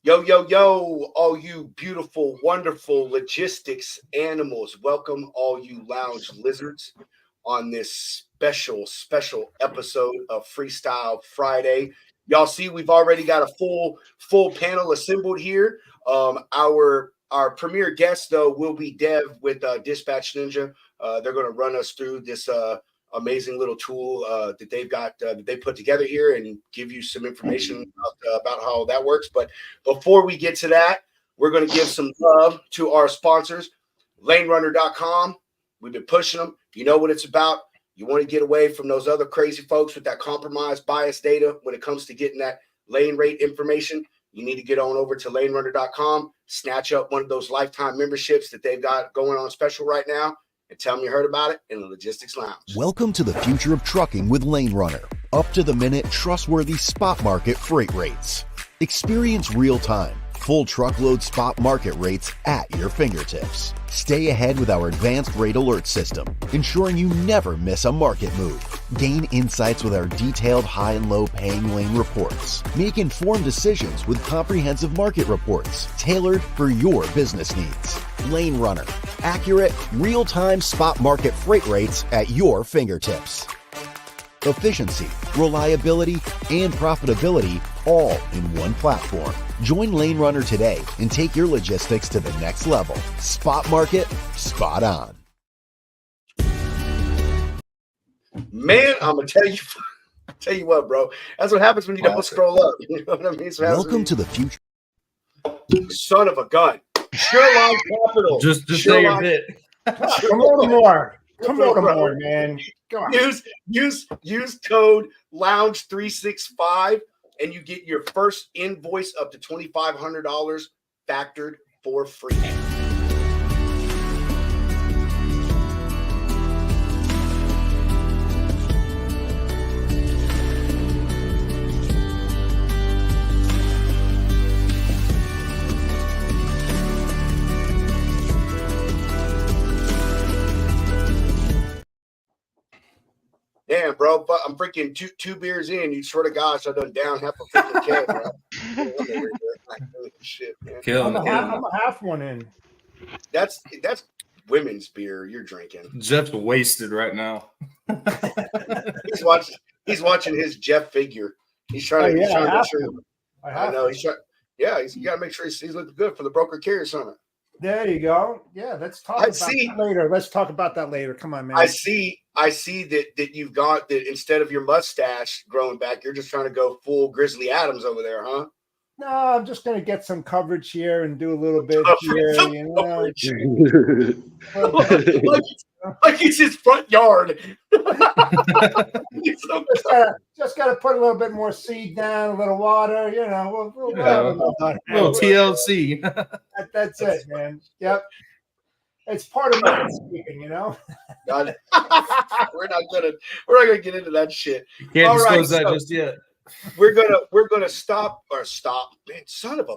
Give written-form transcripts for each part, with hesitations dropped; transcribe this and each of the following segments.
Yo, yo, yo, all you beautiful, wonderful logistics animals. Welcome, all you lounge lizards, on this special episode of Freestyle Friday. Y'all see, we've already got a full panel assembled here. Our premier guest, though, will be Dev with Dispatch Ninja. They're going to run us through this amazing little tool that they've got that they put together here and give you some information about how that works. But before we get to that, we're going to give some love to our sponsors, lanerunner.com. We've been pushing them. You know what it's about. You want to get away from those other crazy folks with that compromised bias data when it comes to getting that lane rate information. You need to get on over to lanerunner.com, snatch up one of those lifetime memberships that they've got going on special right now, and tell them you heard about it in the Logistics Lounge. Welcome to the future of trucking with Lane Runner. Up to the minute, trustworthy spot market freight rates. Experience real-time, full truckload spot market rates at your fingertips. Stay ahead with our advanced rate alert system, ensuring you never miss a market move. Gain insights with our detailed high and low paying lane reports. Make informed decisions with comprehensive market reports tailored for your business needs. Lane Runner, accurate, real-time spot market freight rates at your fingertips. Efficiency, reliability, and profitability all in one platform. Join Lane Runner today and take your logistics to the next level. Spot market, spot on. Man, I'm gonna tell you what, bro. That's what happens when you don't scroll up. You know what I mean? Welcome to the future. Son of a gun. Shoreline Capital. Just say your bit. Come on more. Come on more, man. Go on. Use code Lounge365 and you get your first invoice up to $2,500 factored for free. Damn, bro, but I'm freaking two beers in. You swear to gosh, I done down half a freaking can, bro. Shit, man. I'm a half one in. That's women's beer you're drinking. Jeff's wasted right now. He's watching his Jeff figure. He's trying to make sure. I know he's trying. Yeah, he's got to make sure he's looking good for the Broker Carrier Summit. There you go. Yeah, let's talk about that later. Let's talk about that later. Come on, man. I see that you've got that instead of your mustache growing back, you're just trying to go full Grizzly Adams over there, huh? No, I'm just going to get some coverage here and do a little bit here. You know? like it's his front yard. just got to put a little bit more seed down, a little water. You know, little TLC. That's it, man. Yep. It's part of landscaping, you know. God, we're not gonna get into that shit. Can't disclose that just yet. We're gonna stop. Man, son of a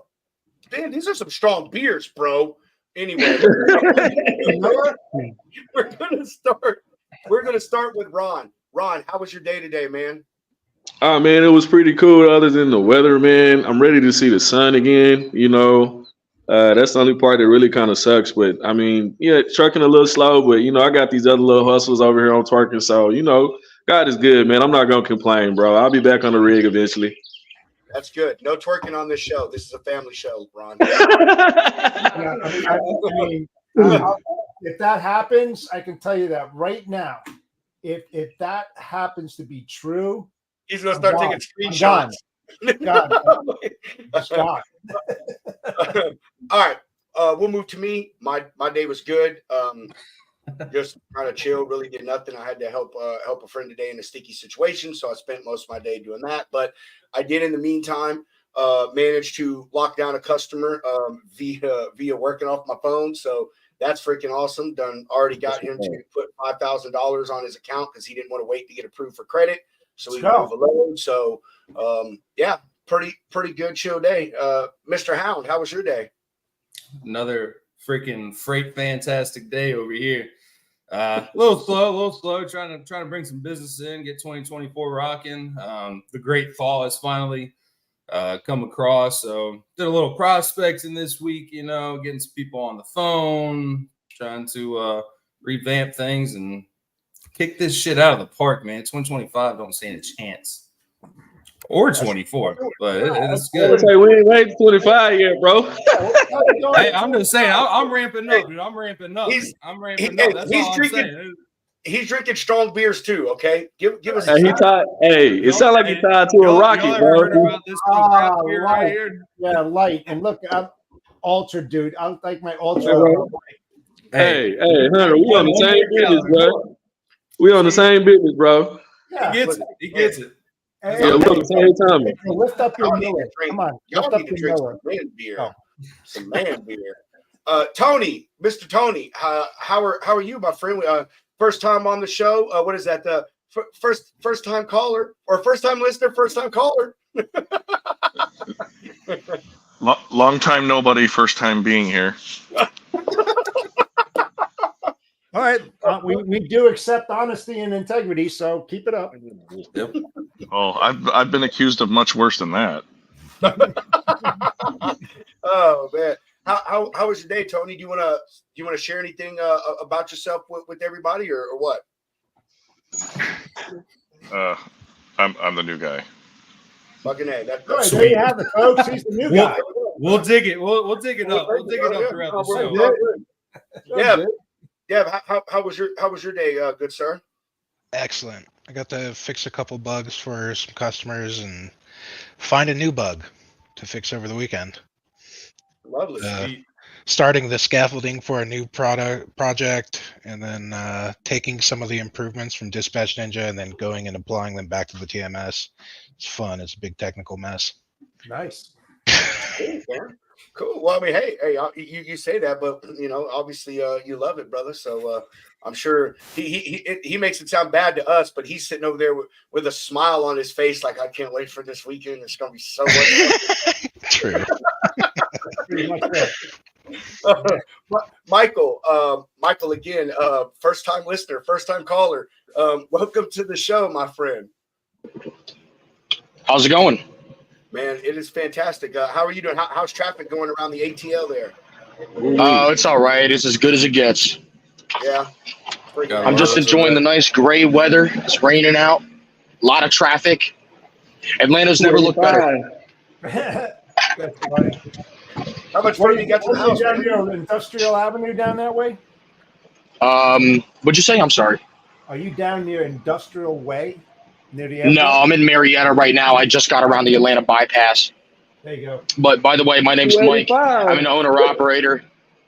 man, these are some strong beers, bro. Anyway, we're gonna start with Ron. Ron, how was your day today, man? Oh man, it was pretty cool. Other than the weather, man, I'm ready to see the sun again. You know, that's the only part that really kind of sucks. But I mean, yeah, trucking a little slow, but you know, I got these other little hustles over here on twerking. So you know, God is good, man. I'm not gonna complain, bro. I'll be back on the rig eventually. That's good. No twerking on this show. This is a family show, Ron. I mean, if that happens, I can tell you that right now. If that happens to be true, he's gonna start taking screenshots. Gone. All right. We'll move to me. My day was good. Just kind of chill, really did nothing. I had to help a friend today in a sticky situation, so I spent most of my day doing that. But I did, in the meantime, manage to lock down a customer via working off my phone. So that's freaking awesome. Already got him to put $5,000 on his account because he didn't want to wait to get approved for credit. So we move a load. So yeah, pretty good chill day. Mr. Hound, how was your day? Another freaking freight fantastic day over here. A little slow, trying to bring some business in, get 2024 rocking. The great fall is finally come across. So did a little prospecting this week, you know, getting some people on the phone, trying to revamp things and kick this shit out of the park, man. 2025 don't stand a chance. Or 24, but it's I would good. say we ain't made 25 yet, bro. Hey, I'm just saying, I'm ramping up, dude. I'm ramping up. I'm ramping up. That's all I'm saying. He's drinking strong beers too. Okay, give us. He tied. Hey, it sounds like he tied to a rocket, y'all bro. ever heard about this craft beer right light. here? Yeah, light. And look, I'm ultra, dude. I like my ultra. Hey, Hunter, we on the same business, bro. We on the same business, bro. Yeah, He gets it. He gets it. Hey, Yeah, we on the same time. lift up your Y'all need Miller. to drink. Come on, Y'all lift up need to your drink Miller. some man beer. Oh. Some man beer. Tony, Mr. Tony, how are you, my friend? First time on the show. What is that? The first time caller or first time listener? First time caller. Long time nobody, first time being here. All right, we do accept honesty and integrity, so keep it up. Yep. Oh, I've been accused of much worse than that. Oh man, how was your day, Tony? Do you want to share anything about yourself with everybody, or what? I'm the new guy. Fucking A. All right, there you have it, folks. He's the new guy. We'll dig it. We'll dig it up. We'll dig it up throughout the show. Yeah. How was your day, good sir? Excellent. I got to fix a couple bugs for some customers and find a new bug to fix over the weekend. Lovely. Starting the scaffolding for a new project, and then taking some of the improvements from Dispatch Ninja and then going and applying them back to the TMS. It's fun. It's a big technical mess. Nice. Cool. Well, I mean, hey, you say that, but you know, obviously, you love it, brother. So I'm sure he makes it sound bad to us, but he's sitting over there with a smile on his face, like I can't wait for this weekend. It's gonna be so much. True. Pretty much Michael again, first time listener, first time caller. Welcome to the show, my friend. How's it going? Man, it is fantastic. How are you doing? How's traffic going around the ATL there? It's all right. It's as good as it gets. Yeah. I'm just enjoying the nice gray weather. It's raining out. A lot of traffic. Atlanta's never looked better. That's funny. How much further you got to the house? Down here, Industrial Avenue down that way? What'd you say? I'm sorry. Are you down near Industrial Way? Near the airport? No, I'm in Marietta right now. I just got around the Atlanta bypass. There you go. But by the way, my name's Mike. I'm an owner-operator.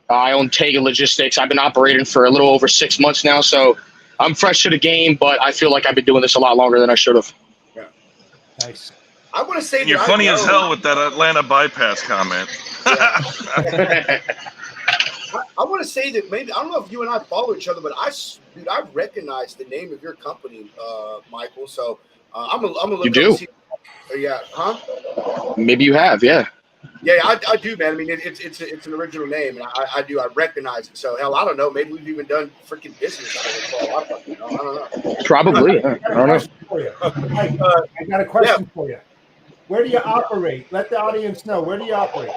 I own Tega Logistics. I've been operating for a little over 6 months now, so I'm fresh to the game, but I feel like I've been doing this a lot longer than I should have. Yeah. Nice. I want to say You're funny as hell with that Atlanta bypass comment. Yeah. I want to say that maybe, I don't know if you and I follow each other, but I recognize the name of your company, Michael. So I'm gonna look. You do? Yeah. Huh? Maybe you have, yeah. Yeah, I do, man. I mean, it's an original name, and I do. I recognize it. So hell, I don't know. Maybe we've even done freaking business out of it for a while. I don't know. Probably. I don't know. I got a question for you. Where do you operate? Let the audience know. Where do you operate?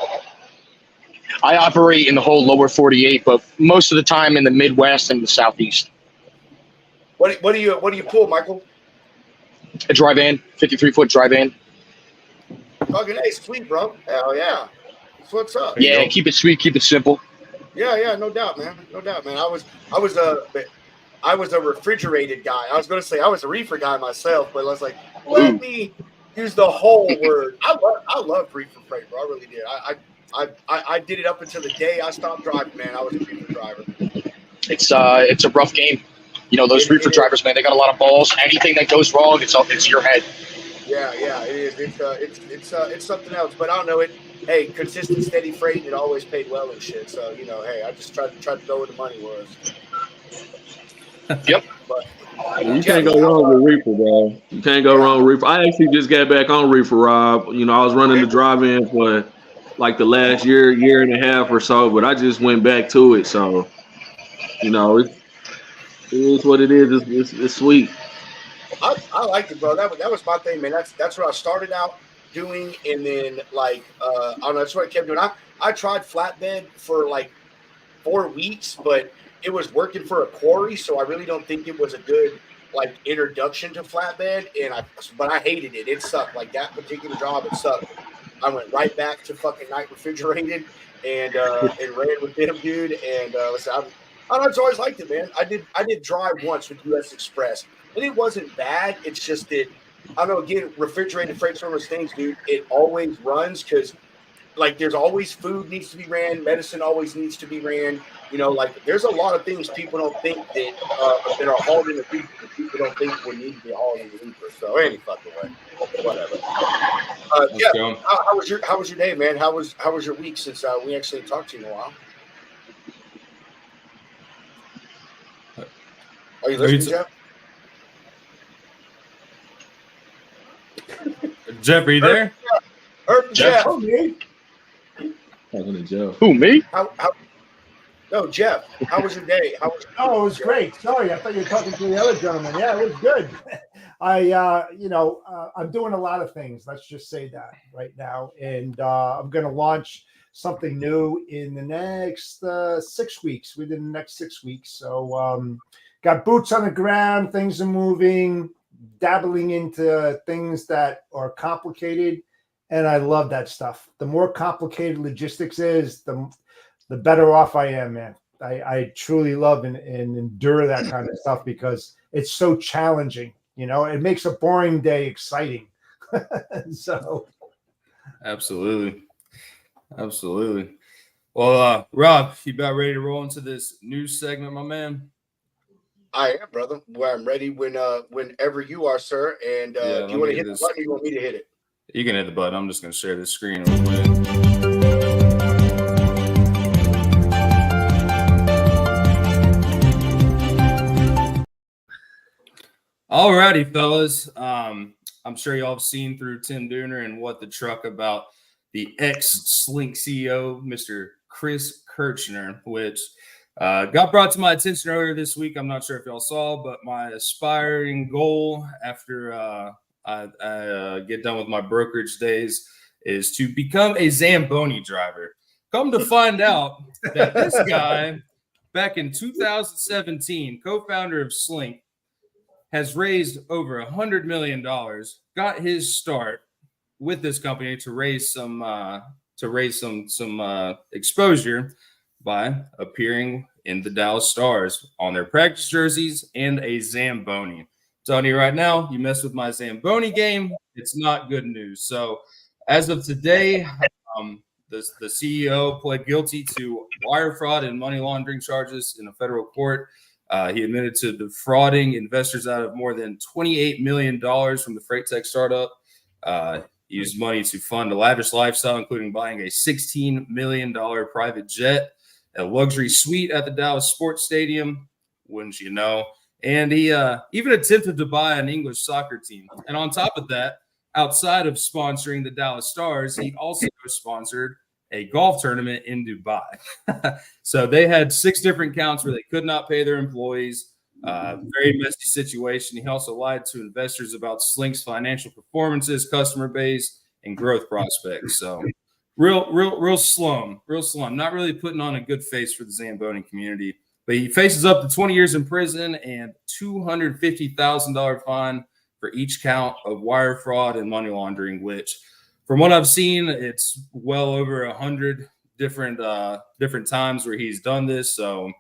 I operate in the whole lower 48, but most of the time in the Midwest and the Southeast. What do you pull, Michael? A dry van, 53-foot dry van. Fucking A, sweet, bro. Hell yeah. That's what's up. Yeah, keep it sweet, keep it simple. Yeah, no doubt, man. No doubt, man. I was a refrigerated guy. I was gonna say I was a reefer guy myself, but I was like, let me use the whole word. I love reefer freight, bro. I really did. I did it up until the day I stopped driving, man. I was a reefer driver. It's a rough game. You know, those reefer drivers, man, they got a lot of balls. Anything that goes wrong, it's your head. Yeah, it is. It's something else. But I don't know it. Hey, consistent, steady freight, and it always paid well and shit. So, you know, hey, I just tried to go where the money was. Yep. But you can't go wrong with reefer, bro. You can't go wrong with reefer. I actually just got back on reefer, Rob. You know, I was running the drive-in for like the last year and a half or so, but I just went back to it. So, you know, it is what it is. It's sweet. I liked it, bro. That was my thing, man. That's where I started out. doing, and then like I don't know, that's what I kept doing. I tried flatbed for like 4 weeks, but it was working for a quarry, so I really don't think it was a good like introduction to flatbed. But I hated it. It sucked. Like that particular job, it sucked. I went right back to fucking night refrigerated and ran with them, dude. And listen, I just always liked it, man. I did drive once with U.S. Express, and it wasn't bad. It's just that I don't know. Again, refrigerated freight service things, dude. It always runs because like there's always food needs to be ran, medicine always needs to be ran. You know, like there's a lot of things people don't think that are hauled in the reefer that people don't think would need to be hauled in the reefer. So any fucking way, whatever. Yeah, how was your day, man? How was your week since we actually talked to you in a while? Are you listening, Jeff? Jeff, are you there? Jeff. Oh, me? Who, me? No, Jeff. How was your day? Oh, it was great. Sorry, I thought you were talking to the other gentleman. Yeah, it was good. I'm doing a lot of things. Let's just say that right now, and I'm going to launch something new in the next 6 weeks. Within the next 6 weeks, so got boots on the ground. Things are moving, dabbling into things that are complicated, and I love that stuff. The more complicated logistics is, the better off I am, man. I truly love and endure that kind of stuff because it's so challenging. You know, it makes a boring day exciting. So, absolutely. Well, Rob, you about ready to roll into this news segment, my man? I am, brother. Well, I'm ready whenever you are, sir. And do you want to hit the button or you want me to hit it? You can hit the button. I'm just going to share this screen real quick. Alrighty, fellas. I'm sure y'all have seen through Tim Dooner and What the Truck about the ex-Slink CEO, Mr. Chris Kirchner, which got brought to my attention earlier this week. I'm not sure if y'all saw, but my aspiring goal after I get done with my brokerage days is to become a Zamboni driver. Come to find out that this guy, back in 2017, co-founder of Slink, has raised over $100 million, got his start with this company to raise some exposure by appearing in the Dallas Stars on their practice jerseys and a Zamboni. I'm telling you right now, you mess with my Zamboni game, it's not good news. So as of today, the CEO pled guilty to wire fraud and money laundering charges in a federal court. He admitted to defrauding investors out of more than $28 million from the freight tech startup. He used money to fund a lavish lifestyle, including buying a $16 million private jet, a luxury suite at the Dallas Sports Stadium, wouldn't you know? And he even attempted to buy an English soccer team. And on top of that, outside of sponsoring the Dallas Stars, he also sponsored a golf tournament in Dubai. So they had 6 different counts where they could not pay their employees. Very messy situation. He also lied to investors about Slink's financial performances, customer base, and growth prospects. So real slum. Not really putting on a good face for the Zamboni community. But he faces up to 20 years in prison and $250,000 fine for each count of wire fraud and money laundering, which, from what I've seen, it's well over 100 different times where he's done this. So,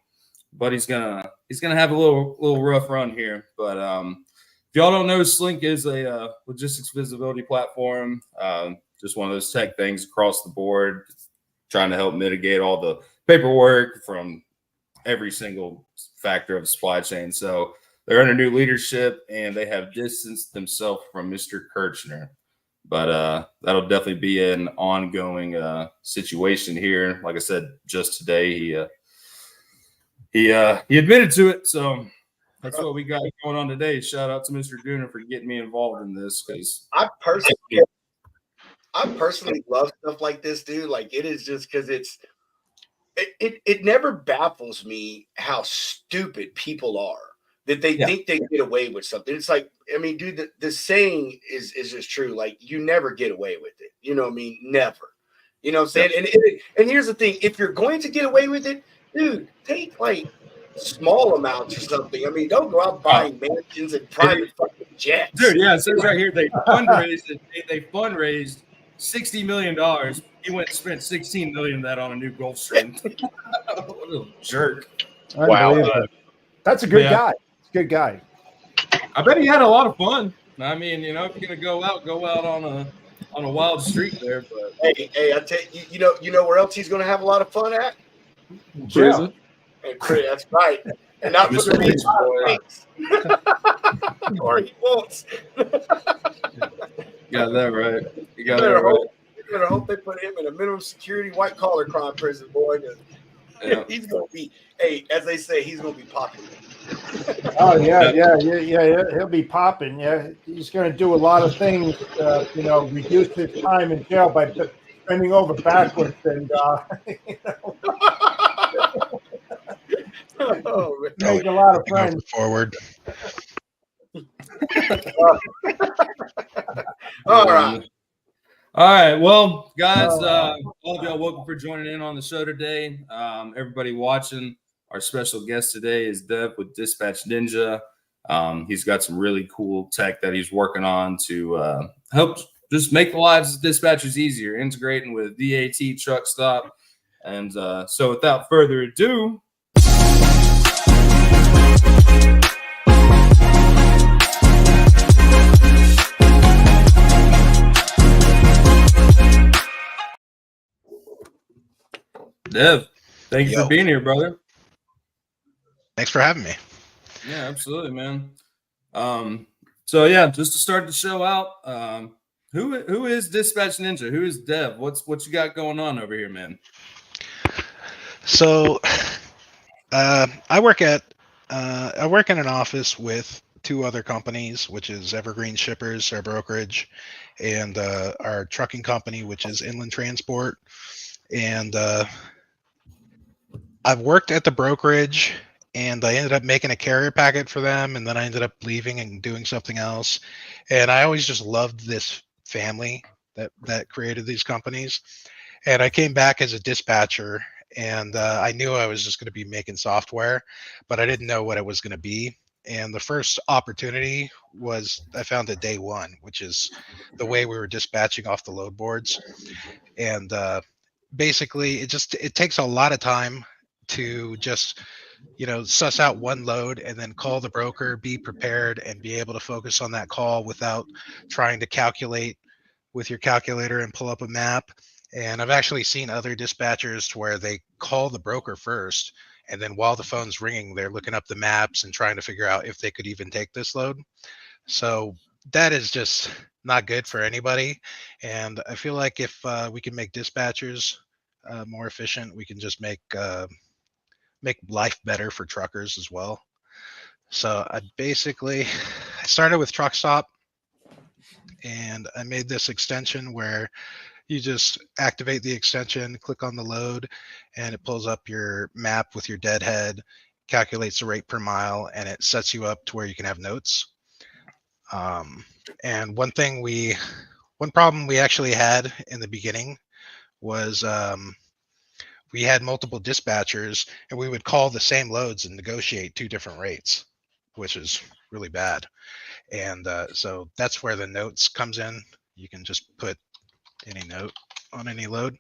but he's gonna have a little rough run here. But if y'all don't know, Slink is a logistics visibility platform. Just one of those tech things across the board, trying to help mitigate all the paperwork from every single factor of the supply chain. So they're under new leadership, and they have distanced themselves from Mr. Kirchner. But that'll definitely be an ongoing situation here. Like I said, just today he admitted to it. So that's what we got going on today. Shout out to Mr. Dooner for getting me involved in this, because I personally love stuff like this, dude. Like it is just because it never baffles me how stupid people are. that they Yeah. think they get away with something. It's like, I mean, dude, the saying is just true. Like, you never get away with it. You know what I mean? Never. You know what I'm saying? And here's the thing: if you're going to get away with it, dude, take like small amounts or something. I mean, don't go out buying mansions and private fucking jets. Dude, yeah, it says right here they fundraised $60 million. He went and spent $16 million of that on a new Gulfstream. What a jerk. Unbelievable. That's a good guy. It's a good guy. I bet he had a lot of fun. I mean, you know, if you're gonna go out on a wild streak there. But hey, I tell you, you know where else he's gonna have a lot of fun at? Prison. And that's right. And not for the reason or he won't. Got that right. You got better that right. You better hope they put him in a minimum security white collar crime prison, boy. Yeah. He's gonna be, hey, as they say, he's gonna be popular. Oh yeah. He'll be popping. Yeah, he's going to do a lot of things. You know, reduce his time in jail by bending over backwards and you know, make a lot of friends. Forward. All right. All right. Well, guys, all of y'all, welcome for joining in on the show today. Everybody watching, our special guest today is Dev with Dispatch Ninja. He's got some really cool tech that he's working on to help just make the lives of dispatchers easier, integrating with DAT, Truck Stop. And so without further ado, Dev, thank you for being here, brother. Thanks for having me. Yeah, absolutely, man. So yeah, just to start the show out, who is Dispatch Ninja? Who is Dev? What you got going on over here, man? So, I work in an office with two other companies, which is Evergreen Shippers, our brokerage, and our trucking company, which is Inland Transport. And I've worked at the brokerage, and I ended up making a carrier packet for them, and then I ended up leaving and doing something else. And I always just loved this family that created these companies. And I came back as a dispatcher, and I knew I was just going to be making software, but I didn't know what it was going to be. And the first opportunity was I found at Day One, which is the way we were dispatching off the load boards. And basically, it takes a lot of time to just suss out one load and then call the broker, be prepared, and be able to focus on that call without trying to calculate with your calculator and pull up a map. And I've actually seen other dispatchers where they call the broker first, and then while the phone's ringing, they're looking up the maps and trying to figure out if they could even take this load. So that is just not good for anybody. And I feel like if we can make dispatchers more efficient, we can just make life better for truckers as well. So I started with Truck Stop, and I made this extension where you just activate the extension, click on the load, and it pulls up your map with your deadhead, calculates the rate per mile, and it sets you up to where you can have notes. And one problem we actually had in the beginning was we had multiple dispatchers, and we would call the same loads and negotiate two different rates, which is really bad. And so that's where the notes comes in. You can just put any note on any load,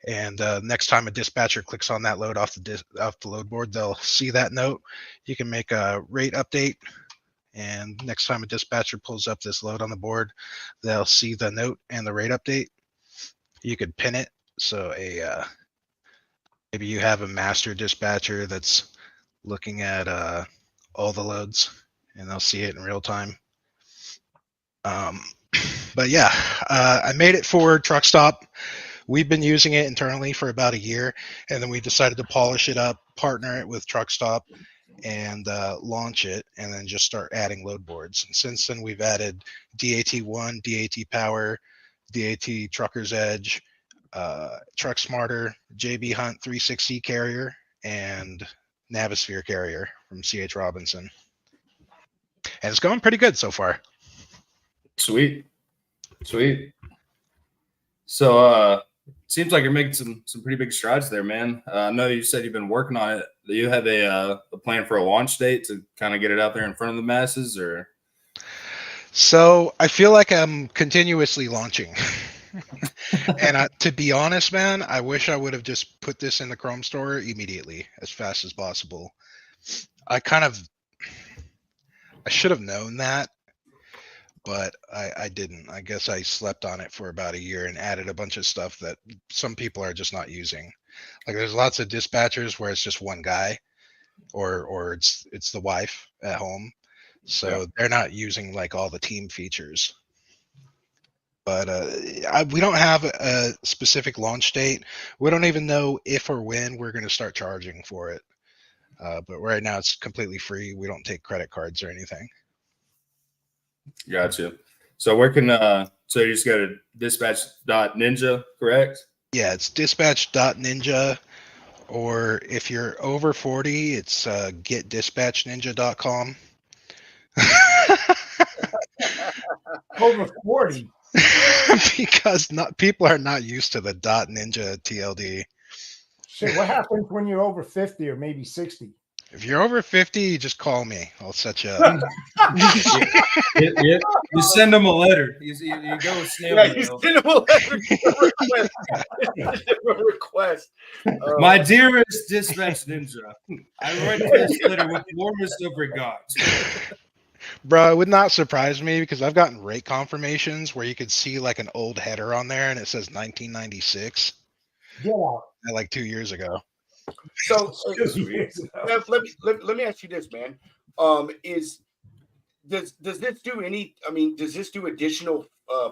and next time a dispatcher clicks on that load off the load board, they'll see that note. You can make a rate update, and next time a dispatcher pulls up this load on the board, they'll see the note and the rate update. You could pin it, so maybe you have a master dispatcher that's looking at all the loads, and they'll see it in real time. But yeah, I made it for Truck Stop. We've been using it internally for about a year, and then we decided to polish it up, partner it with Truck Stop, and launch it, and then just start adding load boards. And since then, we've added DAT1, DAT Power, DAT Trucker's Edge, Truck Smarter, JB Hunt 360 carrier, and Navisphere carrier from CH Robinson. And it's going pretty good so far. Sweet. So seems like you're making some pretty big strides there, man. I know you said you've been working on it. Do you have a plan for a launch date to kind of get it out there in front of the masses, or? So I feel like I'm continuously launching. And to be honest, man, I wish I would have just put this in the Chrome store immediately, as fast as possible. I should have known that, but I didn't. I guess I slept on it for about a year and added a bunch of stuff that some people are just not using. Like there's lots of dispatchers where it's just one guy, or it's the wife at home, so they're not using like all the team features. But we don't have a specific launch date. We don't even know if or when we're going to start charging for it. But right now it's completely free. We don't take credit cards or anything. Gotcha. So where can so you just go to dispatch.ninja, correct? Yeah, it's dispatch.ninja, or if you're over 40, it's getdispatchninja.com. Over 40. Because people are not used to the .ninja TLD. Shit, what happens when you're over 50 or maybe 60? If you're over 50, you just call me. I'll set you up. You send them a letter. You go with snail mail. You send them a letter. A request. My dearest Dispatch Ninja, I write this letter with the warmest of regards. Bro, it would not surprise me because I've gotten rate confirmations where you could see like an old header on there and it says 1996. Get out. Like 2 years ago. So let me ask you this, man. Does this do any? I mean, does this do additional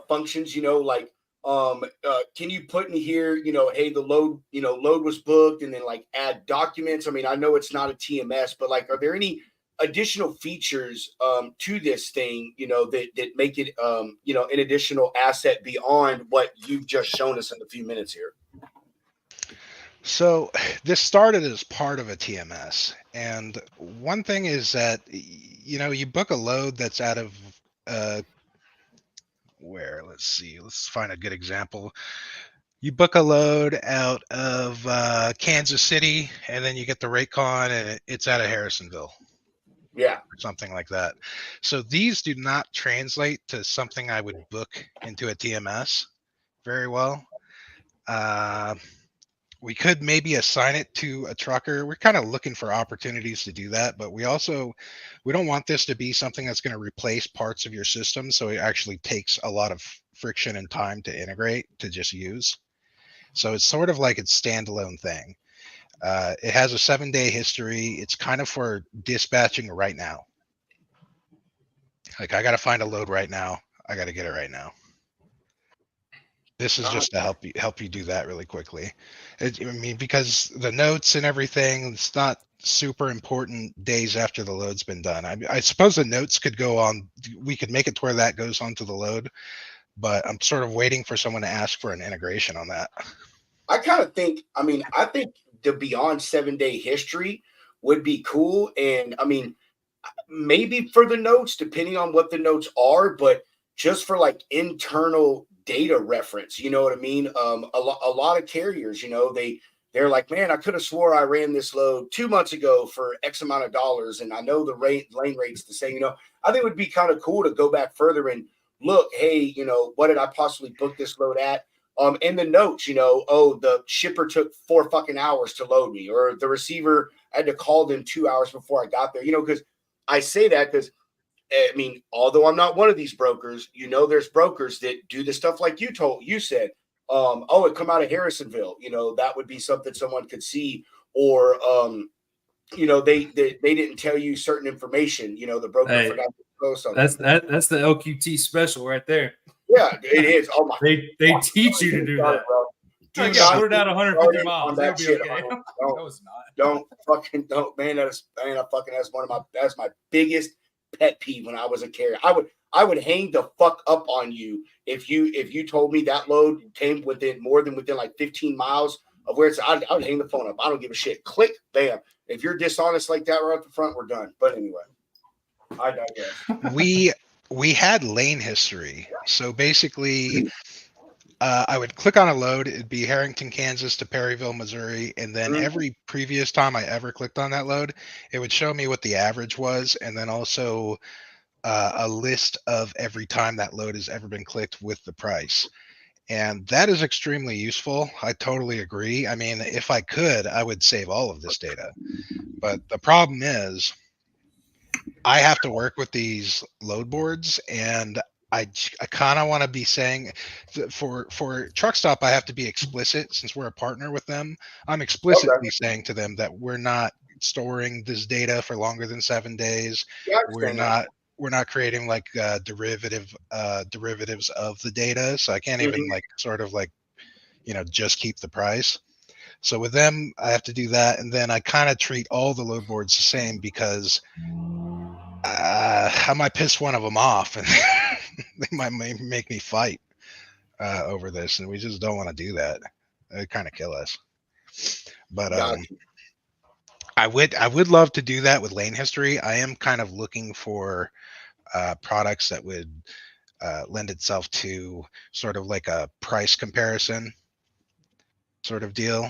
functions? You know, like can you put in here? You know, hey, the load was booked, and then like add documents. I mean, I know it's not a TMS, but like, are there any additional features to this thing? You know, that make it an additional asset beyond what you've just shown us in a few minutes here. So this started as part of a TMS. And one thing is that, you book a load that's out of let's find a good example. You book a load out of Kansas City, and then you get the rate con and it's out of Harrisonville. Yeah. Or something like that. So these do not translate to something I would book into a TMS very well. We could maybe assign it to a trucker. We're kind of looking for opportunities to do that, but we don't want this to be something that's going to replace parts of your system. So it actually takes a lot of friction and time to integrate to just use. So it's sort of like its standalone thing. It has a 7-day history. It's kind of for dispatching right now. Like I got to find a load right now. I got to get it right now. This is just to help you do that really quickly. Because the notes and everything, it's not super important days after the load's been done. I suppose the notes could go on. We could make it to where that goes onto the load, but I'm sort of waiting for someone to ask for an integration on that. I think the beyond 7-day history would be cool. And I mean, maybe for the notes, depending on what the notes are, but just for like internal data reference, you know what I mean? A lot of carriers, they're like, man, I could have swore I ran this load 2 months ago for X amount of dollars, and I know the lane rate's the same. I think it would be kind of cool to go back further and look, hey, what did I possibly book this load at? In the notes, the shipper took 4 fucking hours to load me, or the receiver, I had to call them 2 hours before I got there, because I say that because, I mean, although I'm not one of these brokers, there's brokers that do the stuff like you said, it come out of Harrisonville, that would be something someone could see, or, they didn't tell you certain information, the broker forgot to post something. That's the LQT special right there. Yeah, it is. Oh my! They teach you to do that. Bro. Do not put it out 150 miles. On that shit. Okay. No, it's not. Don't, man. That's my biggest pet peeve when I was a carrier. I would hang the fuck up on you if you told me that load came within like 15 miles of where it's. I would hang the phone up. I don't give a shit. Click, bam. If you're dishonest like that right up the front, we're done. But anyway. I digress. We had lane history. So basically, I would click on a load. It'd be Harrington, Kansas to Perryville, Missouri, and then every previous time I ever clicked on that load, it would show me what the average was, and then also a list of every time that load has ever been clicked with the price. And that is extremely useful. I totally agree. I mean, if I could, I would save all of this data. But the problem is, I have to work with these load boards, and I kind of want to be saying for Truck Stop, I have to be explicit since we're a partner with them. I'm explicitly saying to them that we're not storing this data for longer than 7 days. Yeah, I We're understand that. not we're not creating like derivatives of the data, so I can't even like sort of like just keep the price. So with them, I have to do that, and then I kind of treat all the load boards the same because I might piss one of them off, and they might make me fight over this, and we just don't want to do that. It kind of kill us. But I would love to do that with lane history. I am kind of looking for products that would lend itself to sort of like a price comparison sort of deal.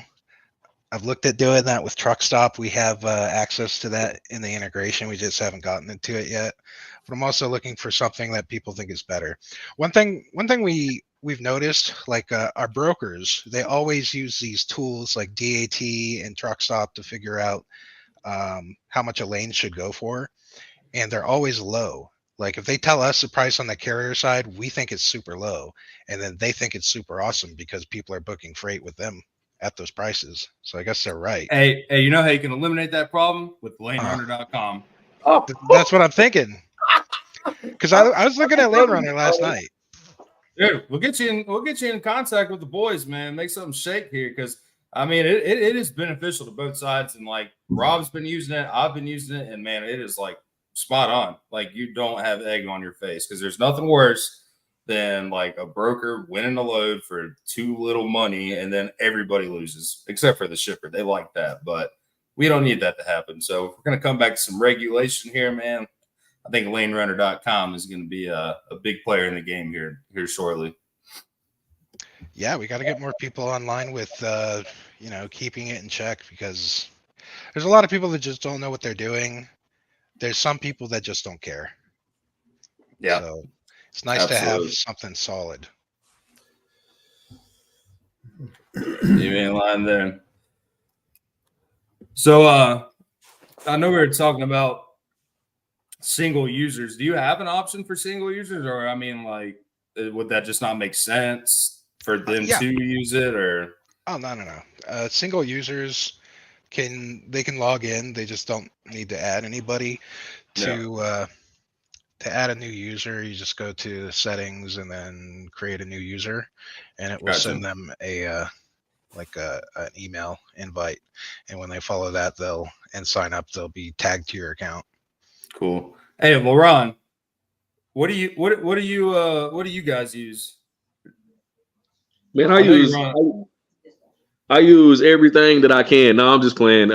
I've looked at doing that with Truck Stop. We have access to that in the integration. We just haven't gotten into it yet. But I'm also looking for something that people think is better. One thing we've noticed, like our brokers, they always use these tools like DAT and Truck Stop to figure out how much a lane should go for, and they're always low. Like if they tell us the price on the carrier side, we think it's super low, and then they think it's super awesome because people are booking freight with them at those prices. So I guess they're right. Hey, you know how you can eliminate that problem with lanerunner.com. That's what I'm thinking. Because I was looking at Lane Runner last night. Dude, we'll get you in contact with the boys, man. Make something shake here, because I mean it is beneficial to both sides. And like Rob's been using it, I've been using it, and man, it is like spot on. Like you don't have egg on your face, because there's nothing worse than like a broker winning a load for too little money and then everybody loses except for the shipper. They like that, but we don't need that to happen. So if we're going to come back to some regulation here, man, I think lanerunner.com is going to be a big player in the game here shortly. Yeah, we got to get more people online with, keeping it in check, because there's a lot of people that just don't know what they're doing. There's some people that just don't care. Yeah. So it's nice to have something solid. You ain't lying there. So I know we were talking about single users. Do you have an option for single users, or I mean, like, would that just not make sense for them to use it? Or no. Single users can log in. They just don't need to add anybody to add a new user. You just go to settings and then create a new user, and it will send them an email invite. And when they follow that, and sign up, they'll be tagged to your account. Cool. Hey, LaRon, what do you guys use? Man, I use everything that I can. No, I'm just playing.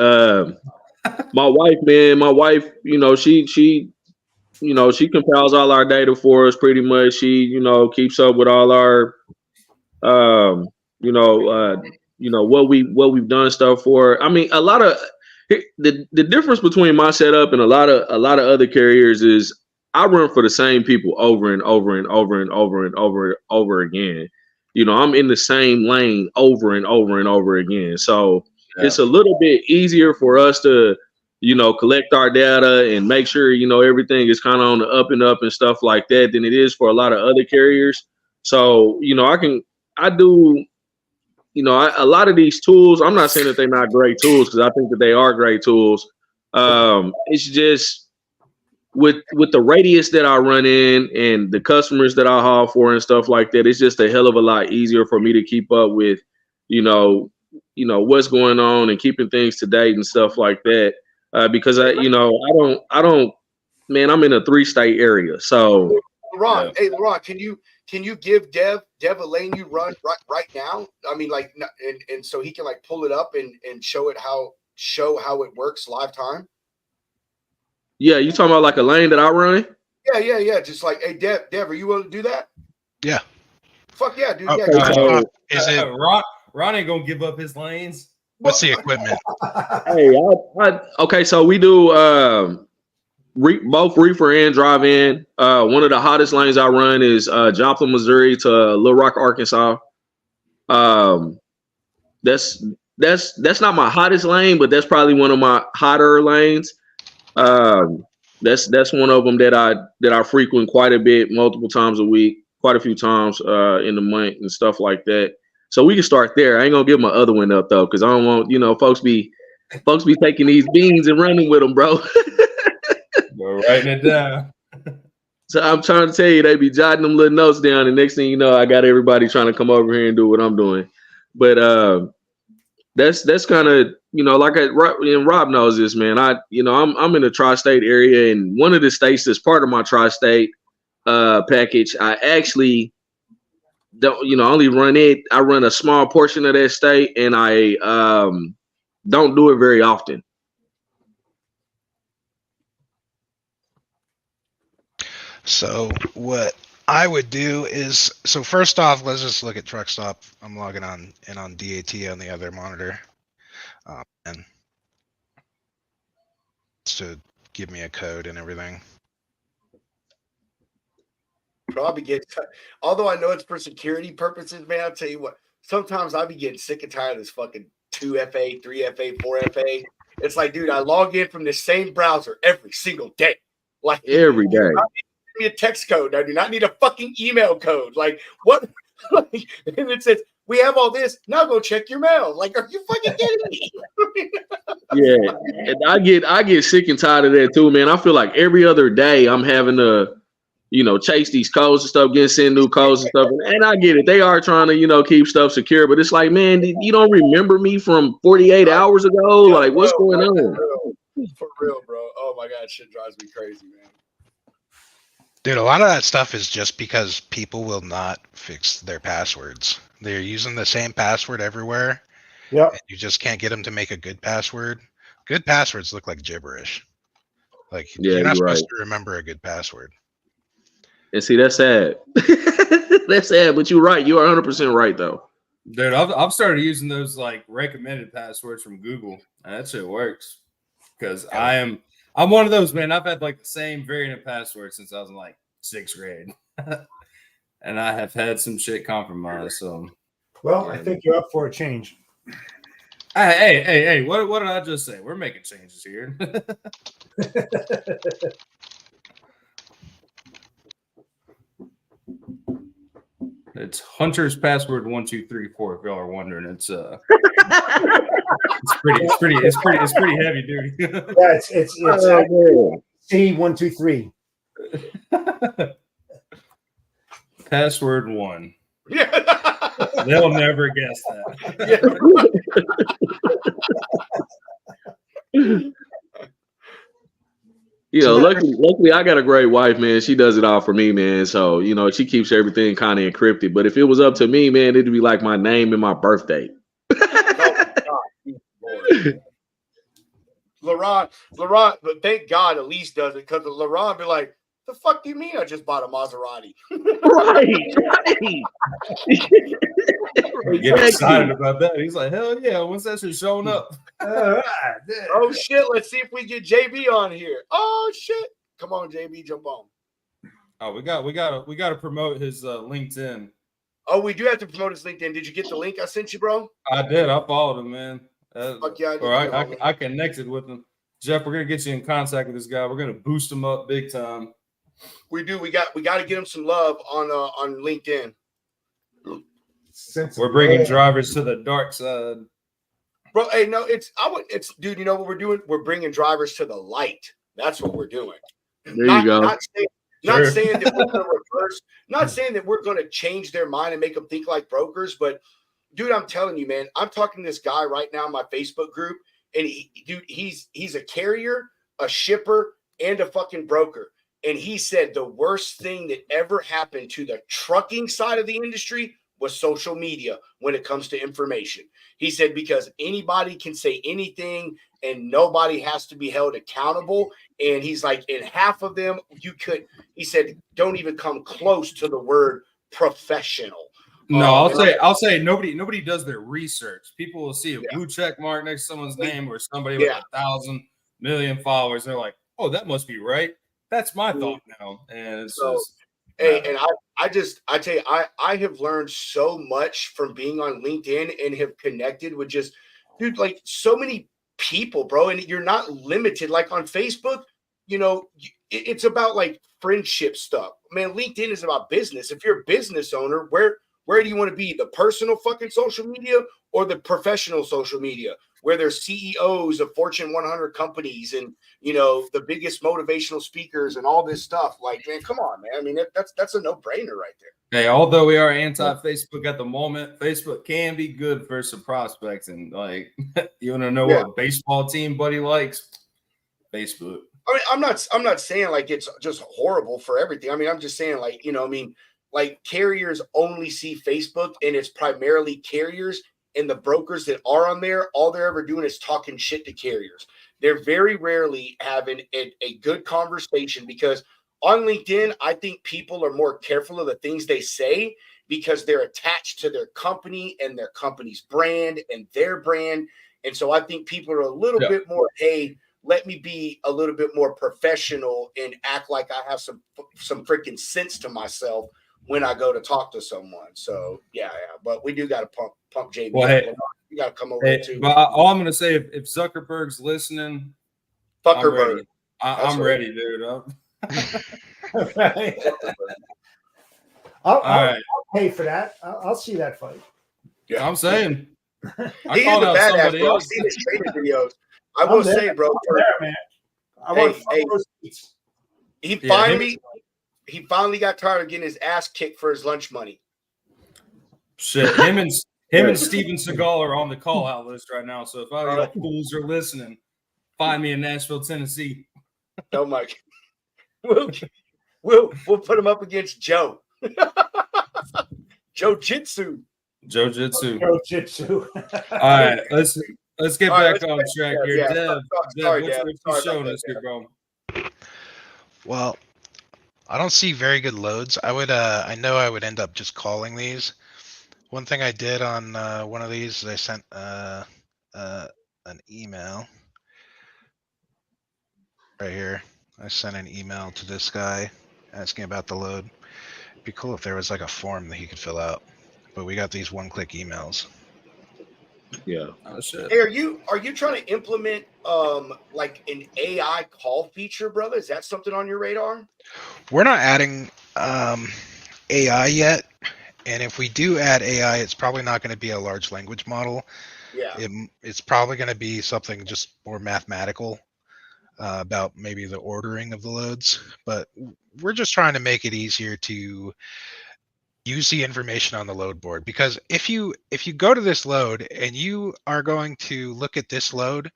My wife, she compiles all our data for us pretty much. She, keeps up with all our, what we've done stuff for. I mean, a lot of the difference between my setup and a lot of other carriers is I run for the same people over and over and over and over and over again. I'm in the same lane over and over and over again. So it's a little bit easier for us to, collect our data and make sure, everything is kind of on the up and up and stuff like that than it is for a lot of other carriers. So, a lot of these tools, I'm not saying that they're not great tools, because I think that they are great tools. It's just with the radius that I run in and the customers that I haul for and stuff like that, it's just a hell of a lot easier for me to keep up with, what's going on and keeping things to date and stuff like that. Because I'm in a 3-state area. So LaRon, hey LaRon, can you give Dev a lane you run right now? I mean, like, and so he can like pull it up and show how it works live time. Yeah, you talking about like a lane that I run? Yeah. Just like, hey, Dev, are you willing to do that? Yeah. Fuck yeah, dude. Oh, Yeah. So, is it? Ron ain't gonna give up his lanes. What's the equipment? hey, okay, so we do both reefer and drive in. One of the hottest lanes I run is Joplin, Missouri to Little Rock, Arkansas. That's not my hottest lane, but that's probably one of my hotter lanes. That's one of them that I frequent quite a bit, multiple times a week, quite a few times in the month and stuff like that. So we can start there. I ain't gonna give my other one up though, because I don't want folks be taking these beans and running with them, bro. We're writing it down. So I'm trying to tell you, they be jotting them little notes down, and next thing you know, I got everybody trying to come over here and do what I'm doing. But that's kind of like and Rob knows this, man. I'm in the tri-state area, and one of the states that's part of my tri-state package, I actually don't only run it. I run a small portion of that state, and I don't do it very often. So what I would do is, so first off, let's just look at Truck Stop. I'm logging on in on DAT on the other monitor, and to give me a code and everything. Probably although I know it's for security purposes, man. I'll tell you what. Sometimes I'll be getting sick and tired of this fucking 2FA, 3FA, 4FA. It's like, dude, I log in from the same browser every single day. Like every day. Me a text code. I do not need a fucking email code. Like what? And it says we have all this. Now go check your mail. Like, are you fucking kidding me? Yeah, and I get sick and tired of that too, man. I feel like every other day I'm having to, chase these codes and stuff, send new codes and stuff. And I get it. They are trying to, keep stuff secure, but it's like, man, you don't remember me from 48 hours ago? Yeah, like, what's going on? For real, bro. Oh my God, shit drives me crazy, man. Dude, a lot of that stuff is just because people will not fix their passwords. They're using the same password everywhere. Yeah. You just can't get them to make a good password. Good passwords look like gibberish. Like, you're not supposed to remember a good password. And see, that's sad. That's sad, but you're right. You are 100% right, though. Dude, I've started using those like recommended passwords from Google, and that shit works. Because I'm one of those, man. I've had like the same variant of password since I was in like 6th grade. And I have had some shit compromised. So, well, I think you're up for a change. Hey, what did I just say? We're making changes here. It's Hunter's password 1234. If y'all are wondering, it's it's pretty heavy duty. Yeah, it's C123. Password 1. Yeah. They'll never guess that. Luckily, I got a great wife, man. She does it all for me, man. So, she keeps everything kind of encrypted. But if it was up to me, man, it'd be like my name and my birthday. LaRon, but thank God Elise does it, because LaRon be like, the fuck do you mean I just bought a Maserati? Right. Get excited about that. He's like, hell yeah, when's that shit showing up? Oh shit, let's see if we get JB on here. Oh shit. Come on, JB, jump on. Oh, we got to promote his LinkedIn. Oh, we do have to promote his LinkedIn. Did you get the link I sent you, bro? I did. I followed him, man. Fuck yeah, I connected with him. Jeff, we're gonna get you in contact with this guy. We're gonna boost him up big time. We do. We got to get him some love on LinkedIn. We're bringing drivers to the dark side, bro. Hey, no, dude. You know what we're doing? We're bringing drivers to the light. That's what we're doing. There you go. Not saying that we're going to reverse. Not saying that we're going to change their mind and make them think like brokers. But, dude, I'm telling you, man. I'm talking to this guy right now in my Facebook group, and he's a carrier, a shipper, and a fucking broker. And he said the worst thing that ever happened to the trucking side of the industry was social media when it comes to information. He said because anybody can say anything, and nobody has to be held accountable. And he's like, in half of them, he said, don't even come close to the word professional. No, I'll say nobody does their research. People will see a blue check mark next to someone's name or somebody with 1,000 million followers. They're like, oh, that must be right. That's my thought now. And it's just and I tell you, I have learned so much from being on LinkedIn and have connected with just, dude, like so many people, bro. And you're not limited. Like on Facebook, it's about like friendship stuff. Man, LinkedIn is about business. If you're a business owner, where do you want to be? The personal fucking social media or the professional social media where there's CEOs of Fortune 100 companies and, the biggest motivational speakers and all this stuff? Like, man, come on, man. I mean, that's a no-brainer right there. Hey, although we are anti-Facebook at the moment, Facebook can be good for some prospects. And like, you want to know what baseball team buddy likes? Facebook. I mean, I'm not saying like it's just horrible for everything. I mean, I'm just saying like, like carriers only see Facebook, and it's primarily carriers and the brokers that are on there. All they're ever doing is talking shit to carriers. They're very rarely having a good conversation, because on LinkedIn, I think people are more careful of the things they say because they're attached to their company and their company's brand and their brand. And so I think people are a little bit more, hey, let me be a little bit more professional and act like I have some freaking sense to myself when I go to talk to someone. So yeah. But we do got to pump JB. Well, hey, you got to come over too. But all I'm gonna say, if Zuckerberg's listening, Zuckerberg, I'm ready, dude. I'll pay for that. I'll see that fight. Yeah, I'm saying. He is a badass, bro. I've seen his training videos. I will say, bro. Man. I want he finally got tired of getting his ass kicked for his lunch money. Shit, him and Steven Seagal are on the call out list right now. So if all you fools are listening, find me in Nashville, Tennessee. Oh my God. We'll put him up against Joe. Jiu-Jitsu. All right, let's get back on track here. Yeah, Dev, sorry, what you showing that, us here, bro? Well, I don't see very good loads. I know I would end up just calling these. One thing I did on one of these is I sent an email right here. I sent an email to this guy asking about the load. It'd be cool if there was like a form that he could fill out, but we got these one-click emails. Yeah. Oh shit. Hey, are you trying to implement like an AI call feature, brother? Is that something on your radar? We're not adding AI yet, and if we do add AI, it's probably not going to be a large language model. Yeah. It's probably going to be something just more mathematical about maybe the ordering of the loads, but we're just trying to make it easier to use the information on the load board, because if you go to this load and you are going to look at this load,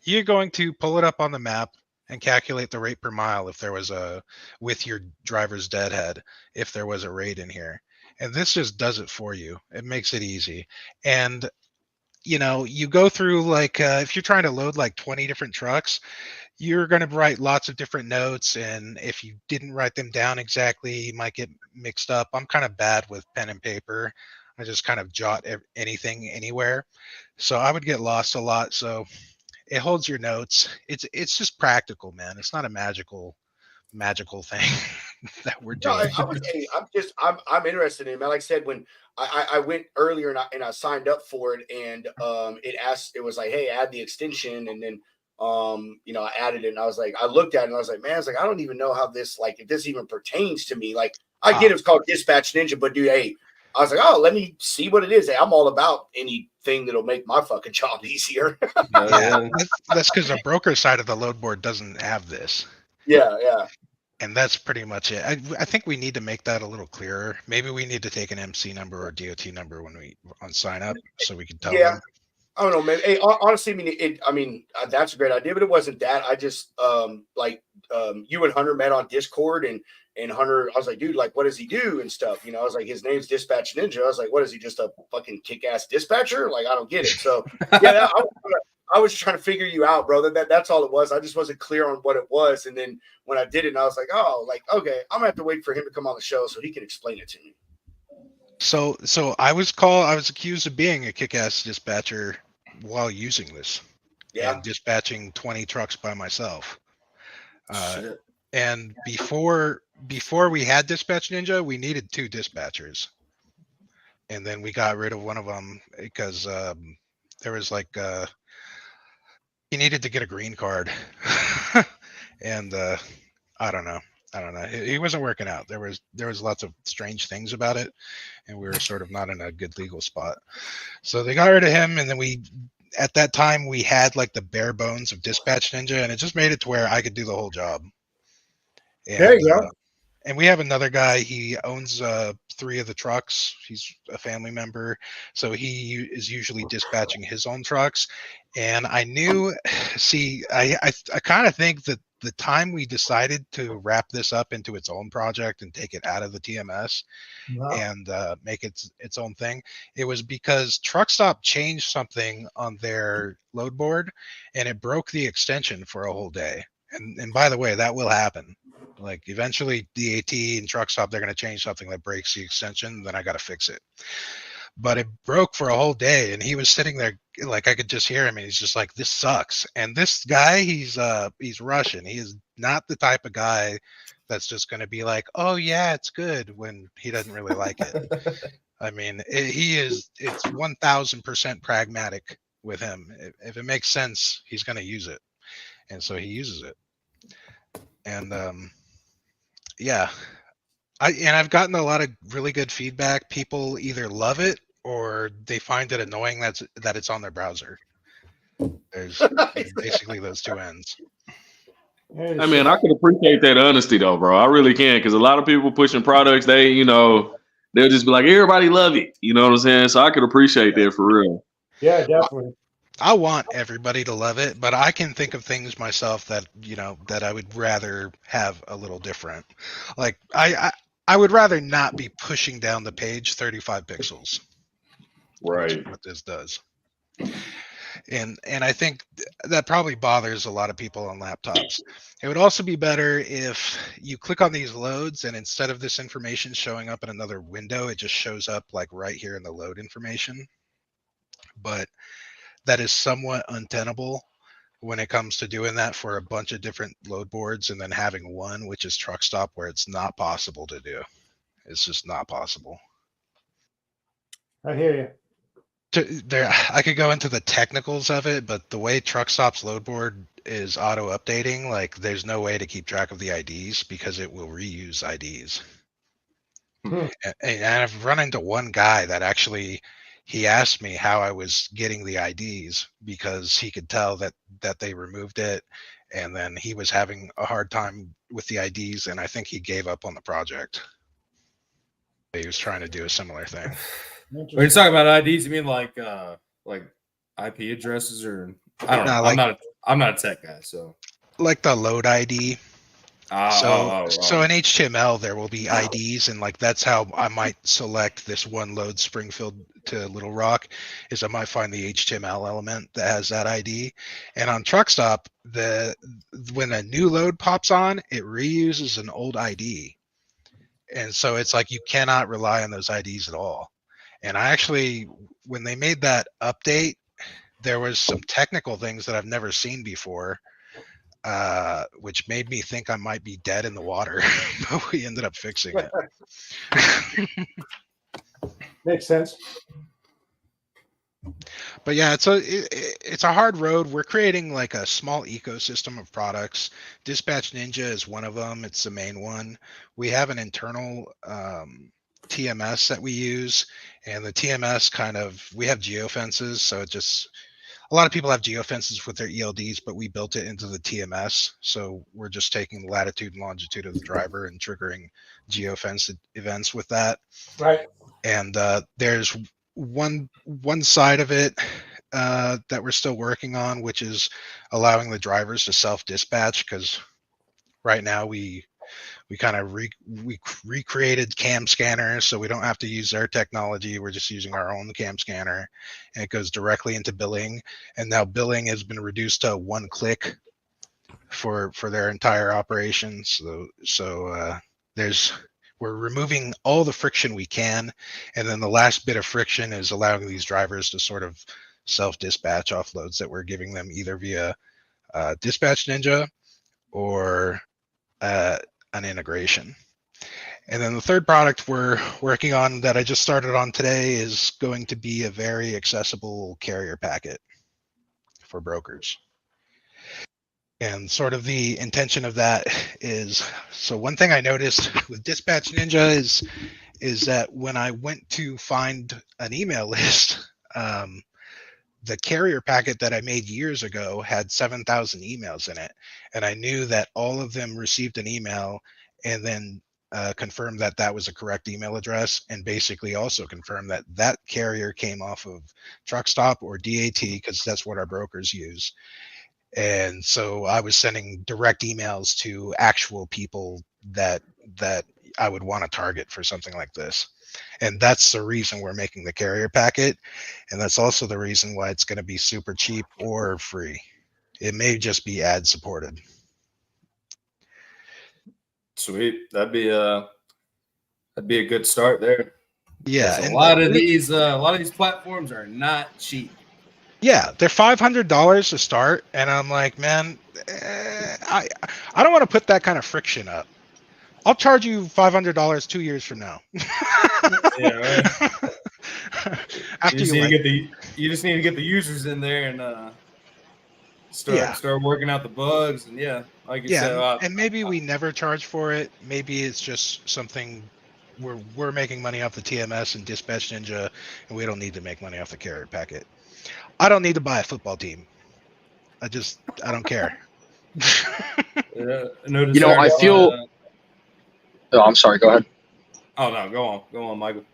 you're going to pull it up on the map and calculate the rate per mile if there was with your driver's deadhead, if there was a rate in here. And this just does it for you. It makes it easy. And you go through like if you're trying to load like 20 different trucks, you're going to write lots of different notes, and if you didn't write them down exactly, you might get mixed up. I'm kind of bad with pen and paper. I just kind of jot anything anywhere, so I would get lost a lot. So it holds your notes. It's just practical, man. It's not a magical thing that we're doing. No, I'm interested in it, man. Like I said, when I went earlier and I signed up for it, and it was like, hey, add the extension, and then I added it, and I was like, I looked at it and I was like, man, I don't even know how this, like, if this even pertains to me. Like, I get it's called Dispatch Ninja, but dude, hey, I was like, oh, let me see what it is. Hey, I'm all about anything that'll make my fucking job easier. Yeah, that's because the broker side of the load board doesn't have this. Yeah. And that's pretty much it. I think we need to make that a little clearer. Maybe we need to take an MC number or DOT number when we on sign up, so we can tell them. I don't know, man. Hey, honestly, that's a great idea, but it wasn't that. I just you and Hunter met on Discord, and Hunter, I was like, dude, like, what does he do and stuff? I was like, his name's Dispatch Ninja. I was like, what is he, just a fucking kick-ass dispatcher? Like, I don't get it. So yeah, I was trying to figure you out, brother. That's all it was. I just wasn't clear on what it was. And then when I did it, I was like, oh, like, okay, I'm gonna have to wait for him to come on the show so he can explain it to me. So I was accused of being a kick-ass dispatcher while using this. Yeah. And dispatching 20 trucks by myself. Shit. And before we had Dispatch Ninja, we needed 2 dispatchers. And then we got rid of one of them because there was like he needed to get a green card. And I don't know. He wasn't working out. There was lots of strange things about it, and we were sort of not in a good legal spot. So they got rid of him, and then at that time we had like the bare bones of Dispatch Ninja, and it just made it to where I could do the whole job. And, There you go. And we have another guy. He owns 3 of the trucks. He's a family member, so he is usually dispatching his own trucks. And I knew, I kind of think that the time we decided to wrap this up into its own project and take it out of the TMS and make it its own thing, it was because Truck Stop changed something on their load board, and it broke the extension for a whole day. And by the way, that will happen. Like eventually DAT and Truck Stop, they're going to change something that breaks the extension. Then I got to fix it. But it broke for a whole day, and he was sitting there like I could just hear him, and he's just like, "This sucks." And this guy, he's Russian. He is not the type of guy that's just going to be like, "Oh yeah, it's good," when he doesn't really like it. I mean, it's 1000% pragmatic with him. If it makes sense, he's going to use it, and so he uses it. And yeah, I've gotten a lot of really good feedback. People either love it or they find it annoying that it's on their browser. There's basically those 2 ends. I mean, I can appreciate that honesty though, bro. I really can, because a lot of people pushing products, they'll just be like, everybody love it. You know what I'm saying? So I could appreciate that for real. Yeah, definitely. I want everybody to love it, but I can think of things myself that that I would rather have a little different. Like I would rather not be pushing down the page 35 pixels. Right. Which is what this does. And I think that probably bothers a lot of people on laptops. It would also be better if you click on these loads, and instead of this information showing up in another window, it just shows up like right here in the load information. But that is somewhat untenable when it comes to doing that for a bunch of different load boards, and then having one, which is Truck Stop, where it's not possible to do. It's just not possible. I hear you. I could go into the technicals of it, but the way Truck Stop's load board is auto updating, like there's no way to keep track of the IDs because it will reuse IDs. And I've run into one guy that actually, he asked me how I was getting the IDs because he could tell that they removed it, and then he was having a hard time with the IDs, and I think he gave up on the project. He was trying to do a similar thing. When you're talking about IDs, you mean like IP addresses, or I don't know. I'm not a tech guy, so like the load ID. So in HTML there will be IDs, and like that's how I might select this one load Springfield to Little Rock, is I might find the HTML element that has that ID. And on Truck Stop, when a new load pops on, it reuses an old ID. And so it's like you cannot rely on those IDs at all. And I actually, when they made that update, there was some technical things that I've never seen before, which made me think I might be dead in the water, but we ended up fixing it. Makes sense. But yeah, it's a hard road. We're creating like a small ecosystem of products. Dispatch Ninja is one of them. It's the main one. We have an internal TMS that we use, and the TMS we have geofences, so it just, a lot of people have geofences with their ELDs, but we built it into the TMS, so we're just taking the latitude and longitude of the driver and triggering geofence events with that. Right. And there's one side of it that we're still working on, which is allowing the drivers to self-dispatch, because right now we we kind of recreated cam scanners, so we don't have to use their technology. We're just using our own cam scanner, and it goes directly into billing. And now billing has been reduced to one click for their entire operation. So we're removing all the friction we can, and then the last bit of friction is allowing these drivers to sort of self-dispatch offloads that we're giving them either via Dispatch Ninja or an integration. And then the third product we're working on that I just started on today is going to be a very accessible carrier packet for brokers. And sort of the intention of that is, so one thing I noticed with Dispatch Ninja is that when I went to find an email list, the carrier packet that I made years ago had 7,000 emails in it. And I knew that all of them received an email and then confirmed that that was a correct email address, and basically also confirmed that that carrier came off of Truckstop or DAT, because that's what our brokers use. And so I was sending direct emails to actual people that I would want to target for something like this. And that's the reason we're making the carrier packet. And that's also the reason why it's going to be super cheap or free. It may just be ad supported. Sweet. That'd be a good start there. Yeah. A lot of these platforms are not cheap. Yeah, they're $500 to start, and I'm like, man, I don't want to put that kind of friction up. I'll charge you $500 2 years from now. Yeah, right. After you just need to get the users in there and start working out the bugs, and like you said. And maybe we never charge for it. Maybe it's just something we're making money off the TMS and Dispatch Ninja, and we don't need to make money off the carrier packet. I don't need to buy a football team. I don't care. I feel. Oh, I'm sorry. Go ahead. Oh no, go on, Michael.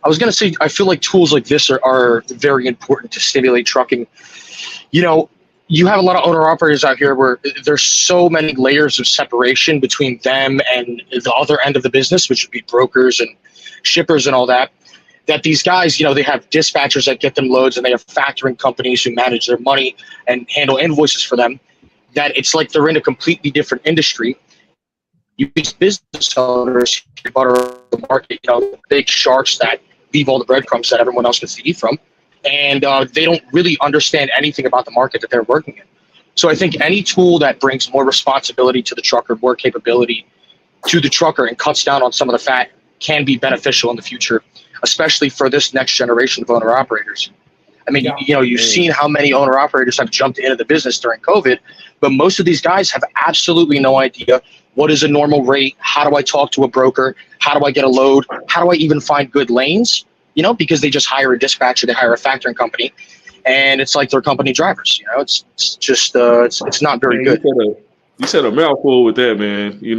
I was gonna say, I feel like tools like this are very important to stimulate trucking. You have a lot of owner operators out here where there's so many layers of separation between them and the other end of the business, which would be brokers and shippers and all that. That these guys, they have dispatchers that get them loads, and they have factoring companies who manage their money and handle invoices for them. That it's like they're in a completely different industry. These business owners butter the market, big sharks that leave all the breadcrumbs that everyone else gets to eat from, and they don't really understand anything about the market that they're working in. So I think any tool that brings more responsibility to the trucker, more capability to the trucker, and cuts down on some of the fat can be beneficial in the future, especially for this next generation of owner operators. I mean, you've seen how many owner operators have jumped into the business during COVID, but most of these guys have absolutely no idea what is a normal rate, how do I talk to a broker, how do I get a load, how do I even find good lanes, because they just hire a dispatcher, they hire a factoring company, and it's like they're company drivers. It's just it's not very good. You said a mouthful with that, man. You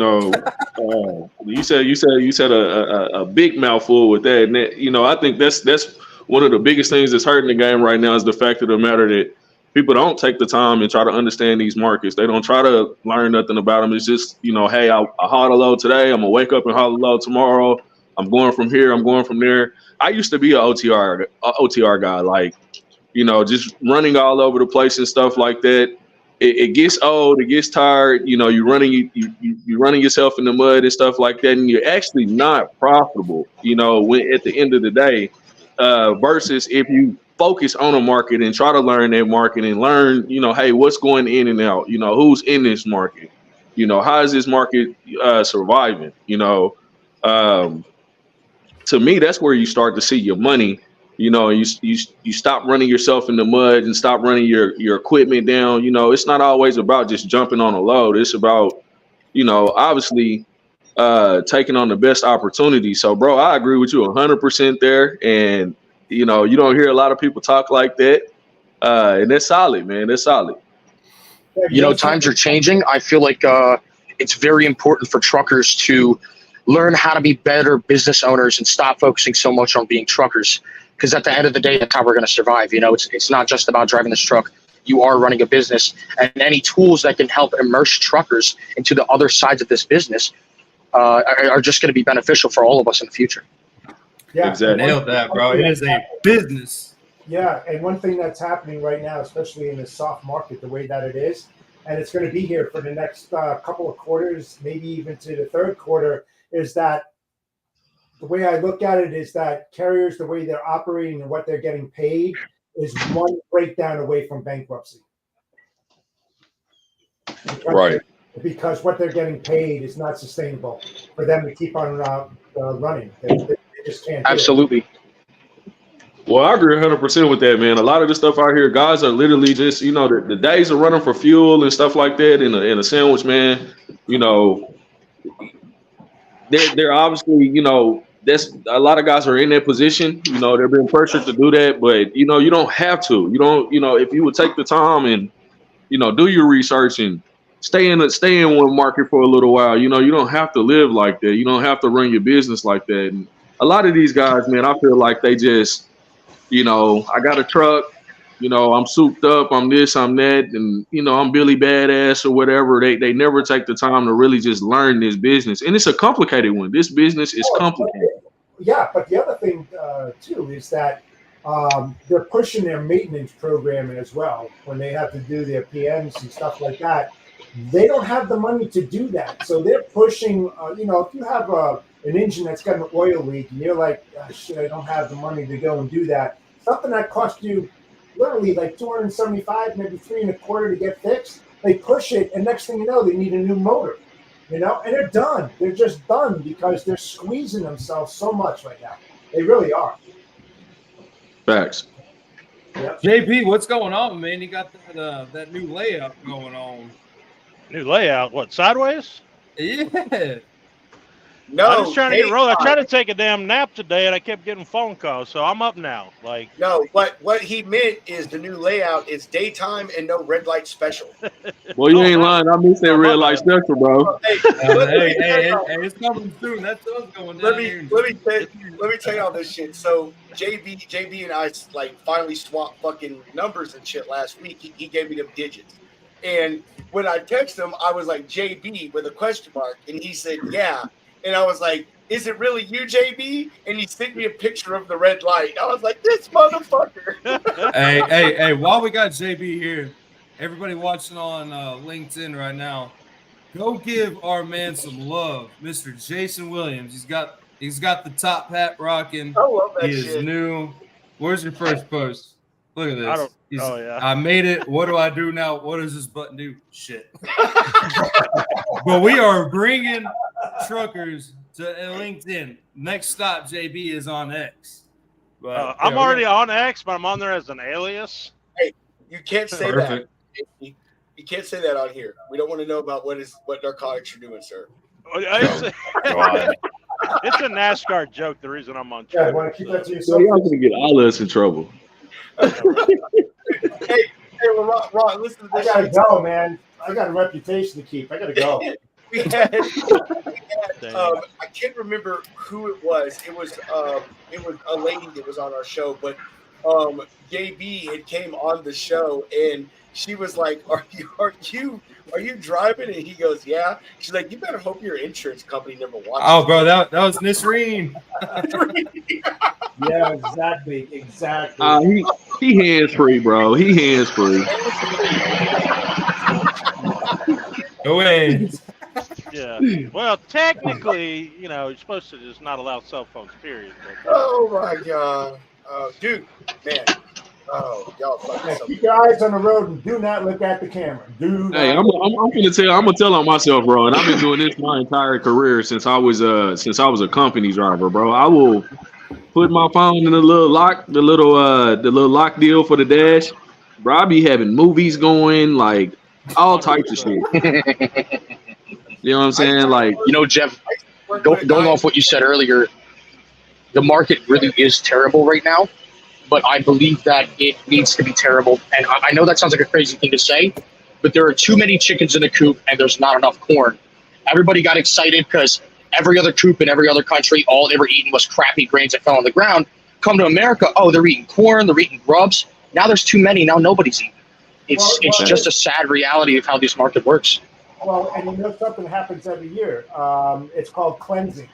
said a big mouthful with that. And I think that's one of the biggest things that's hurting the game right now is the fact of the matter that people don't take the time and try to understand these markets. They don't try to learn nothing about them. It's just, hey, I hauled a load today. I'm gonna wake up and haul a load tomorrow. I'm going from here. I'm going from there. I used to be an OTR guy, like, just running all over the place and stuff like that. It gets old, it gets tired, you're running yourself in the mud and stuff like that, and you're actually not profitable, when at the end of the day, versus if you focus on a market and try to learn that market and learn, hey, what's going in and out, who's in this market, how is this market surviving, to me, that's where you start to see your money. You stop running yourself in the mud and stop running your equipment down. It's not always about just jumping on a load. It's about, obviously taking on the best opportunity. So, bro, I agree with you 100% there. And, you don't hear a lot of people talk like that. And that's solid, man. That's solid. Times are changing. I feel like it's very important for truckers to learn how to be better business owners and stop focusing so much on being truckers. Because at the end of the day, that's how we're going to survive. It's not just about driving this truck. You are running a business, and any tools that can help immerse truckers into the other sides of this business are just going to be beneficial for all of us in the future. Yeah, Exactly. Nailed that, bro. It is a business. Yeah, and one thing that's happening right now, especially in the soft market, the way that it is, and it's going to be here for the next couple of quarters, maybe even to the third quarter, is that the way I look at it is that carriers, the way they're operating and what they're getting paid, is one breakdown away from bankruptcy. Right. Because what they're getting paid is not sustainable for them to keep on running. They just can't. Absolutely. Well, I agree 100% with that, man. A lot of the stuff out here, guys are literally just, the days of running for fuel and stuff like that in a sandwich, man. They're obviously, that's a lot of guys are in that position. They're being pressured to do that, but you don't have to. You don't, if you would take the time and do your research and stay in one market for a little while. You don't have to live like that. You don't have to run your business like that. And a lot of these guys, man, I feel like they just, I got a truck, I'm souped up, I'm this, I'm that, and I'm Billy Badass or whatever. They never take the time to really just learn this business, and it's a complicated one. This business is complicated. Yeah, but the other thing too is that they're pushing their maintenance program as well when they have to do their PMs and stuff like that. They don't have the money to do that, so they're pushing. If you have an engine that's got an oil leak and you're like, oh, shit, I don't have the money to go and do that. Something that cost you literally like $275, maybe $325 to get fixed. They push it, and next thing you know, they need a new motor. And they're done. They're just done because they're squeezing themselves so much right now. They really are. Facts. Yep. JP, what's going on, man? You got that new layout going on. New layout? What, sideways? Yeah. No, I'm just trying to get rolling. I daytime. tried to take a damn nap today, and I kept getting phone calls, so I'm up now. Like, No, what he meant is the new layout is daytime and no red light special. Well, you ain't lying. I miss that red light special, bro. Hey, Hey, it's coming soon. That's what's going down here. let me tell y'all this shit. So JB and I finally swapped fucking numbers and shit last week. He gave me them digits, and when I texted him, I was like JB with a question mark, and he said yeah, and I was like, is it really you, JB? And he sent me a picture of the red light. I was like, this motherfucker. Hey, while we got JB here, everybody watching on LinkedIn right now, go give our man some love, Mr. Jason Williams. He's got the top hat rocking. I love that He shit. is new. Where's your first post? Look at this. yeah. I made it. What do I do now? What does this button do? Shit. But we are bringing truckers to LinkedIn. Next stop, JB, is on X. But, I'm already on X, but I'm on there as an alias. You can't say Perfect. that. You can't say that on here. We don't want to know about what narcotics you're doing, sir. It's a NASCAR joke. The reason I'm on Yeah, Twitter. want to keep that to So yourself. y'all gonna get all of us in trouble. Hey, well, Ron, listen to I this. gotta shit. go, man. I got a reputation to keep. I gotta go. We had I can't remember who it was. It was a lady that was on our show, but JB had came on the show and she was like, Are you driving? And he goes, yeah. She's like, you better hope your insurance company never watches. Oh, bro, that was Nisreen. Yeah, exactly. He hands free, bro. He hands free. Go ahead. Yeah. Well, technically, you're supposed to just not allow cell phones, period. But, Oh my god. Dude, man. Oh, y'all fucking so Keep your eyes on the road and do not look at the camera. Do Hey, not. I'm gonna tell on myself, bro. And I've been doing this my entire career since I was a company driver, bro. I will put my phone in the little lock, the little lock deal for the dash. Bro, I be having movies going, like all types of shit. You know what I'm saying? Like, Jeff, going off what you said earlier, the market really is terrible right now, but I believe that it needs to be terrible. And I know that sounds like a crazy thing to say, but there are too many chickens in the coop and there's not enough corn. Everybody got excited because every other coop in every other country, all they were eating was crappy grains that fell on the ground. Come to America, oh, they're eating corn, they're eating grubs. Now there's too many, now nobody's eating. It's just a sad reality of how this market works. Well, and you know something happens every year. It's called cleansing.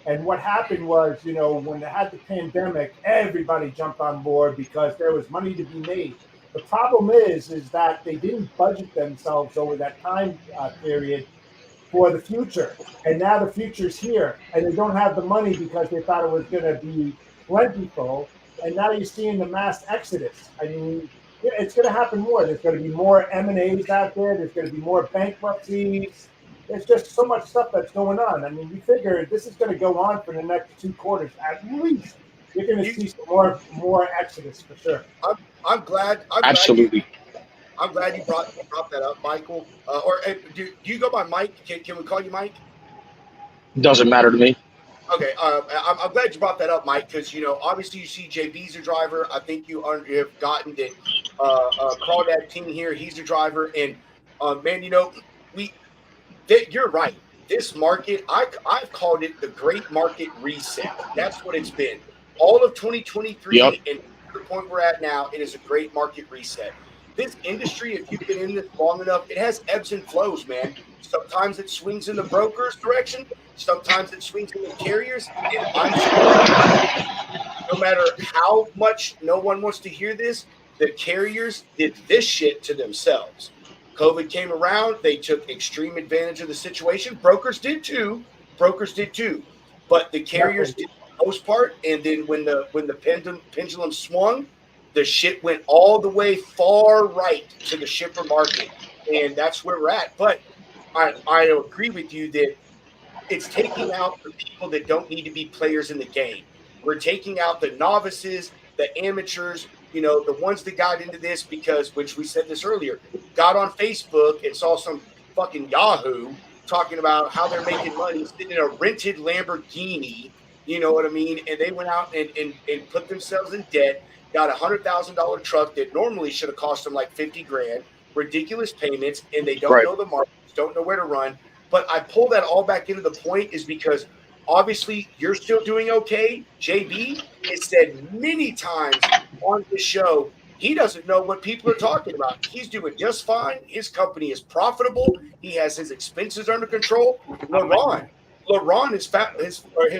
And what happened was, when they had the pandemic, everybody jumped on board because there was money to be made. The problem is that they didn't budget themselves over that time period for the future. And now the future's here, and they don't have the money because they thought it was going to be plentiful. And now you're seeing the mass exodus. I mean, yeah, it's going to happen more. There's going to be more M&As out there. There's going to be more bankruptcies. There's just so much stuff that's going on. I mean, we figure this is going to go on for the next 2 quarters at least. You're going to see some more exodus for sure. I'm glad. Absolutely. I'm glad you brought that up, Michael. Do you go by Mike? Can we call you Mike? Doesn't matter to me. Okay, I'm glad you brought that up, Mike, because obviously you see JB's a driver. I think you have gotten that Crawdad team here. He's a driver, and man, you're right. This market, I've called it the Great Market Reset. That's what it's been. All of 2023, Yep. And to the point we're at now, it is a great market reset. This industry, if you've been in this long enough, it has ebbs and flows, man. Sometimes it swings in the broker's direction. Sometimes it swings in the carriers. And no matter how much no one wants to hear this, the carriers did this shit to themselves. COVID came around. They took extreme advantage of the situation. Brokers did too. But the carriers did the most part. And then when the pendulum swung, the shit went all the way far right to the shipper market. And that's where we're at. But I agree with you that it's taking out the people that don't need to be players in the game. We're taking out the novices, the amateurs, the ones that got into this because, which we said this earlier, got on Facebook and saw some fucking Yahoo talking about how they're making money sitting in a rented Lamborghini, you know what I mean? And they went out and put themselves in debt, got $100,000 truck that normally should have cost them like 50 grand, ridiculous payments, and they don't know the markets, don't know where to run. But I pull that all back into the point is because obviously you're still doing okay. JB has said many times on the show, he doesn't know what people are talking about. He's doing just fine. His company is profitable. He has his expenses under control. LaRon has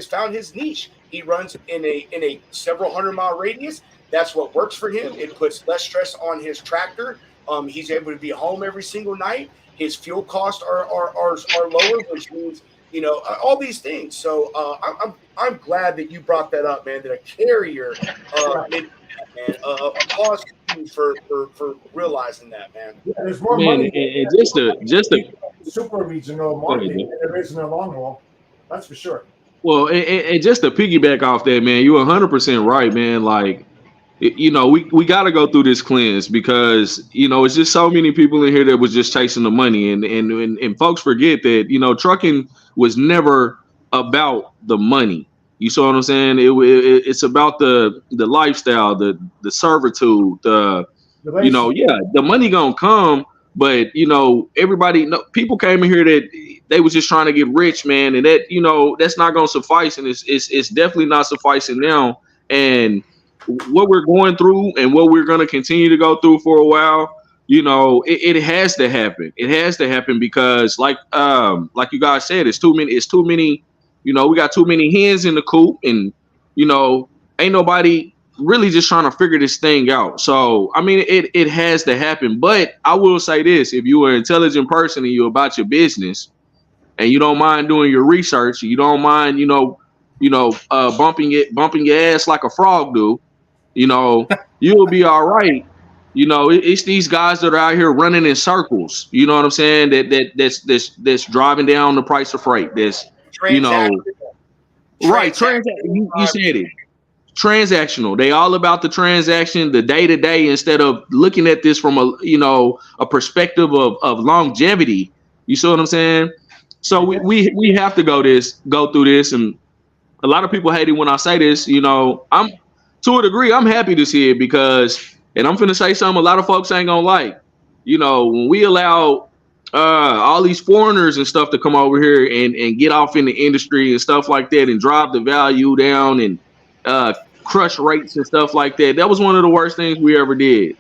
found his niche. He runs in a several 100-mile radius. That's what works for him. It puts less stress on his tractor. He's able to be home every single night. His fuel costs are lower, which means all these things. So I'm glad that you brought that up, man. That a carrier, man. Applause to you for realizing that, man. Yeah, there's more money. And just the super regional market than there is in the long haul. That's for sure. Well, and just to piggyback off that, man, you're 100% right, man. Like, we got to go through this cleanse because, it's just so many people in here that was just chasing the money. And folks forget that, trucking was never about the money. You saw what I'm saying? It's about the lifestyle, the servitude, the money gonna come, but people came in here that they was just trying to get rich, man, and that that's not gonna suffice, and it's definitely not sufficing now. And what we're going through and what we're gonna continue to go through for a while, it has to happen. It has to happen because, like you guys said, it's too many. We got too many hens in the coop, and ain't nobody really just trying to figure this thing out. So I mean, it has to happen. But I will say this: if you're an intelligent person and you're about your business, and you don't mind doing your research, you don't mind, bumping your ass like a frog do, you'll be all right. It's these guys that are out here running in circles. You know what I'm saying? That's driving down the price of freight. That's right. You said it. Transactional. They all about the transaction, the day to day, instead of looking at this from a perspective of longevity. You see what I'm saying? So we have to go through this, and a lot of people hate it when I say this. I'm to a degree, I'm happy to see it because, and I'm finna say something a lot of folks ain't gonna like. When we allow all these foreigners and stuff to come over here and get off in the industry and stuff like that and drive the value down and crush rates and stuff like that. That was one of the worst things we ever did.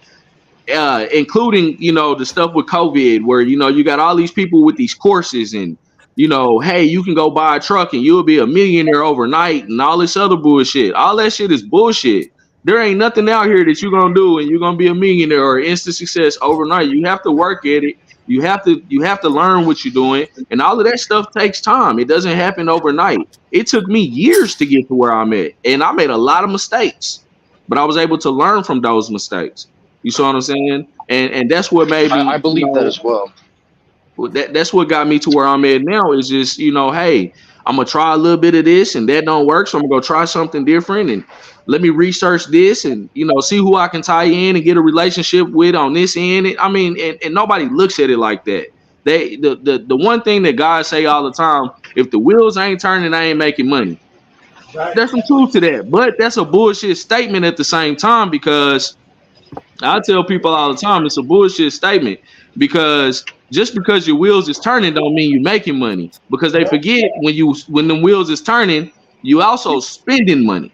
including, the stuff with COVID where, you got all these people with these courses and, hey, you can go buy a truck and you'll be a millionaire overnight and all this other bullshit. All that shit is bullshit. There ain't nothing out here that you're going to do and you're going to be a millionaire or instant success overnight. You have to work at it. You have to learn what you're doing, and all of that stuff takes time. It doesn't happen overnight. It took me years to get to where I'm at, and I made a lot of mistakes, but I was able to learn from those mistakes. You see what I'm saying? And that's what made me. I believe that as well. That's what got me to where I'm at now. Is just, hey, I'm gonna try a little bit of this, and that don't work, so I'm gonna go try something different, and let me research this, and see who I can tie in and get a relationship with on this end. And nobody looks at it like that. The one thing that guys say all the time: if the wheels ain't turning, I ain't making money. Right. There's some truth to that, but that's a bullshit statement at the same time, because I tell people all the time it's a bullshit statement, because just because your wheels is turning don't mean you're making money, because they forget when the wheels is turning, you also spending money.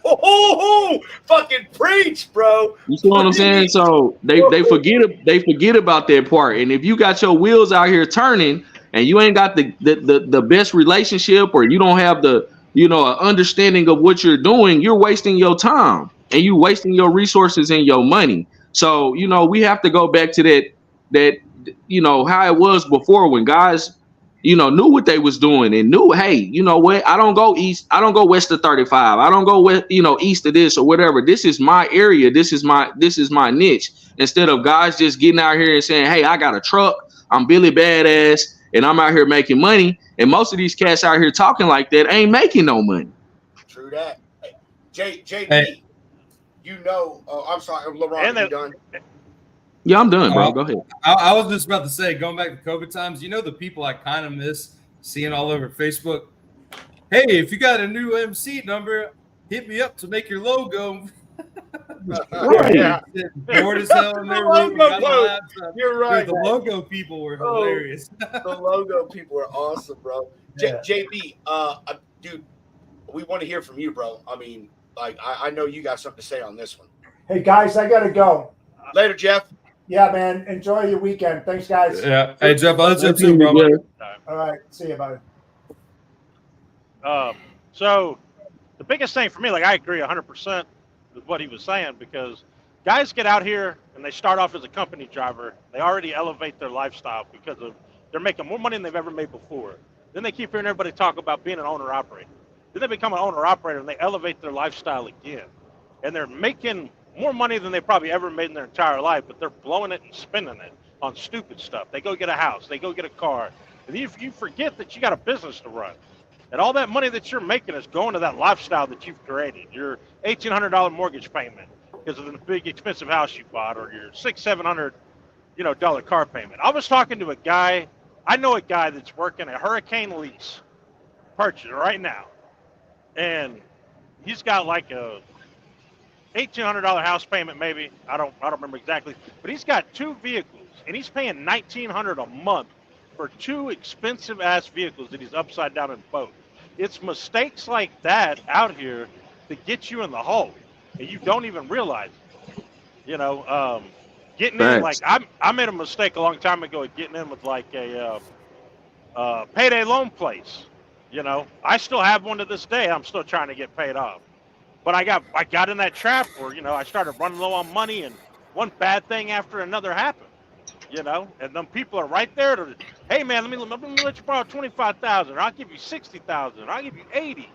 Oh, fucking preach, bro. You see what I'm saying? So they forget about that part. And if you got your wheels out here turning and you ain't got the best relationship, or you don't have the understanding of what you're doing, you're wasting your time and you're wasting your resources and your money. So we have to go back to that how it was before, when guys knew what they was doing and knew, hey, you know what? I don't go east. I don't go west of 35. I don't go west, east of this or whatever. This is my area. This is my niche. Instead of guys just getting out here and saying, hey, I got a truck. I'm Billy Badass and I'm out here making money. And most of these cats out here talking like that ain't making no money. True that. Hey, JB, Hey. I'm sorry, LeBron, are you done? Yeah, I'm done, bro. Go ahead. I was just about to say, going back to COVID times, the people I kind of miss seeing all over Facebook. Hey, if you got a new MC number, hit me up to make your logo. Right. Yeah. Bored as hell in their room. You're right. Dude, the logo people were hilarious. The logo people are awesome, bro. Yeah. JB, dude, we want to hear from you, bro. I mean, I know you got something to say on this one. Hey guys, I gotta go. Later, Jeff. Yeah, man. Enjoy your weekend. Thanks, guys. Yeah. Hey, Jeff, I'll let you too, bro. All right. See you, buddy. So the biggest thing for me, I agree 100% with what he was saying, because guys get out here and they start off as a company driver. They already elevate their lifestyle because they're making more money than they've ever made before. Then they keep hearing everybody talk about being an owner-operator. Then they become an owner-operator and they elevate their lifestyle again. And they're making more money than they probably ever made in their entire life, but they're blowing it and spending it on stupid stuff. They go get a house, they go get a car, and you forget that you got a business to run. And all that money that you're making is going to that lifestyle that you've created. Your $1,800 mortgage payment because of the big expensive house you bought, or your $600-700 dollar car payment. I was talking to a guy. I know a guy that's working a hurricane lease purchase right now, and he's got like a $1,800 house payment, maybe. I don't remember exactly, but he's got two vehicles and he's paying $1,900 a month for two expensive ass vehicles that he's upside down in both. It's mistakes like that out here that get you in the hole and you don't even realize it. Getting in, I made a mistake a long time ago at getting in with a payday loan place. I still have one to this day. I'm still trying to get paid off. But I got in that trap where, I started running low on money, and one bad thing after another happened, and them people are right there to, hey man, let me let you borrow $25,000, or I'll give you $60,000, or I'll give you $80,000. And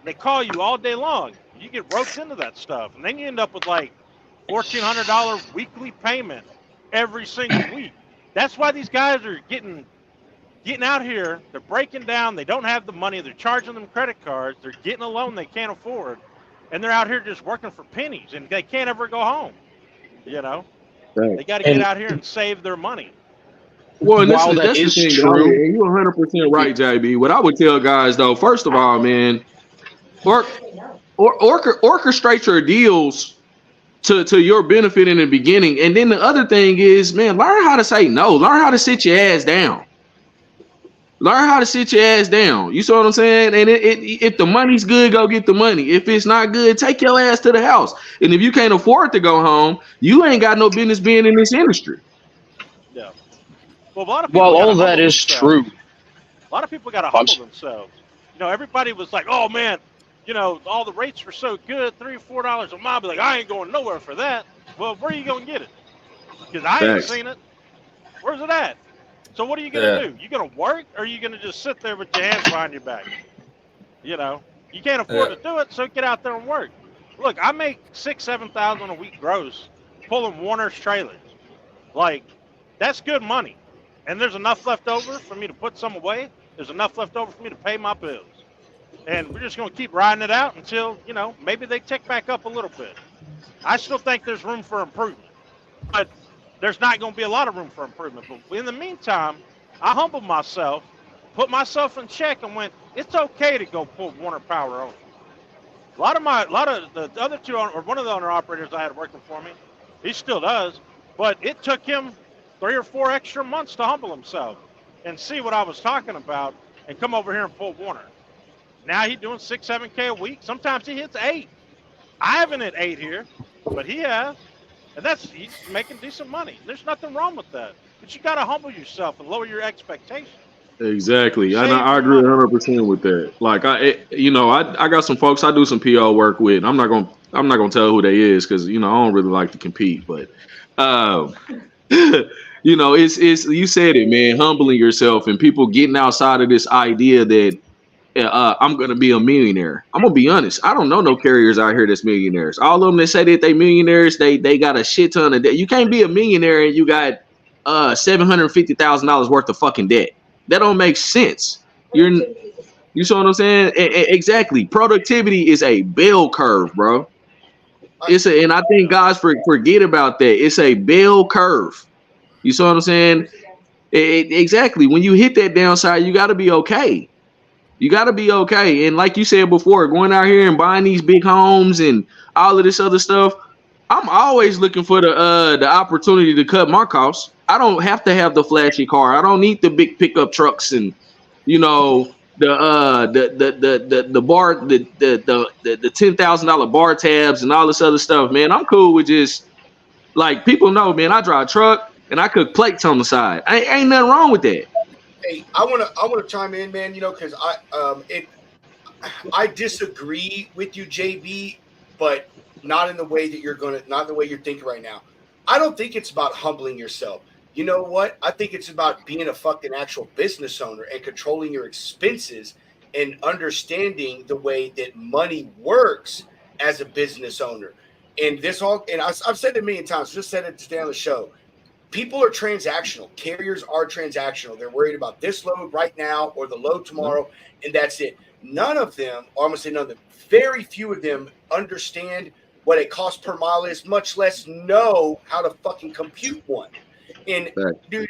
they call you all day long. You get roped into that stuff, and then you end up with $1,400 weekly payment every single week. That's why these guys are getting out here. They're breaking down. They don't have the money. They're charging them credit cards. They're getting a loan they can't afford. And they're out here just working for pennies, and they can't ever go home. Right. They got to get out here and save their money. Well, and While that's that is the thing, true, and you're 100% right, JB. What I would tell guys, though, first of all, man, orchestrate your deals to your benefit in the beginning. And then the other thing is, man, learn how to say no. Learn how to sit your ass down. Learn how to sit your ass down. You see what I'm saying? And if the money's good, go get the money. If it's not good, take your ass to the house. And if you can't afford to go home, you ain't got no business being in this industry. Yeah. Well, a lot of people Well, got to all that humble is themselves. true. A lot of people got to I'm humble themselves. You know, everybody was like, "Oh man, you know, all the rates were so good, $3 or $4 a mile." Be like, "I ain't going nowhere for that." Well, where are you gonna get it? Because I ain't Facts. seen it. Where's it at? So what are you gonna Yeah. do? You gonna work, or are you gonna just sit there with your hands behind your back? You know, you can't afford Yeah. to do it, so get out there and work. Look, I make 6,000 to 7,000 a week gross pulling Warner's trailers. Like, that's good money, and there's enough left over for me to put some away. There's enough left over for me to pay my bills, and we're just gonna keep riding it out until maybe they tick back up a little bit. I still think there's room for improvement, but there's not going to be a lot of room for improvement. But in the meantime, I humbled myself, put myself in check, and went, it's okay to go pull Warner Power only. A lot of the other two, or one of the owner operators I had working for me, he still does, but it took him 3 or 4 extra months to humble himself and see what I was talking about and come over here and pull Warner. Now he's doing 6, 7K a week. Sometimes he hits 8. I haven't hit 8 here, but he has. And he's making decent money. There's nothing wrong with that. But you got to humble yourself and lower your expectations. Exactly, and Save I your agree money. 100% with that. Like I got some folks I do some PO work with. I'm not gonna tell who they is because I don't really like to compete. But um, it's you said it, man. Humbling yourself and people getting outside of this idea that I'm gonna be a millionaire. I'm gonna be honest. I don't know no carriers out here that's millionaires. All of them that say that they millionaires, they got a shit ton of debt. You can't be a millionaire and you got $750,000 worth of fucking debt. That don't make sense. You see what I'm saying? Exactly. Productivity is a bell curve, bro. And I think guys forget about that. It's a bell curve. You see what I'm saying? Exactly. When you hit that downside, you got to be okay. You got to be okay. And like you said before, going out here and buying these big homes and all of this other stuff, I'm always looking for the opportunity to cut my costs. I don't have to have the flashy car. I don't need the big pickup trucks and the bar the $10,000 bar tabs and all this other stuff, man. I'm cool with just like people know, man. I drive a truck and I cook plates on the side. Ain't nothing wrong with that. Hey, I wanna chime in, man. Because I disagree with you, JB, but not in the way that not in the way you're thinking right now. I don't think it's about humbling yourself. You know what? I think it's about being a fucking actual business owner and controlling your expenses and understanding the way that money works as a business owner. And I've said it a million times, just said it today on the show. People are transactional. Carriers are transactional. They're worried about this load right now or the load tomorrow, and that's it. None of them, or I'm going to say none of them, very few of them understand what a cost per mile is, much less know how to fucking compute one. And dude,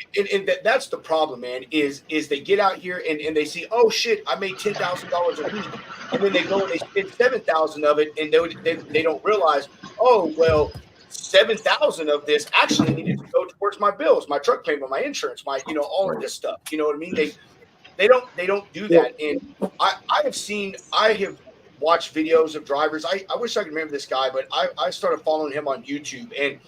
that's the problem, man, is they get out here and they see, oh shit, I made $10,000 a week. And then they go and they spend 7,000 of it, and they don't realize, oh, well, 7,000 of this actually needed to go towards my bills, my truck payment, my insurance, my all of this stuff. You know what I mean? They don't do that. And I have watched videos of drivers. I wish I could remember this guy, but I started following him on YouTube, and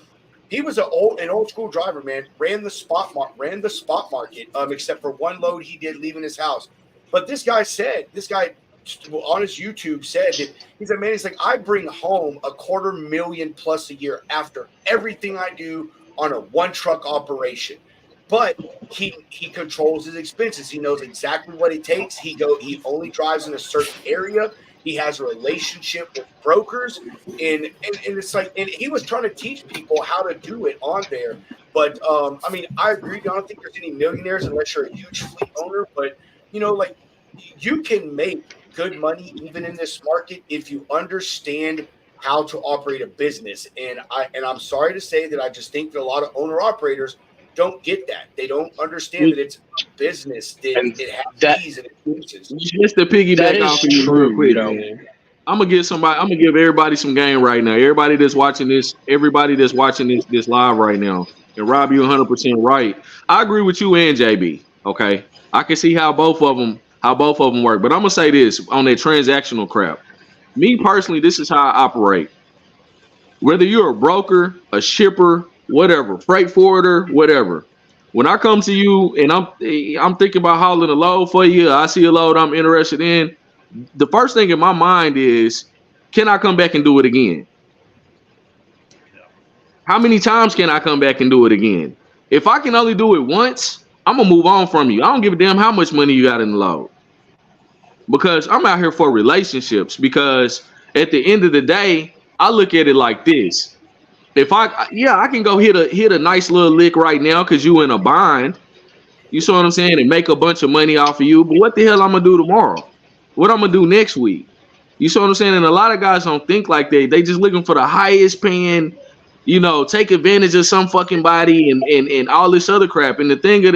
he was an old school driver, man. Ran the spot market, except for one load he did leaving his house. But this guy on his YouTube said that he's like, I bring home $250,000 plus a year after everything I do on a one truck operation. But he controls his expenses. He knows exactly what it takes. He only drives in a certain area. He has a relationship with brokers, and it's like, and he was trying to teach people how to do it on there. But I mean, I agree. I don't think there's any millionaires unless you're a huge fleet owner. But like you can make good money even in this market if you understand how to operate a business. And I'm sorry to say that I just think that a lot of owner operators don't get that. They don't understand that it's a business that it has fees and expenses. Just to piggyback off of you real quick, man. I'm gonna give everybody some game right now. Everybody that's watching this live right now. And Rob, you're 100% right. I agree with you and JB. Okay, I can see how both of them work. But I'm gonna say this on that transactional crap. Me personally, this is how I operate. Whether you're a broker, a shipper, whatever, freight forwarder, whatever. When I come to you and I'm thinking about hauling a load for you, I see a load I'm interested in. The first thing in my mind is, can I come back and do it again? How many times can I come back and do it again? If I can only do it once, I'm gonna move on from you. I don't give a damn how much money you got in the load, because I'm out here for relationships. Because at the end of the day, I look at it like this: if I can go hit a nice little lick right now because you in a bind. You see what I'm saying? And make a bunch of money off of you. But what the hell I'm gonna do tomorrow? What I'm gonna do next week? You see what I'm saying? And a lot of guys don't think like that. They just looking for the highest paying, take advantage of some fucking body and all this other crap. And the thing of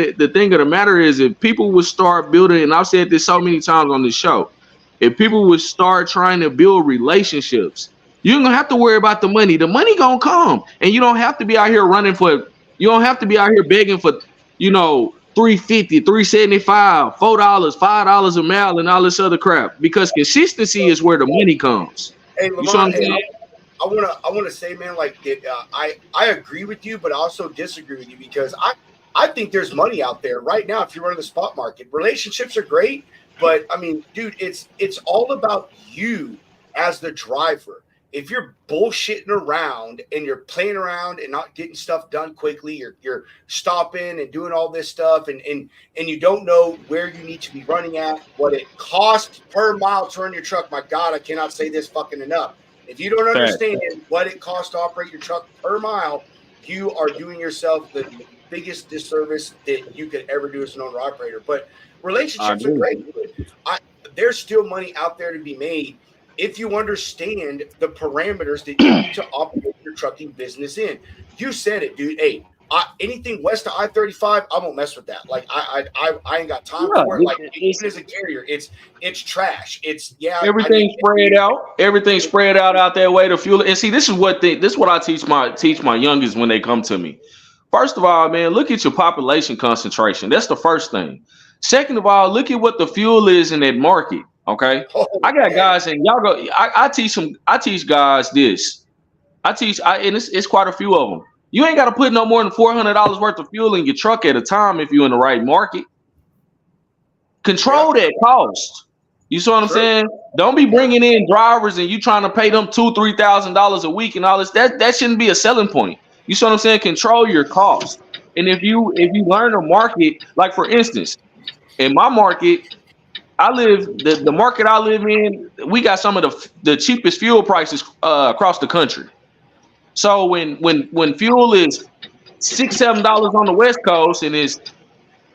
the matter is, if people would start building, and I've said this so many times on this show, if people would start trying to build relationships, you don't have to worry about the money. The money gonna come, and you don't have to be out here you don't have to be out here begging for, $3.50, $3.75, $4, $5 a mile, and all this other crap. Because consistency is where the money comes. Hey, You see what I'm saying? I wanna say, man, like I agree with you, but I also disagree with you, because I think there's money out there right now if you're running the spot market. Relationships are great, but I mean, dude, it's all about you as the driver. If you're bullshitting around and you're playing around and not getting stuff done quickly, you're stopping and doing all this stuff, and you don't know where you need to be running at, what it costs per mile to run your truck. My God, I cannot say this fucking enough. If you don't understand what it costs to operate your truck per mile, you are doing yourself the biggest disservice that you could ever do as an owner operator. But relationships are great. There's still money out there to be made if you understand the parameters that you need to operate your trucking business in. You said it, dude. Hey, anything west of I-35, I won't mess with that. Like I ain't got time for it. Like, even as a carrier, it's trash. Everything spread out. Everything spread out that way to fuel it. And see, this is what I teach my youngest when they come to me. First of all, man, look at your population concentration. That's the first thing. Second of all, look at what the fuel is in that market. Okay, I got guys, and y'all go. I teach them. I teach guys this. And it's quite a few of them. You ain't got to put no more than $400 worth of fuel in your truck at a time if you're in the right market. Control that cost. You see what I'm saying? Don't be bringing in drivers and you trying to pay them $2,000-$3,000 a week and all this. That shouldn't be a selling point. You see what I'm saying? Control your cost. And if you learn to market, like for instance, in my market, the market I live in, we got some of the cheapest fuel prices across the country. So when fuel is $6-7 on the West Coast and is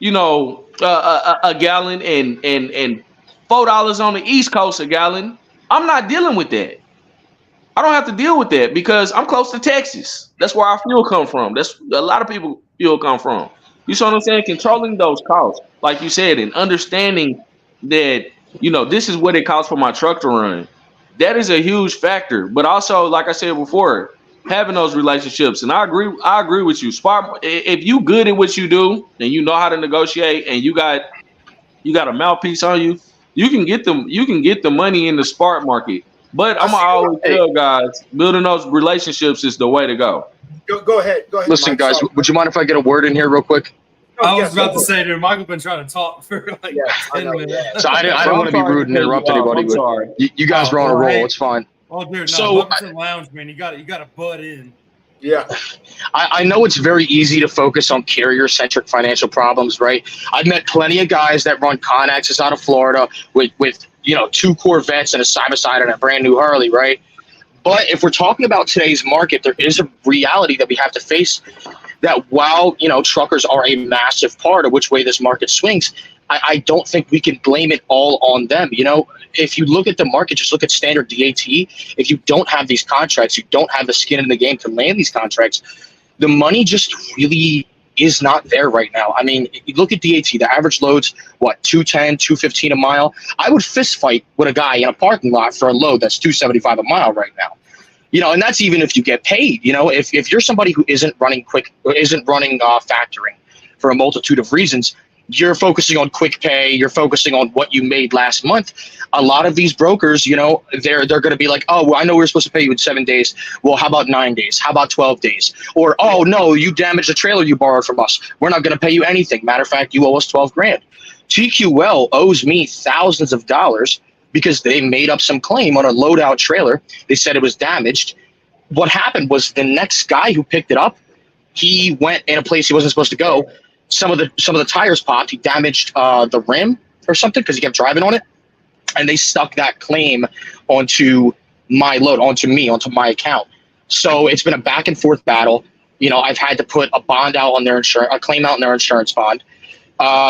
a gallon and $4 on the East Coast a gallon, I'm not dealing with that. I don't have to deal with that because I'm close to Texas. That's where our fuel come from. That's a lot of people fuel come from. You see what I'm saying? Controlling those costs, like you said, and understanding that, this is what it costs for my truck to run. That is a huge factor. But also, like I said before, having those relationships. And I agree with you. If you good at what you do and you know how to negotiate and you got a mouthpiece on you, you can get the money in the spot market. But I'm gonna always tell guys, building those relationships is the way to go. Go ahead. Listen, Mike, guys, sorry. would you mind if I get a word in here real quick? I was about to say, dude, Michael's been trying to talk for like 10 minutes. So I don't want to be rude and interrupt anybody, but you guys are on a roll. It's fine. Oh, dude, no, So welcome to the lounge, man. You got to butt in. Yeah. I know it's very easy to focus on carrier-centric financial problems, right? I've met plenty of guys that run Conexes out of Florida with 2 Corvettes and a side-by-side and a brand new Harley, right? But if we're talking about today's market, there is a reality that we have to face, that while, truckers are a massive part of which way this market swings, I don't think we can blame it all on them. If you look at the market, just look at standard DAT. If you don't have these contracts, you don't have the skin in the game to land these contracts, the money just really is not there right now. I mean, you look at DAT, the average load's what, $210, $215 a mile. I would fist fight with a guy in a parking lot for a load that's $275 a mile right now. And that's even if you get paid. If you're somebody who isn't running factoring for a multitude of reasons, you're focusing on quick pay, you're focusing on what you made last month. A lot of these brokers, you know, they're going to be like, oh, well, I know we're supposed to pay you in 7 days. Well, how about 9 days? How about 12 days? Or, oh, no, you damaged a trailer you borrowed from us. We're not going to pay you anything. Matter of fact, you owe us 12 grand. TQL owes me thousands of dollars because they made up some claim on a loadout trailer. They said it was damaged. What happened was the next guy who picked it up, he went in a place he wasn't supposed to go. Some of the tires popped. He damaged the rim or something because he kept driving on it, and they stuck that claim onto my load, onto me, onto my account. So it's been a back and forth battle. You know, I've had to put a bond out on their insurance, a claim out on their insurance bond.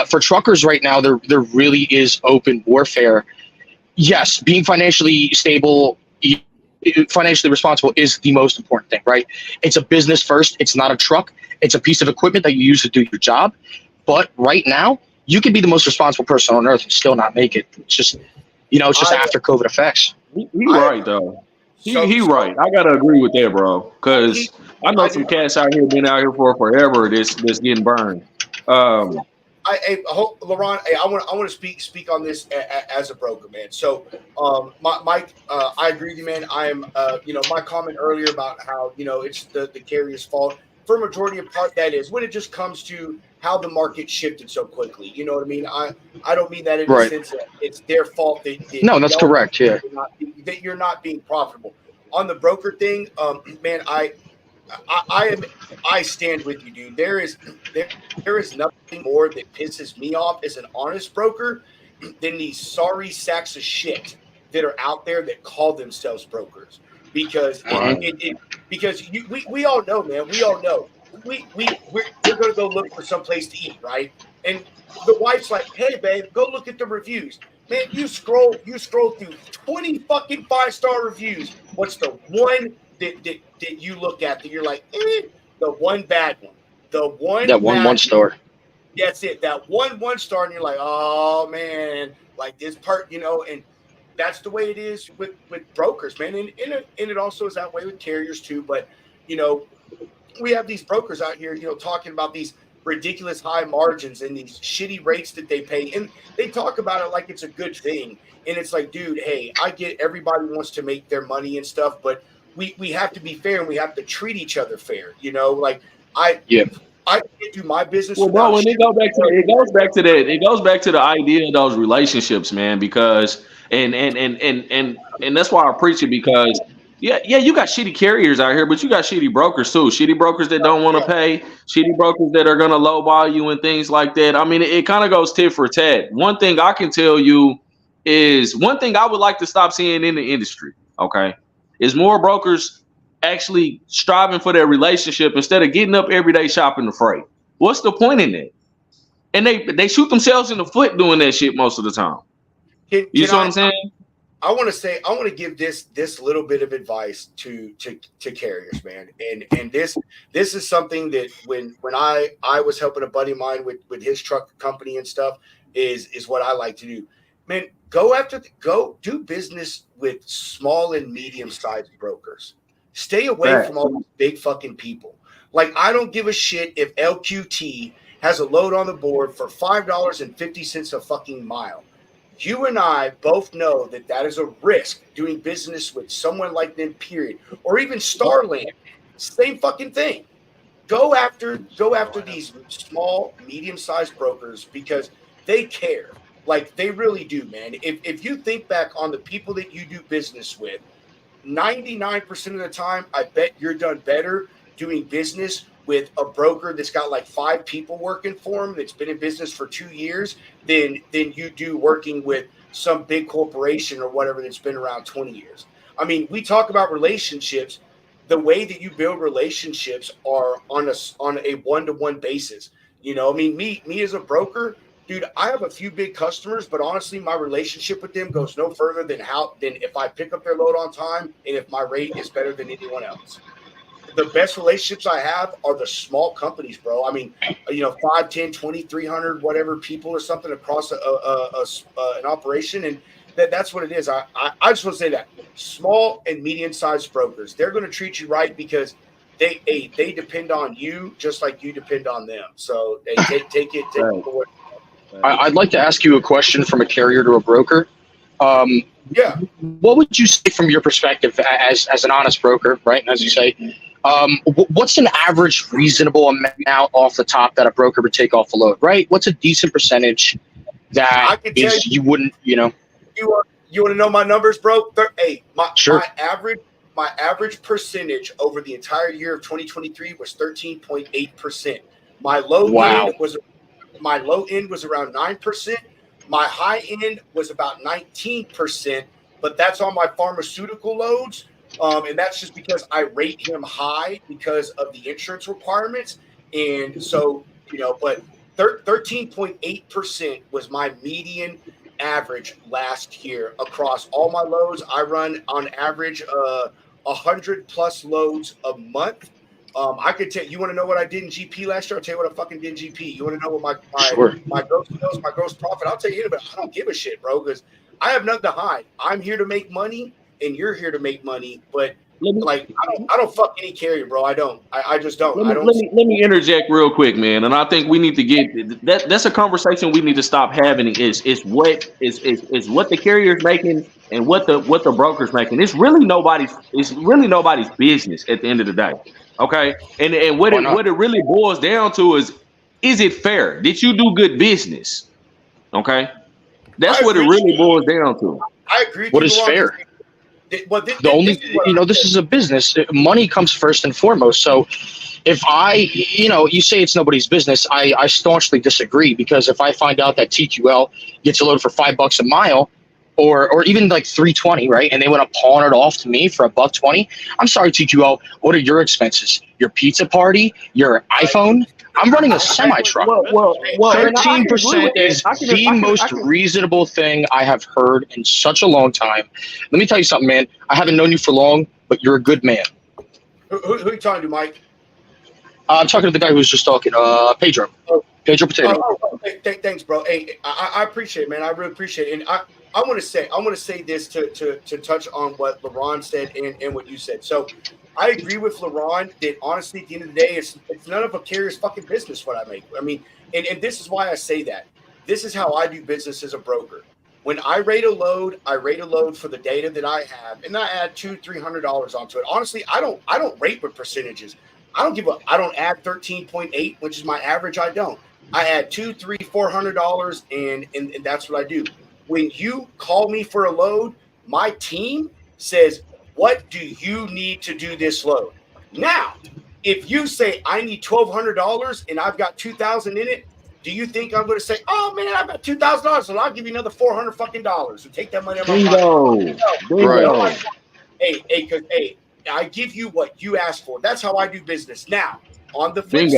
For truckers right now, there really is open warfare. Yes, being financially stable, financially responsible is the most important thing, right? It's a business first. It's not a truck. It's a piece of equipment that you use to do your job. But right now, you can be the most responsible person on earth and still not make it. It's just, you know, it's just after COVID effects. He right though. He right. I gotta agree with that, bro. Because I know some cats out here been out here for forever. That's getting burned. I hope, Laurent, I want to speak on this as a broker, man. So, Mike, I agree with you, man. I am, you know, my comment earlier about how, you know, it's the carrier's fault. For a majority of part, that is when it just comes to how the market shifted so quickly. You know what I mean? I don't mean that in the sense that it's their fault. No, that's correct. Yeah, that you're not being profitable. On the broker thing, man, I stand with you, dude. There is nothing more that pisses me off as an honest broker than these sorry sacks of shit that are out there that call themselves brokers. Because we all know, man. We all know we're gonna go look for some place to eat, right? And the wife's like, "Hey, babe, go look at the reviews." Man, you scroll through 20 fucking 5-star reviews. What's the one that you look at that you're like, the one bad one, the one that one star. That's it. That one star, and you're like, oh man, like this part, you know, and that's the way it is with brokers, man. And it also is that way with carriers too. But, you know, we have these brokers out here, you know, talking about these ridiculous high margins and these shitty rates that they pay. And they talk about it like it's a good thing. And it's like, dude, hey, I get everybody wants to make their money and stuff, but we have to be fair and we have to treat each other fair. You know, like I can't do my business. Well, bro, when it goes back to the idea of those relationships, man, because and that's why I preach it, because you got shitty carriers out here, but you got shitty brokers too. Shitty brokers that don't want to pay, shitty brokers that are gonna lowball you and things like that. I mean, it kind of goes tit for tat. One thing I can tell you is one thing I would like to stop seeing in the industry, okay, is more brokers actually striving for their relationship instead of getting up every day shopping the freight. What's the point in that? And they shoot themselves in the foot doing that shit most of the time. You see what I'm saying? I want to give this little bit of advice to carriers, man. And this is something that when I was helping a buddy of mine with his truck company and stuff is what I like to do. Man, go do business with small and medium-sized brokers. Stay away from all these big fucking people. Like, I don't give a shit if LQT has a load on the board for $5.50 a fucking mile. You and I both know that is a risk doing business with someone like them, period. Or even Starland, same fucking thing. Go after these small, medium-sized brokers because they care. Like, they really do, man. If you think back on the people that you do business with, 99% of the time, I bet you're done better doing business with a broker that's got like 5 people working for him that's been in business for 2 years than you do working with some big corporation or whatever that's been around 20 years. I mean, we talk about relationships. The way that you build relationships are on a one-to-one basis. You know, I mean, me as a broker, dude, I have a few big customers, but honestly, my relationship with them goes no further than if I pick up their load on time and if my rate is better than anyone else. The best relationships I have are the small companies, bro. I mean, 5, 10, 20, 300, whatever people or something across an operation. And that's what it is. I just want to say that small and medium-sized brokers, they're going to treat you right because they depend on you just like you depend on them. So they take it forward. I'd like to ask you a question from a carrier to a broker. Yeah. What would you say from your perspective as an honest broker, right? As you say, what's an average reasonable amount off the top that a broker would take off a load, right? What's a decent percentage that is you wouldn't, You want to know my numbers, bro? Hey, Sure. my average percentage over the entire year of 2023 was 13.8%. My low end was around 9%. My high end was about 19%, but that's on my pharmaceutical loads. And that's just because I rate him high because of the insurance requirements. And so, but 13.8% was my median average last year across all my loads. I run on average 100 plus loads a month. I could tell you want to know what I did in GP last year. I'll tell you what I fucking did in GP. You want to know what my gross sales, my gross profit? I'll tell you, but I don't give a shit, bro, because I have nothing to hide. I'm here to make money, and you're here to make money. But I don't fuck any carrier, bro. I don't. I just don't. Let me interject real quick, man. And I think we need to get that. That's a conversation we need to stop having. Is what the carrier's making and what the broker's making. It's really nobody's business at the end of the day. Okay, and what it really boils down to is it fair? Did you do good business? Okay, that's what it really boils down to. I agree. What is fair? This is a business. Money comes first and foremost. So if you say it's nobody's business, I staunchly disagree, because if I find out that TQL gets a load for $5 a mile, or even like $3.20, right, and they want to pawn it off to me for $1.20, I'm sorry, TQL. What are your expenses? Your pizza party? Your iPhone? I'm running a semi truck. 13% is the most reasonable thing I have heard in such a long time. Let me tell you something, man. I haven't known you for long, but you're a good man. Who are you talking to, Mike? I'm talking to the guy who was just talking, Pedro. Pedro Potato. Thanks, bro. Hey, I appreciate it, man. I really appreciate it. And I want to say this to touch on what LaRon said and what you said. So I agree with LaRon that honestly, at the end of the day, it's none of a carrier's fucking business what I make. I mean, and this is why I say that. This is how I do business as a broker. When I rate a load for the data that I have, and I add $200-$300 onto it. Honestly, I don't rate with percentages. I don't add 13.8, which is my average. I don't. I add $200, $300, $400, and that's what I do. When you call me for a load, my team says, what do you need to do this load? Now, if you say I need $1,200 and I've got $2,000 in it, do you think I'm going to say, oh man, I've got $2,000 and I'll give you another $400 fucking dollars and take that money out of my pocket? Bingo. Hey, I give you what you asked for. That's how I do business. Now, on the flip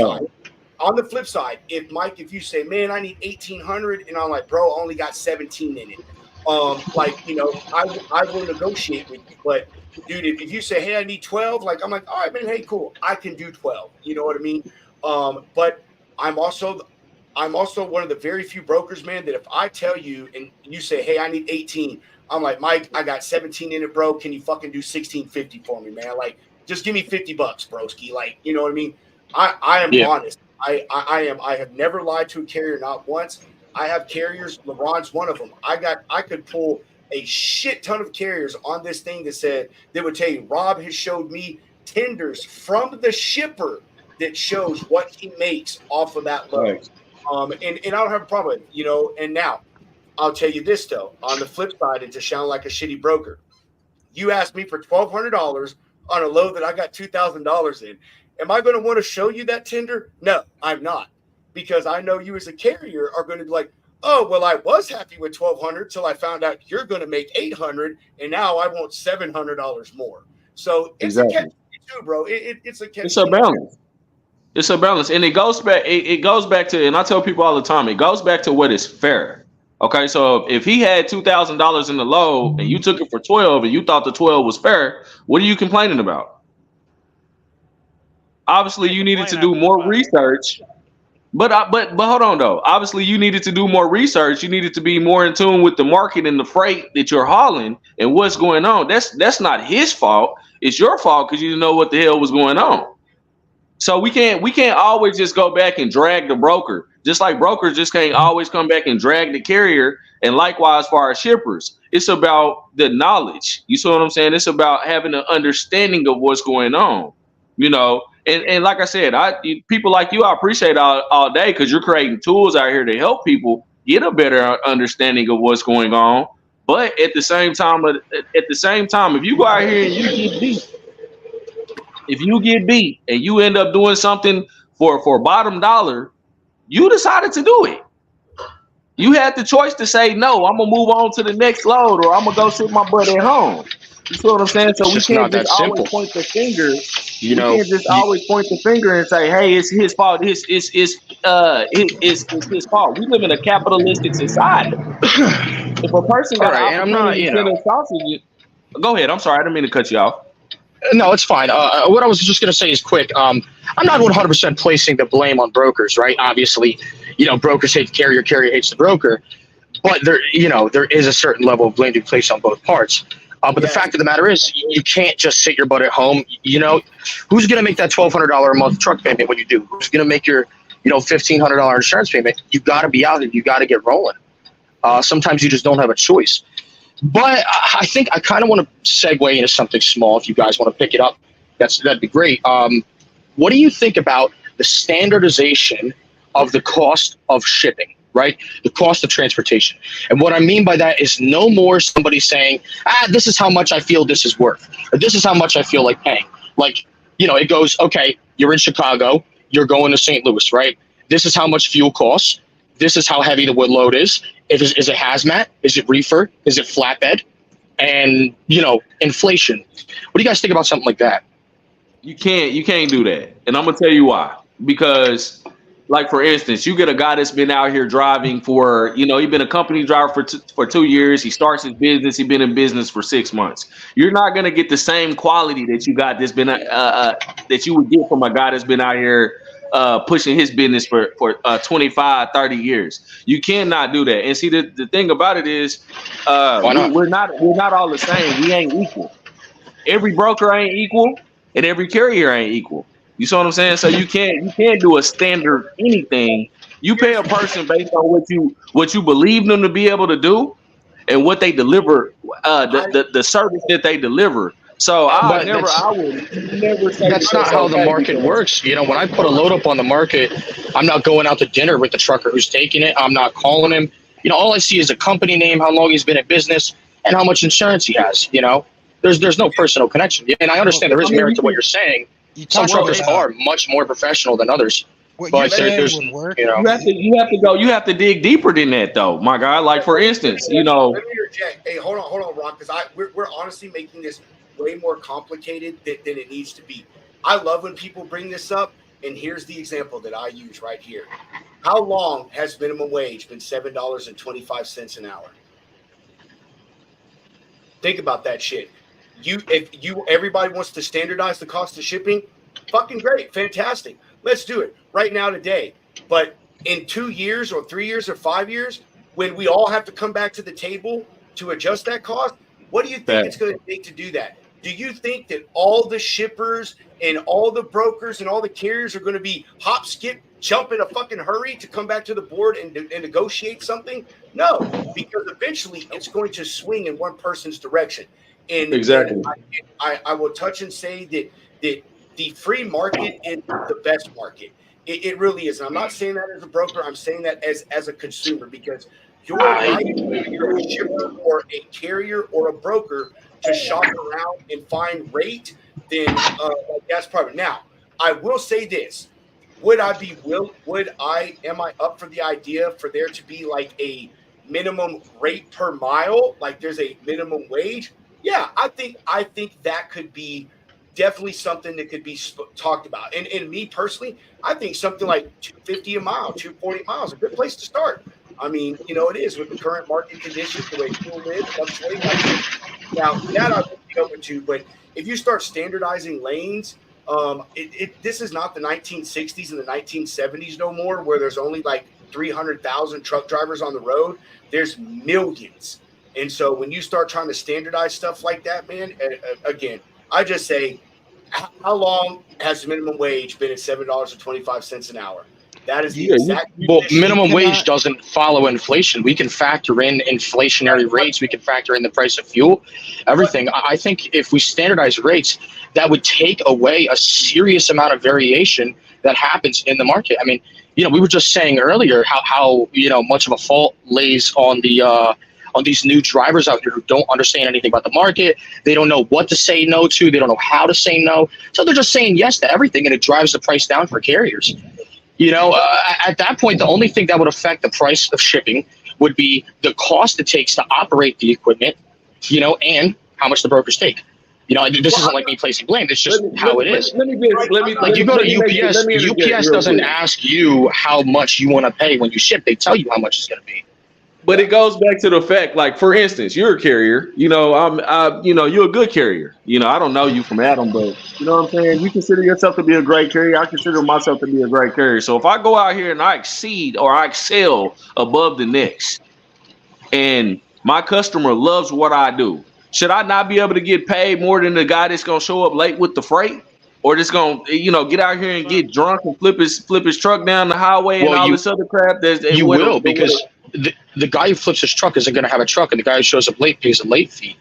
side, if you say, man, I need 1,800, and I'm like, bro, I only got 17 in it. I will negotiate with you. But dude, if you say, hey, I need 12, I'm like, all right, man, hey, cool, I can do 12. You know what I mean? But I'm also one of the very few brokers, man, that if I tell you and you say, hey, I need 18, I'm like, Mike, I got 17 in it, bro. Can you fucking do 16.50 for me, man? Just give me $50, broski. You know what I mean? I am honest. I have never lied to a carrier, not once. I have carriers. LeBron's one of them. I could pull a shit ton of carriers on this thing that would tell you, Rob has showed me tenders from the shipper that shows what he makes off of that load. Right. And I don't have a problem with it, and now I'll tell you this though, on the flip side, and to sound like a shitty broker, you asked me for $1,200 on a load that I got $2,000 in. Am I going to want to show you that tender? No, I'm not, because I know you as a carrier are going to be like, oh, well, I was happy with $1,200 till I found out you're going to make $800, and now I want $700 more. So it's a catch too, bro. It's a catch. It's a balance. It's a balance, and it goes back. It goes back to, and I tell people all the time, it goes back to what is fair. Okay, so if he had $2,000 in the load and you took it for 12, and you thought the 12 was fair, what are you complaining about? Obviously, you needed to do more research. But hold on though. Obviously, you needed to do more research. You needed to be more in tune with the market and the freight that you're hauling and what's going on. That's not his fault. It's your fault because you didn't know what the hell was going on. So we can't always just go back and drag the broker. Just like brokers just can't always come back and drag the carrier. And likewise for our shippers, it's about the knowledge. You see what I'm saying? It's about having an understanding of what's going on, you know. And like I said, people like you, I appreciate all day because you're creating tools out here to help people get a better understanding of what's going on. But at the same time, if you go out here and you get beat and you end up doing something for bottom dollar, you decided to do it. You had the choice to say, no, I'm going to move on to the next load, or I'm going to go sit my butt at home. You see what I'm saying? So we can't just always point the finger. You know, we can't just always point the finger and say, hey, it's his fault. It's his fault. We live in a capitalistic society. If a person got an opportunity to send a sausage, go ahead. I'm sorry. I didn't mean to cut you off. No, it's fine. What I was just going to say is quick. I'm not 100% placing the blame on brokers, right? Obviously, you know, brokers hate the carrier hates the broker. But there is a certain level of blame to be placed on both parts. But the fact of the matter is, you can't just sit your butt at home. You know, who's going to make that $1,200 a month truck payment when you do? Who's going to make your, $1,500 insurance payment? You got to be out there. You got to get rolling. Sometimes you just don't have a choice. But I think I kind of want to segue into something small. If you guys want to pick it up, that'd be great. What do you think about the standardization of the cost of shipping, right? The cost of transportation. And what I mean by that is no more somebody saying, this is how much I feel this is worth, or this is how much I feel like paying. Like, it goes, okay, you're in Chicago, you're going to St. Louis, right? This is how much fuel costs. This is how heavy the wood load is. Is it hazmat? Is it reefer? Is it flatbed? And, inflation. What do you guys think about something like that? You can't do that. And I'm going to tell you why. Because, like, for instance, you get a guy that's been out here driving for, he's been a company driver for 2 years. He starts his business. He's been in business for 6 months. You're not going to get the same quality that you got that's been that you would get from a guy that's been out here pushing his business for 25, 30 years. You cannot do that. And see, the thing about it is, we're not all the same. We ain't equal. Every broker ain't equal, and every carrier ain't equal. You see what I'm saying? So you can't do a standard anything. You pay a person based on what you believe them to be able to do, and what they deliver, the service that they deliver. So I would never say that's not how the market works. When I put a load up on the market, I'm not going out to dinner with the trucker who's taking it. I'm not calling him. All I see is a company name, how long he's been in business, and how much insurance he has. There's no personal connection. And I understand there is merit to what you're saying. Some truckers are much more professional than others. But there's you have to dig deeper than that, though, my guy. Like, for instance, Let me interject. Hey, hold on, Rock, because we're honestly making this way more complicated than it needs to be. I love when people bring this up, and here's the example that I use right here. How long has minimum wage been $7.25 an hour? Think about that shit. Everybody wants to standardize the cost of shipping, fucking great, fantastic. Let's do it right now today. But in 2 years or 3 years or 5 years, when we all have to come back to the table to adjust that cost, what do you think it's going to take to do that? Do you think that all the shippers and all the brokers and all the carriers are going to be hop, skip, jump in a fucking hurry to come back to the board and negotiate something? No, because eventually it's going to swing in one person's direction. And exactly. And I will touch and say that the free market is the best market. It really is. And I'm not saying that as a broker. I'm saying that as a consumer, because you're right, whether you're a shipper or a carrier or a broker, to shop around and find rate, then that's private. Now, I will say this. Am I up for the idea for there to be like a minimum rate per mile? Like there's a minimum wage? Yeah, I think that could be definitely something that could be talked about. And me personally, I think something like $250 a mile, $240 miles, a good place to start. I mean, it is with the current market conditions, the way fuel is fluctuating. Now, that I would be open to, but if you start standardizing lanes, this is not the 1960s and the 1970s no more, where there's only like 300,000 truck drivers on the road. There's millions. And so when you start trying to standardize stuff like that, man, again, I just say, how long has the minimum wage been at $7.25 an hour? That is the Yeah, exact Well, condition. minimum You wage cannot- doesn't follow inflation. We can factor in inflationary rates. We can factor in the price of fuel, everything. I think if we standardize rates, that would take away a serious amount of variation that happens in the market. I mean, we were just saying earlier how much of a fault lays on the on these new drivers out here who don't understand anything about the market. They don't know what to say no to. They don't know how to say no. So they're just saying yes to everything, and it drives the price down for carriers. At that point, the only thing that would affect the price of shipping would be the cost it takes to operate the equipment, and how much the brokers take. This isn't like me placing blame. It's just how it is. Like you go to UPS, UPS doesn't ask you how much you want to pay when you ship. They tell you how much it's going to be. But it goes back to the fact, like, for instance, you're a carrier. You're a good carrier. I don't know you from Adam, but you know what I'm saying? You consider yourself to be a great carrier. I consider myself to be a great carrier. So if I go out here and I exceed or I excel above the next, and my customer loves what I do, should I not be able to get paid more than the guy that's gonna show up late with the freight? Or just gonna, get out here and get drunk and flip his truck down the highway and all this other crap? You will, because the guy who flips his truck isn't going to have a truck, and the guy who shows up late pays a late fee.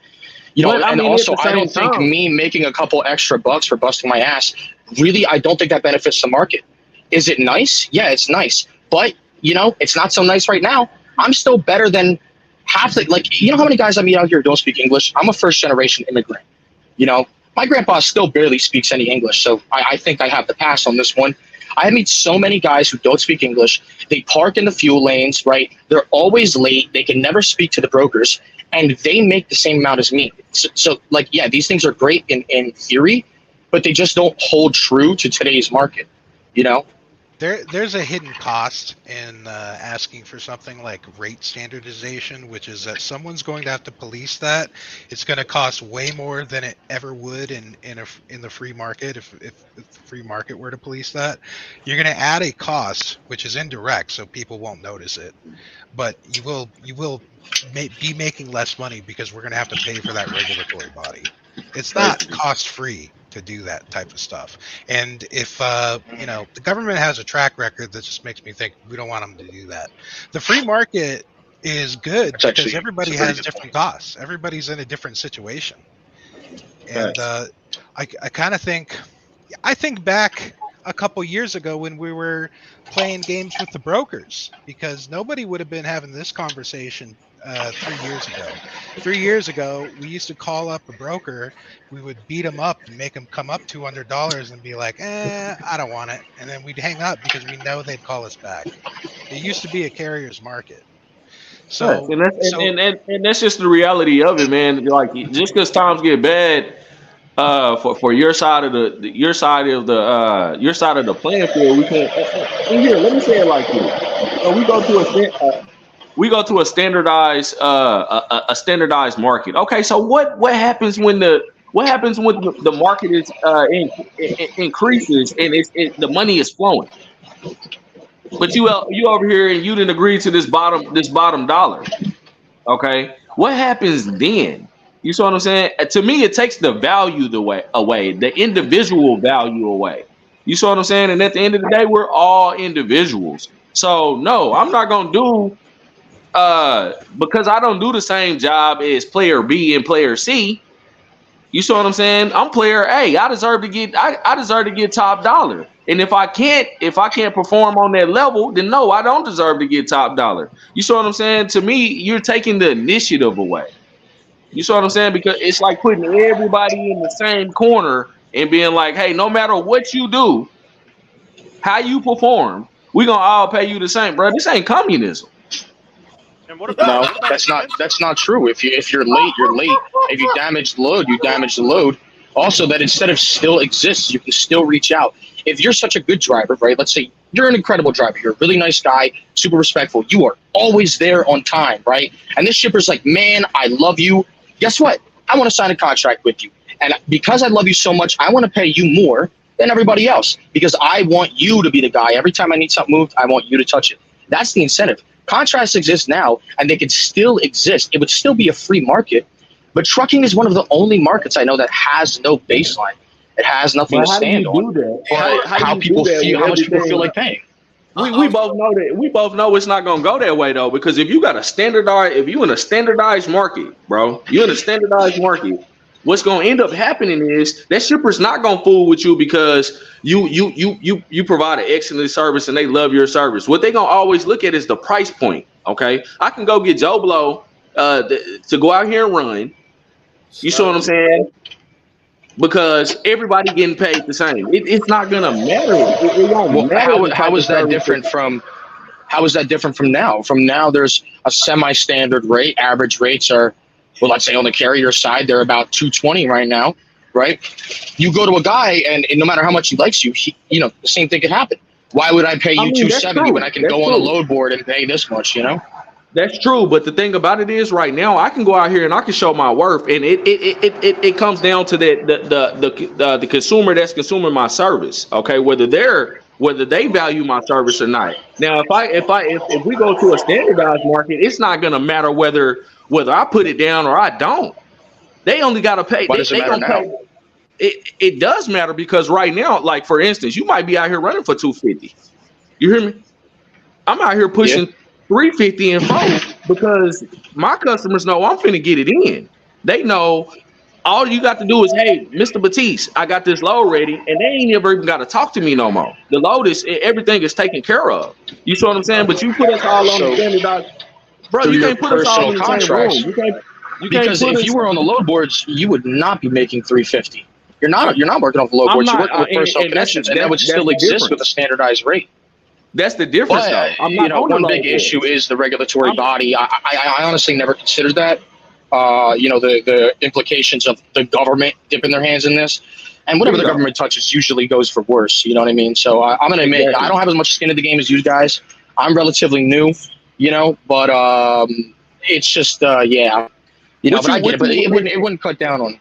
I don't think me making a couple extra bucks for busting my ass, really, I don't think that benefits the market. Is it nice? Yeah, it's nice. But, it's not so nice right now. I'm still better than half the, how many guys I meet out here who don't speak English? I'm a first-generation immigrant. My grandpa still barely speaks any English, so I think I have the pass on this one. I meet so many guys who don't speak English. They park in the fuel lanes, right? They're always late. They can never speak to the brokers, and they make the same amount as me. So these things are great in theory, but they just don't hold true to today's market, There's a hidden cost in asking for something like rate standardization, which is that someone's going to have to police that. It's going to cost way more than it ever would in the free market if the free market were to police that. You're going to add a cost, which is indirect, so people won't notice it, but you will be making less money because we're going to have to pay for that regulatory body. It's not cost free to do that type of stuff. And if the government has a track record that just makes me think we don't want them to do that. The free market is good because everybody has different costs. Everybody's in a different situation. And I kind of think back a couple years ago when we were playing games with the brokers, because nobody would have been having this conversation 3 years ago. 3 years ago, we used to call up a broker. We would beat them up and make them come up $200 and be like, I don't want it. And then we'd hang up because we know they'd call us back. It used to be a carrier's market. So, and that's just the reality of it, man. Like, just because times get bad, for your side of the playing field, we can't. And here, let me say it like this: we go to a standardized market. Okay, so what happens when the market is increases and the money is flowing? But you over here and you didn't agree to this bottom dollar. Okay, what happens then? You see what I'm saying? To me, it takes the value away, the individual value away. You see what I'm saying? And at the end of the day, we're all individuals. So no, I'm not gonna do because I don't do the same job as player B and player C. You see what I'm saying? I'm player A. I deserve to get top dollar. And if I can't perform on that level, then no, I don't deserve to get top dollar. You see what I'm saying? To me, you're taking the initiative away. You see what I'm saying? Because it's like putting everybody in the same corner and being like, hey, no matter what you do, how you perform, we're gonna all pay you the same, bro. This ain't communism. And what about, No, that's not true. If you're late, you're late. If you damage the load, you damage the load. Also, that instead of still exists, you can still reach out. If you're such a good driver, right? Let's say you're an incredible driver. You're a really nice guy, super respectful. You are always there on time, right? And this shipper's like, man, I love you. Guess what? I want to sign a contract with you. And because I love you so much, I want to pay you more than everybody else because I want you to be the guy. Every time I need something moved, I want you to touch it. That's the incentive. Contracts exist now, and they could still exist. It would still be a free market, but trucking is one of the only markets I know that has no baseline. It has nothing to stand on. How much people feel like paying. we both know that. We both know it's not gonna go that way though, because if you in a standardized market, bro, you're in a standardized market. What's gonna end up happening is that shipper's not gonna fool with you because you provide an excellent service and they love your service. What they gonna always look at is the price point. Okay, I can go get Joe Blow to go out here and run. You see what I'm saying? Because everybody getting paid the same. It's not gonna matter. It won't Well, matter. how is that different from? How is that different from now? From now, there's a semi-standard rate. Average rates are, well, let's say on the carrier side, they're about 220 right now, right? You go to a guy, and no matter how much he likes you, the same thing could happen. Why would I pay you 270 when I can go on a load board and pay this much? That's true, but the thing about it is, right now, I can go out here and I can show my worth, and it comes down to the consumer that's consuming my service. Okay, whether they value my service or not. Now, if we go to a standardized market, it's not gonna matter whether I put it down or I don't. They only gotta pay. Why does it matter now? It does matter because right now, like for instance, you might be out here running for 250. You hear me? I'm out here pushing 350 and 4 because my customers know I'm finna get it in. They know all you got to do is, hey, Mr. Batiste, I got this load ready, and they ain't ever even got to talk to me no more. The load is everything is taken care of. You see what I'm saying? But you put us all on the standardized, bro. You can't put us all in the same room. Because if you were on the load boards, you would not be making 350. You're not working off the load boards. You're working with personal connections, and that would still exist with a standardized rate. That's the difference, though. One big issue is the regulatory body. I honestly never considered that. The implications of the government dipping their hands in this, and whatever the government touches usually goes for worse. You know what I mean? So I'm gonna admit I don't have as much skin in the game as you guys. I'm relatively new, but it's just But I get it. But it wouldn't cut down on.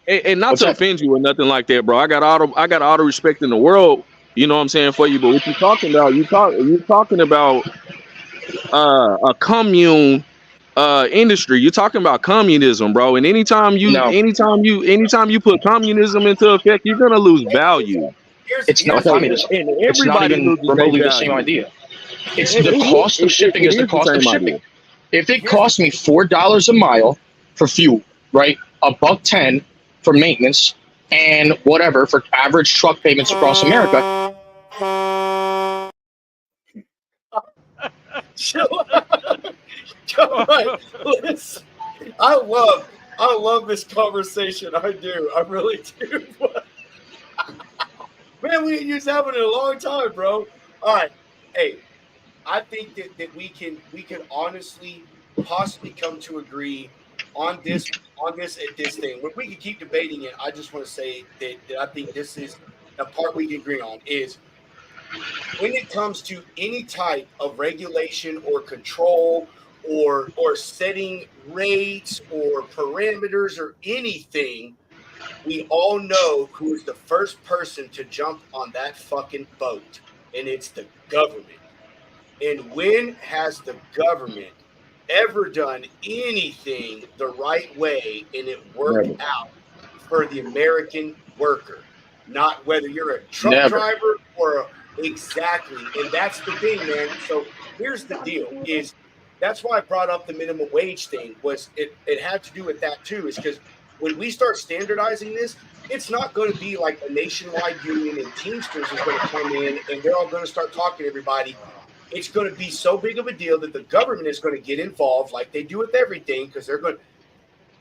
And not to offend you or nothing like that, bro. I got all the respect in the world. You know what I'm saying for you, but what you're talking about, you're talking about a commune industry. You're talking about communism, bro. And anytime you put communism into effect, you're gonna lose value. It's not communism. And it's not even remotely the same idea. It's the cost of shipping is the cost of shipping. If it costs me $4 a mile for fuel, right, $1.10 for maintenance, and whatever for average truck payments across America. I love this conversation. I do. I really do. Man, we ain't used to having it in a long time, bro. All right. Hey, I think that we can honestly possibly come to agree on this thing. When we can keep debating it, I just want to say that I think this is the part we can agree on is when it comes to any type of regulation or control or setting rates or parameters or anything, we all know who is the first person to jump on that fucking boat, and it's the government. And when has the government ever done anything the right way and it worked out for the American worker? Not whether you're a truck driver or exactly. And that's the thing, man. So here's the deal is that's why I brought up the minimum wage thing was it had to do with that too, is because when we start standardizing this, it's not going to be like a nationwide union and Teamsters is going to come in and they're all going to start talking to everybody. It's going to be so big of a deal that the government is going to get involved like they do with everything because they're going to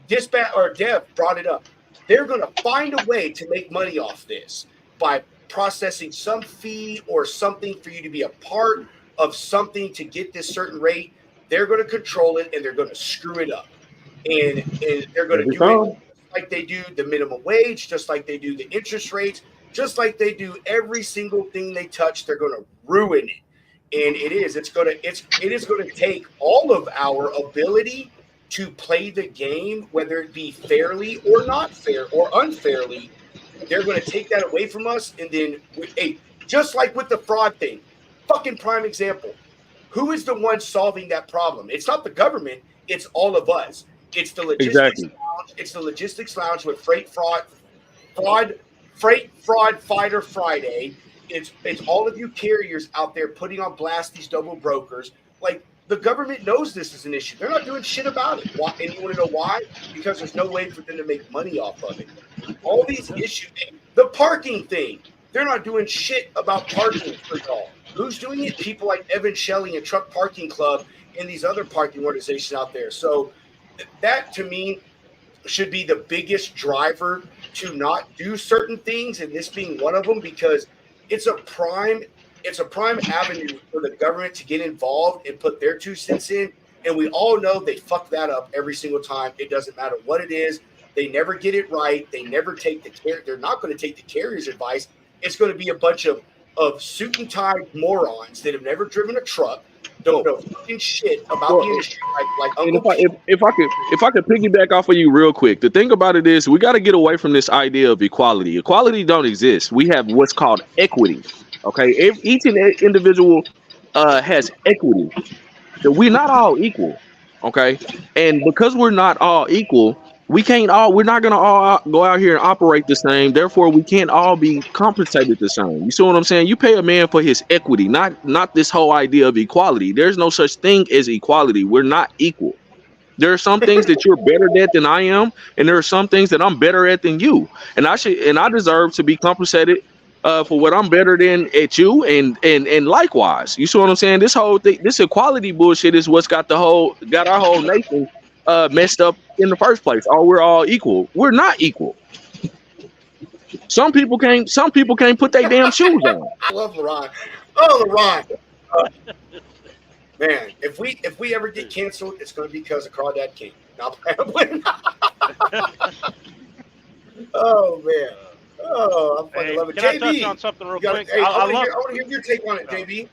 dispatch or Dev brought it up. They're going to find a way to make money off this by processing some fee or something for you to be a part of something to get this certain rate. They're going to control it and they're going to screw it up. And they're going to do it like they do the minimum wage, just like they do the interest rates, just like they do every single thing they touch. They're going to ruin it. And it is going to take all of our ability to play the game, whether it be fairly or not fair or unfairly. They're going to take that away from us. And then, just like with the fraud thing, fucking prime example. Who is the one solving that problem? It's not the government. It's all of us. It's the logistics lounge. It's the logistics lounge with Freight Fraud Fighter Friday. it's all of you carriers out there putting on blast these double brokers. Like, the government knows this is an issue. They're not doing shit about it. Why? And you want to know why? Because there's no way for them to make money off of it. All these issues, the parking thing, they're not doing shit about parking for y'all. Who's doing it? People like Evan Shelley and Truck Parking Club and these other parking organizations out there. So that, to me, should be the biggest driver to not do certain things, and this being one of them, because it's a prime avenue for the government to get involved and put their 2 cents in. And we all know they fuck that up every single time. It doesn't matter what it is. They never get it right. They never take they're not going to take the carrier's advice. It's going to be a bunch of suit and tie morons that have never driven a truck, don't know fucking shit about the industry. Like Uncle if I could piggyback off of you real quick, the thing about it is we got to get away from this idea of equality. Equality don't exist. We have what's called equity. Okay, if each individual has equity, that we're not all equal. Okay, and because we're not all equal, we're not gonna all go out here and operate the same. Therefore, we can't all be compensated the same. You see what I'm saying? You pay a man for his equity, not this whole idea of equality. There's no such thing as equality. We're not equal. There are some things that you're better at than I am, and there are some things that I'm better at than you. And I deserve to be compensated for what I'm better than at you, and likewise. You see what I'm saying? This whole thing, this equality bullshit is what's got our whole nation messed up in the first place. Oh, we're all equal. We're not equal. Some people can't put their damn shoes on. I love LeRon. Oh, LeRon. Man, if we ever get canceled, it's going to be because of Crawdad King. Not oh man. Oh, I fucking love it. Can I JB, touch on something real quick? Hey, I want to hear your take on it, JB.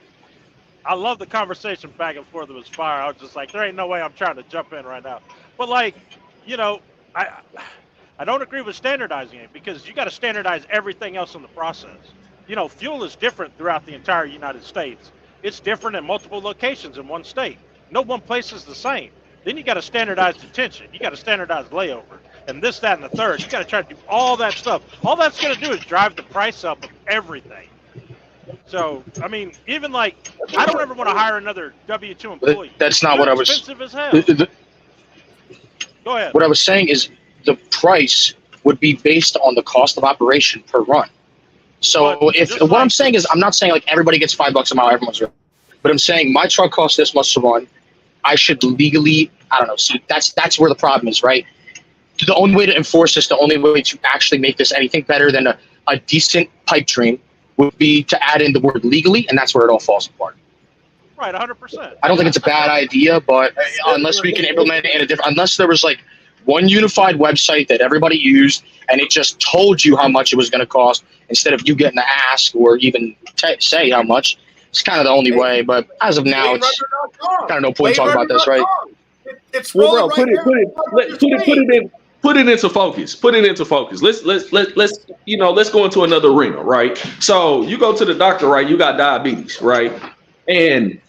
I love the conversation back and forth. It was fire. I was just like, there ain't no way I'm trying to jump in right now. But like, you know, I don't agree with standardizing it, because you got to standardize everything else in the process. You know, fuel is different throughout the entire United States. It's different in multiple locations in one state. No one place is the same. Then you got to standardize detention. You got to standardize layover, and this, that, and the third. You got to try to do all that stuff. All that's going to do is drive the price up of everything. So, I mean, even like, I don't ever want to hire another W-2 employee. That's not what I was. Expensive as hell. Go ahead. What I was saying is the price would be based on the cost of operation per run. So what I'm saying is, I'm not saying like everybody gets $5 a mile, everyone's right. But I'm saying my truck costs this much to run. I should legally, I don't know. See, that's where the problem is, right? The only way to enforce this, the only way to actually make this anything better than a decent pipe dream would be to add in the word legally, and that's where it all falls apart. Right, 100%. I don't think it's a bad idea, but unless we can implement it in a different, unless there was like one unified website that everybody used and it just told you how much it was going to cost instead of you getting to ask or even say how much. It's kind of the only way, but as of now, it's kind of no point talking about this, right? It's well, bro, put it into focus. Put it into focus. Let's go into another arena, right? So you go to the doctor, right? You got diabetes, right? And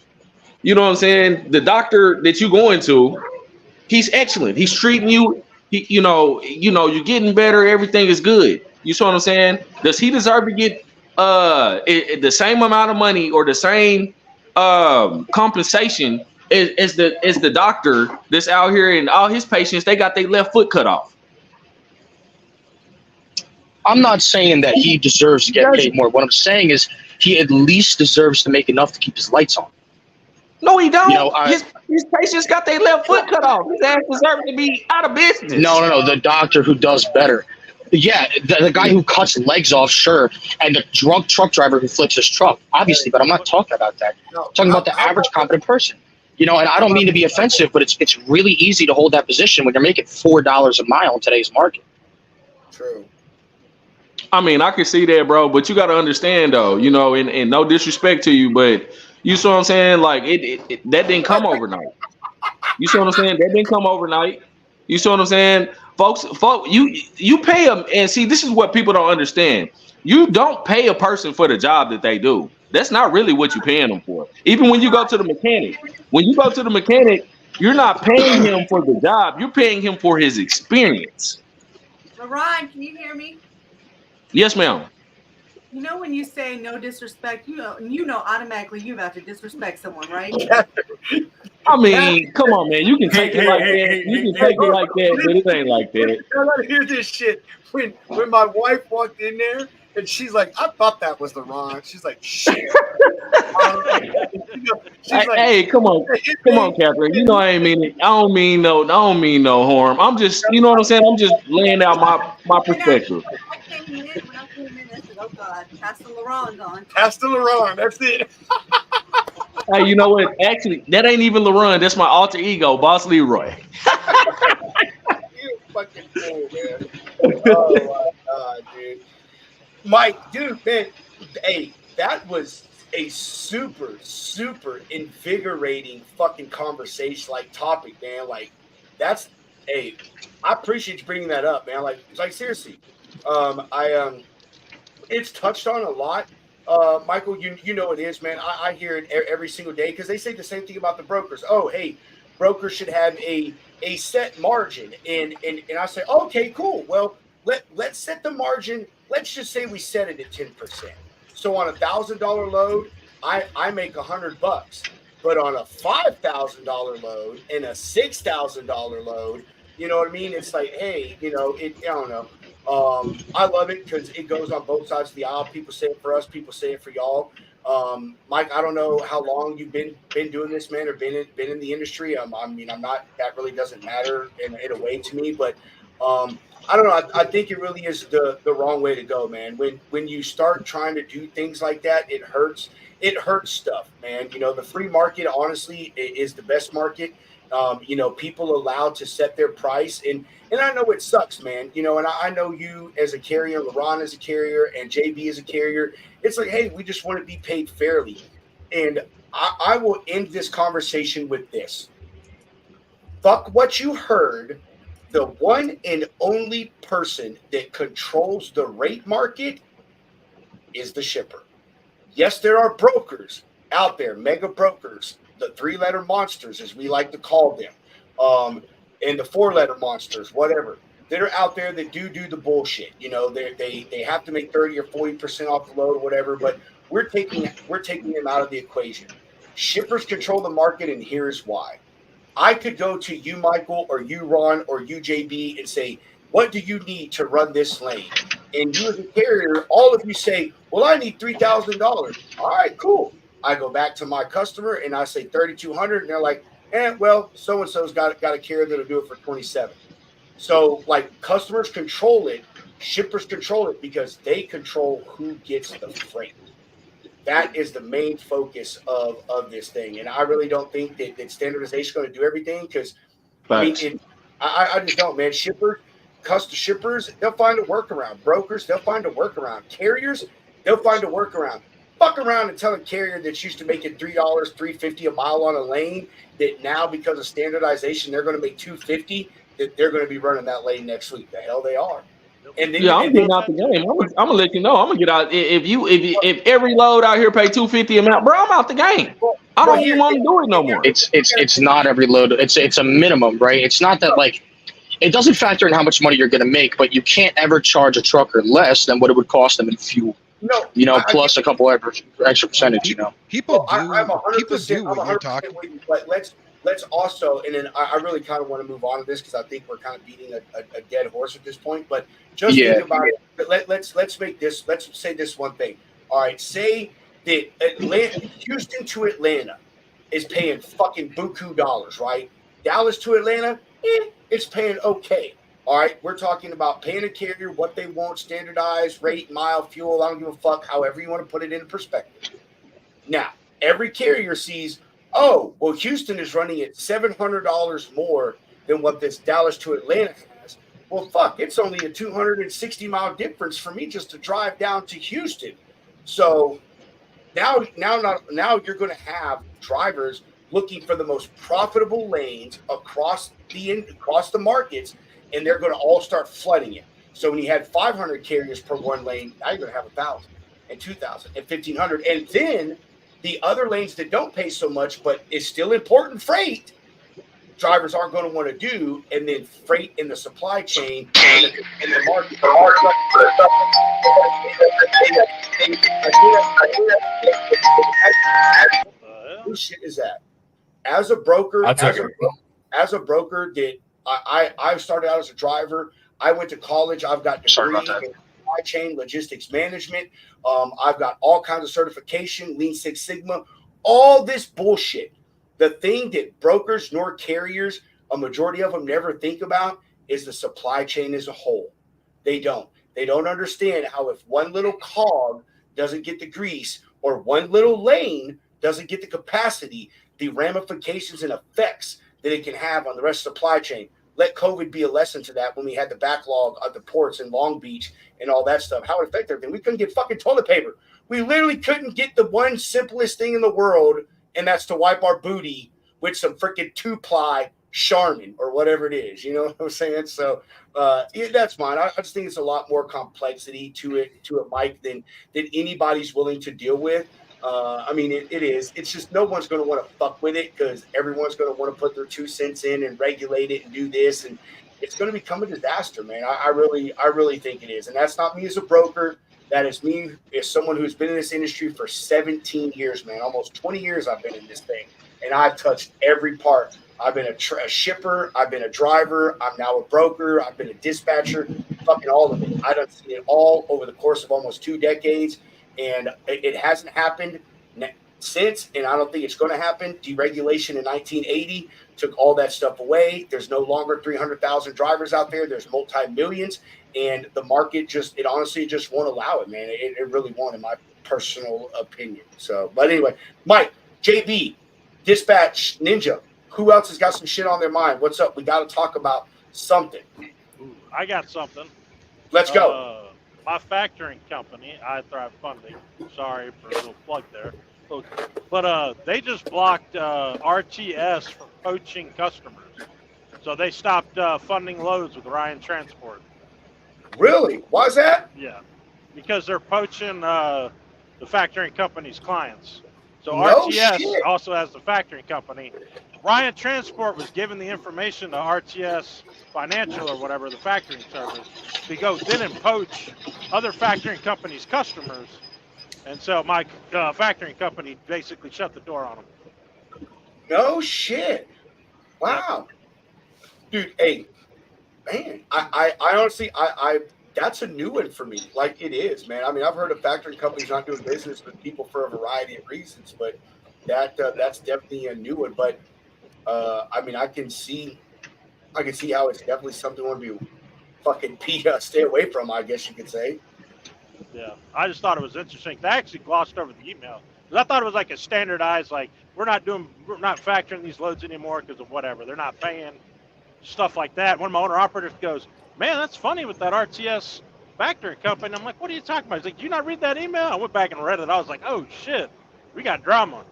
you know what I'm saying? The doctor that you going to, he's excellent. He's treating you. You're getting better. Everything is good. You see what I'm saying? Does he deserve to get the same amount of money or the same compensation as the doctor that's out here, and all his patients, they got their left foot cut off? I'm not saying that he deserves to get paid more. What I'm saying is he at least deserves to make enough to keep his lights on. No, he don't. His patients got their left foot cut off. His ass deserves to be out of business. No. The doctor who does better. Yeah, the guy who cuts legs off, sure, and the drunk truck driver who flips his truck, obviously. But I'm not talking about that. I'm talking about the average competent person. And I don't mean to be offensive, but it's really easy to hold that position when you're making $4 a mile in today's market. True. I mean, I can see that, bro, but you got to understand, though, and no disrespect to you, but you see what I'm saying? Like, that didn't come overnight. You see what I'm saying? That didn't come overnight. You see what I'm saying? Folks, you pay them, and see, this is what people don't understand. You don't pay a person for the job that they do. That's not really what you're paying them for. Even when you go to the mechanic, you're not paying him for the job. You're paying him for his experience. LeRon, can you hear me? Yes, ma'am. You know when you say no disrespect, you know automatically you about to disrespect someone, right? I mean, come on, man. You can take it like that. You can take it like that, but it ain't like that. I gotta hear this shit. When my wife walked in there and she's like, I thought that was LaRon. She's like, shit. She's like, Hey, come on, Catherine. You know I ain't mean it. I don't mean no harm. I'm just, you know what I'm saying. I'm just laying out my perspective. When I came in, I said, "Oh God, Pastor LaRon gone." Pastor LaRon, that's it. Hey, you know what? Actually, that ain't even LaRon. That's my alter ego, Boss Leroy. You fucking fool, man. Oh my God, dude. Mike, dude, man, hey, that was a super, super invigorating fucking conversation, like topic, man. Like, that's, hey, I appreciate you bringing that up, man. Like seriously, it's touched on a lot. Michael, you know it is, man. I hear it every single day because they say the same thing about the brokers. Oh, hey, brokers should have a set margin, and I say, okay, cool. Well, let's set the margin. Let's just say we set it at 10%. So on $1,000 load, I make $100, but on a $5,000 load and a $6,000 load, you know what I mean? It's like, hey, I don't know. I love it because it goes on both sides of the aisle. People say it for us, people say it for y'all. Mike, I don't know how long you've been doing this, man, or been in the industry. I mean, I'm not. That really doesn't matter in a way to me, but I don't know. I think it really is the wrong way to go, man. When you start trying to do things like that, it hurts. It hurts stuff, man. The free market, honestly, is the best market. People allowed to set their price, and I know it sucks, man. And I know you as a carrier, LaRon as a carrier, and JB as a carrier. It's like, hey, we just want to be paid fairly. And I will end this conversation with this. Fuck what you heard. The one and only person that controls the rate market is the shipper. Yes, there are brokers out there, mega brokers, the 3-letter monsters, as we like to call them, and the 4-letter monsters, whatever. That are out there that do the bullshit. They have to make 30 or 40% off the load or whatever, but we're taking them out of the equation. Shippers control the market, and here's why. I could go to you, Michael, or you, Ron, or you, JB, and say, what do you need to run this lane? And you as a carrier, all of you say, well, I need $3,000. All right, cool. I go back to my customer and I say 3,200, and they're like, well, so-and-so's got a carrier that'll do it for 27. So, like, customers control it, shippers control it because they control who gets the freight. That is the main focus of this thing. And I really don't think that standardization is going to do everything because, I just don't, man. Shippers, they'll find a workaround. Brokers, they'll find a workaround. Carriers, they'll find a workaround. Fuck around and tell a carrier that's used to making $3, $3.50 a mile on a lane that now, because of standardization, they're going to make $2.50, that they're going to be running that lane next week. The hell they are. And then, I'm getting out the game. I'm gonna let you know. I'm gonna get out. If every load out here pay $2.50 amount, bro, I'm out the game. I don't even want to do it no more. It's not every load. It's a minimum, right? It's not that, like, it doesn't factor in how much money you're going to make, but you can't ever charge a trucker less than what it would cost them in fuel. No, plus a couple extra percentage. People do. I'm 100%, People do what you're talking. But let's also, and then I really kind of want to move on to this because I think we're kind of beating a dead horse at this point. But just think about it. But let's make this. Let's say this one thing. All right, say that Houston to Atlanta is paying fucking buku dollars, right? Dallas to Atlanta, it's paying okay. All right, we're talking about paying a carrier what they want, standardized rate, mile, fuel. I don't give a fuck. However you want to put it in perspective. Now, every carrier sees, oh, well, Houston is running at $700 more than what this Dallas to Atlanta has. Well, fuck, it's only a 260-mile difference for me just to drive down to Houston. So now you're going to have drivers looking for the most profitable lanes across the markets, and they're going to all start flooding it. So when you had 500 carriers per one lane, now you're going to have 1,000 and 2,000 and 1,500. And then the other lanes that don't pay so much but is still important freight, drivers aren't going to want to do, and then freight in the supply chain in the market. Whose shit is that? As a broker, I took it. as a broker, that I started out as a driver. I went to college. I've got degree in supply chain logistics management. I've got all kinds of certification, Lean Six Sigma, all this bullshit. The thing that brokers nor carriers, a majority of them, never think about is the supply chain as a whole. They don't. They don't understand how if one little cog doesn't get the grease or one little lane doesn't get the capacity, the ramifications and effects that it can have on the rest of the supply chain. Let COVID be a lesson to that when we had the backlog of the ports in Long Beach and all that stuff. How it affected everything. We couldn't get fucking toilet paper. We literally couldn't get the one simplest thing in the world, and that's to wipe our booty with some freaking 2-ply Charmin or whatever it is. You know what I'm saying? So that's mine. I just think it's a lot more complexity to it, Mike, than anybody's willing to deal with. I mean, it is. It's just no one's going to want to fuck with it because everyone's going to want to put their 2 cents in and regulate it and do this, and it's going to become a disaster, man. I really think it is, and that's not me as a broker. That is me as someone who's been in this industry for 17 years, man. Almost 20 years I've been in this thing, and I've touched every part. I've been a shipper. I've been a driver. I'm now a broker. I've been a dispatcher. Fucking all of it. I've seen it all over the course of almost 2 decades. And it hasn't happened since, and I don't think it's going to happen. Deregulation in 1980 took all that stuff away. There's no longer 300,000 drivers out there. There's multi-millions, and the market it honestly just won't allow it, man. It really won't, in my personal opinion. So, but anyway, Mike, JB, Dispatch Ninja, who else has got some shit on their mind? What's up? We got to talk about something. Ooh, I got something. Let's go. My factoring company, I Thrive Funding, sorry for a little plug there, but they just blocked RTS from poaching customers. So they stopped funding loads with Ryan Transport. Really? Why is that? Yeah, because they're poaching the factoring company's clients. So No RTS shit. also has the factoring company. Ryan Transport was giving the information to RTS Financial or whatever, the factoring service, to go then and poach other factoring companies' customers. And so my factoring company basically shut the door on them. No shit. Wow. Dude, hey, man, I honestly, that's a new one for me. Like, it is, man. I mean, I've heard of factoring companies not doing business with people for a variety of reasons, but that's definitely a new one. But I mean, I can see how it's definitely something I want to be fucking stay away from, I guess you could say. Yeah, I just thought it was interesting. They actually glossed over the email because I thought it was like a standardized, like we're not factoring these loads anymore because of whatever they're not paying, stuff like that. One of my owner operators goes, "Man, that's funny with that RTS factoring company." I'm like, "What are you talking about?" He's like, "Did you not read that email?" I went back and read it. I was like, "Oh shit, we got drama."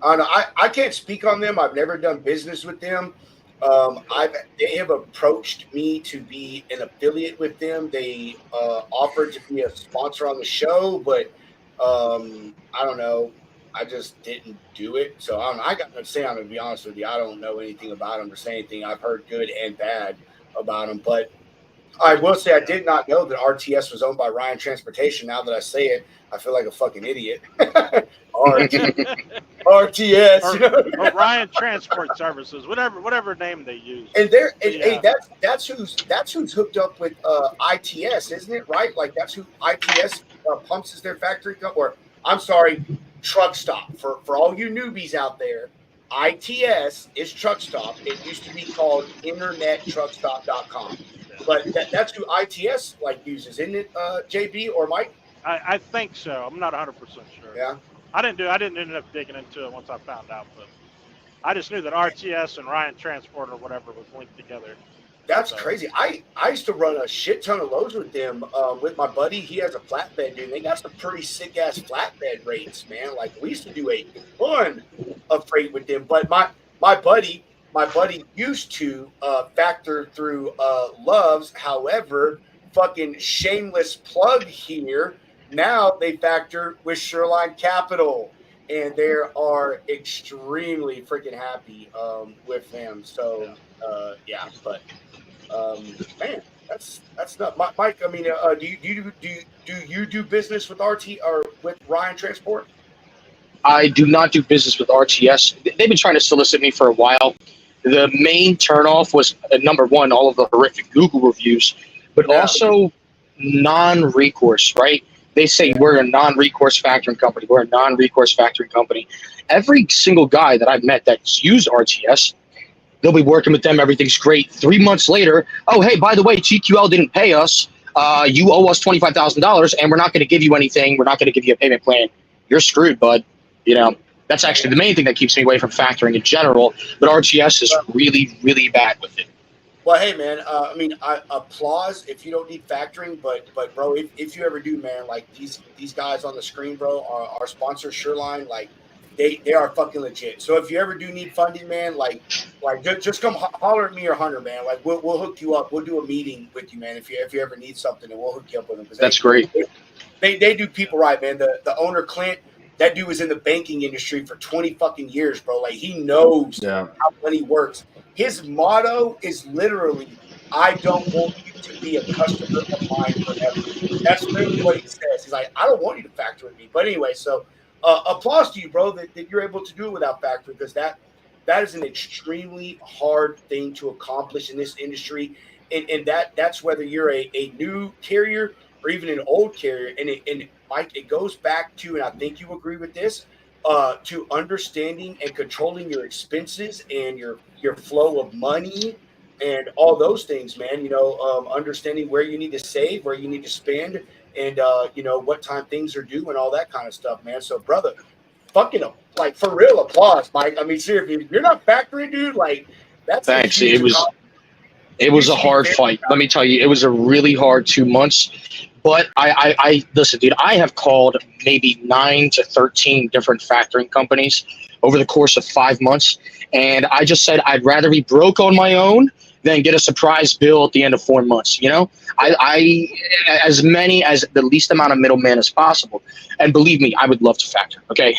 I can't speak on them. I've never done business with them. They have approached me to be an affiliate with them. They offered to be a sponsor on the show, but I don't know. I just didn't do it. So I got nothing to say on it, to be honest with you. I don't know anything about them or say anything. I've heard good and bad about them, but I will say I did not know that RTS was owned by Ryan Transportation. Now that I say it, I feel like a fucking idiot. RTS or Ryan Transport Services, whatever name they use. And hey, that's who's hooked up with ITS, isn't it? Right? Like that's who ITS pumps as their factory company. Or I'm sorry, Truck Stop. For all you newbies out there, ITS is Truck Stop. It used to be called InternetTruckStop.com. But that's who ITS uses, isn't it, JB or Mike? I think so. I'm not 100% sure. Yeah. I didn't end up digging into it once I found out, but I just knew that RTS and Ryan Transport or whatever was linked together. That's crazy. I used to run a shit ton of loads with them with my buddy. He has a flatbed, dude. They got some pretty sick ass flatbed rates, man. Like we used to do a ton of freight with them. But my buddy used to factor through Loves. However, fucking shameless plug here. Now they factor with Shoreline Capital. and they are extremely freaking happy with them. So yeah, but man, that's not Mike. I mean, do you do business with RT or with Ryan Transport? I do not do business with RTS. They've been trying to solicit me for a while. The main turnoff was number one, all of the horrific Google reviews, but Yeah. also non-recourse, right? They say we're a non-recourse factoring company. We're a non-recourse factoring company. Every single guy that I've met that's used RTS, they'll be working with them. Everything's great. 3 months later, oh, hey, by the way, TQL didn't pay us. You owe us $25,000, and we're not going to give you anything. We're not going to give you a payment plan. You're screwed, bud. You know, that's actually the main thing that keeps me away from factoring in general. But RTS is really, really bad with it. Well, hey man, I mean, I applause if you don't need factoring, but bro, if you ever do, man, like these guys on the screen, bro, our sponsor Sureline, like they are fucking legit. So if you ever do need funding, man, like just come holler at me or Hunter, man. Like we'll hook you up. We'll do a meeting with you, man. If you ever need something, and we'll hook you up with them. That's great. They do people right, man. The owner Clint, that dude was in the banking industry for 20 fucking years, bro. Like he knows how money works. His motto is literally, I don't want you to be a customer of mine forever. That's literally what he says. He's like, I don't want you to factor with me. But anyway, so applause to you, bro, that you're able to do it without factoring, because that is an extremely hard thing to accomplish in this industry. And that's whether you're a new carrier or even an old carrier. And Mike, it goes back to, and I think you agree with this, to understanding and controlling your expenses and your flow of money and all those things, man. You know, understanding where you need to save, where you need to spend, and you know what time things are due and all that kind of stuff, man. So, brother, fucking like for real, applause, Mike. I mean, seriously, if you're not factoring, dude, like that's thanks. It was a hard fight. Let me tell you, it was a really hard 2 months. But I listen, dude, I have called maybe 9 to 13 different factoring companies over the course of 5 months. And I just said, I'd rather be broke on my own than get a surprise bill at the end of 4 months. You know, I as many as the least amount of middlemen as possible. And believe me, I would love to factor. Okay.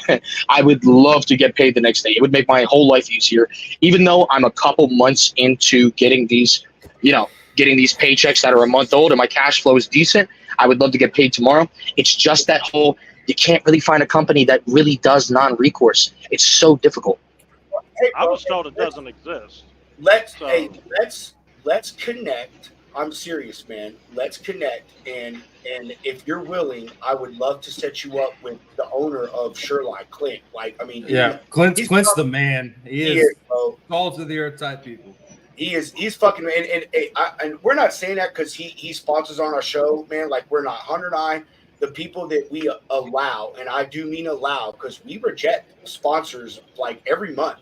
I would love to get paid the next day. It would make my whole life easier, even though I'm a couple months into getting these, getting these paychecks that are a month old and my cash flow is decent. I would love to get paid tomorrow. It's just that whole, you can't really find a company that really does non-recourse. It's so difficult. Hey, I was told it doesn't exist. Let's connect. I'm serious, man. Let's connect. And if you're willing, I would love to set you up with the owner of Sureline, Clint. Like, I mean, yeah, Clint's the man. He is all to the earth type people. He's fucking, and we're not saying that because he sponsors on our show, man. Like, we're not. Hunter and I, the people that we allow, and I do mean allow, because we reject sponsors like every month,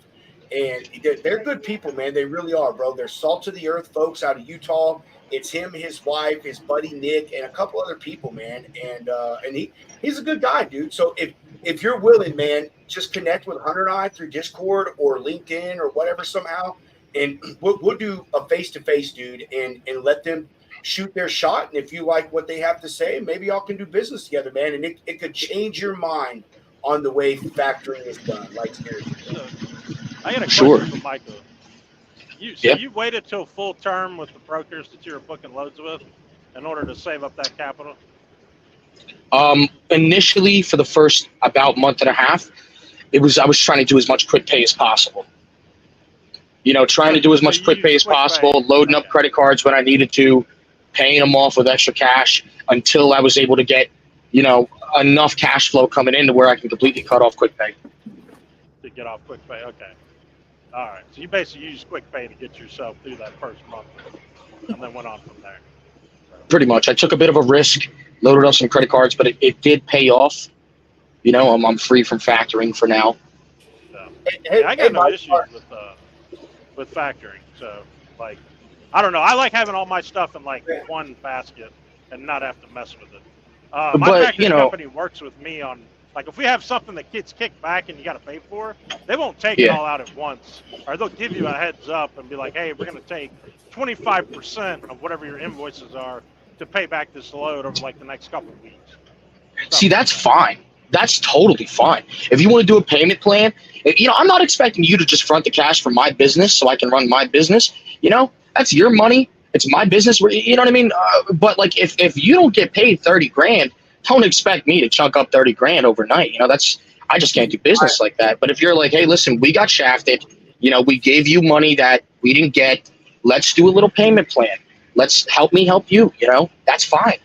and they're good people, man. They really are, bro. They're salt to the earth folks out of Utah. It's him, his wife, his buddy Nick, and a couple other people, man. And he's a good guy, dude. So if you're willing, man, just connect with Hunter and I through Discord or LinkedIn or whatever somehow. And we'll do a face-to-face, dude, and let them shoot their shot. And if you like what they have to say, maybe y'all can do business together, man. And it could change your mind on the way factoring is done. Like, seriously. I got a question for Michael. You waited till full term with the brokers that you were booking loads with in order to save up that capital? Initially, for the first about month and a half, I was trying to do as much quick pay as possible. Trying to do as much quick pay as possible, loading up credit cards when I needed to, paying them off with extra cash until I was able to get, enough cash flow coming in to where I can completely cut off quick pay. To get off quick pay, okay. All right. So you basically used quick pay to get yourself through that first month and then went on from there. Pretty much. I took a bit of a risk, loaded up some credit cards, but it did pay off. I'm free from factoring for now. So, I got no issues with factoring. So, like, I don't know. I like having all my stuff in, like, one basket and not have to mess with it. My factoring company works with me on, like, if we have something that gets kicked back and you got to pay for, they won't take it all out at once. Or they'll give you a heads up and be like, hey, we're going to take 25% of whatever your invoices are to pay back this load over, like, the next couple of weeks. See, that's fine. that's totally fine. If you want to do a payment plan, I'm not expecting you to just front the cash for my business so I can run my business. That's your money. It's my business. You know what I mean? But like, if you don't get paid 30 grand, don't expect me to chunk up 30 grand overnight. I just can't do business like that. But if you're like, hey, listen, we got shafted. We gave you money that we didn't get. Let's do a little payment plan. Let's help me help you. That's fine.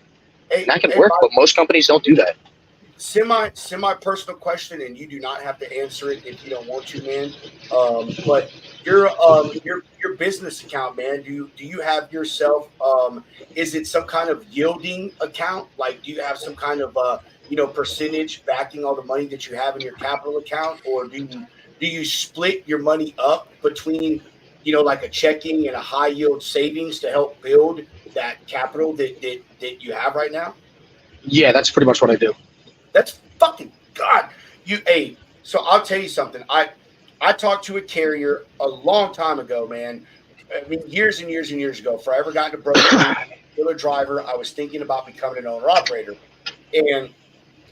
Hey, and that can work, but most companies don't do that. Semi personal question, and you do not have to answer it if you don't want to, man. But your business account, man. Do you have yourself? Is it some kind of yielding account? Like, do you have some kind of percentage backing all the money that you have in your capital account, or do you split your money up between like a checking and a high yield savings to help build that capital that you have right now? Yeah, that's pretty much what I do. That's fucking God. So I'll tell you something. I talked to a carrier a long time ago, man. I mean, years and years and years ago. Before I ever got into brokerage, still a driver, I was thinking about becoming an owner operator, and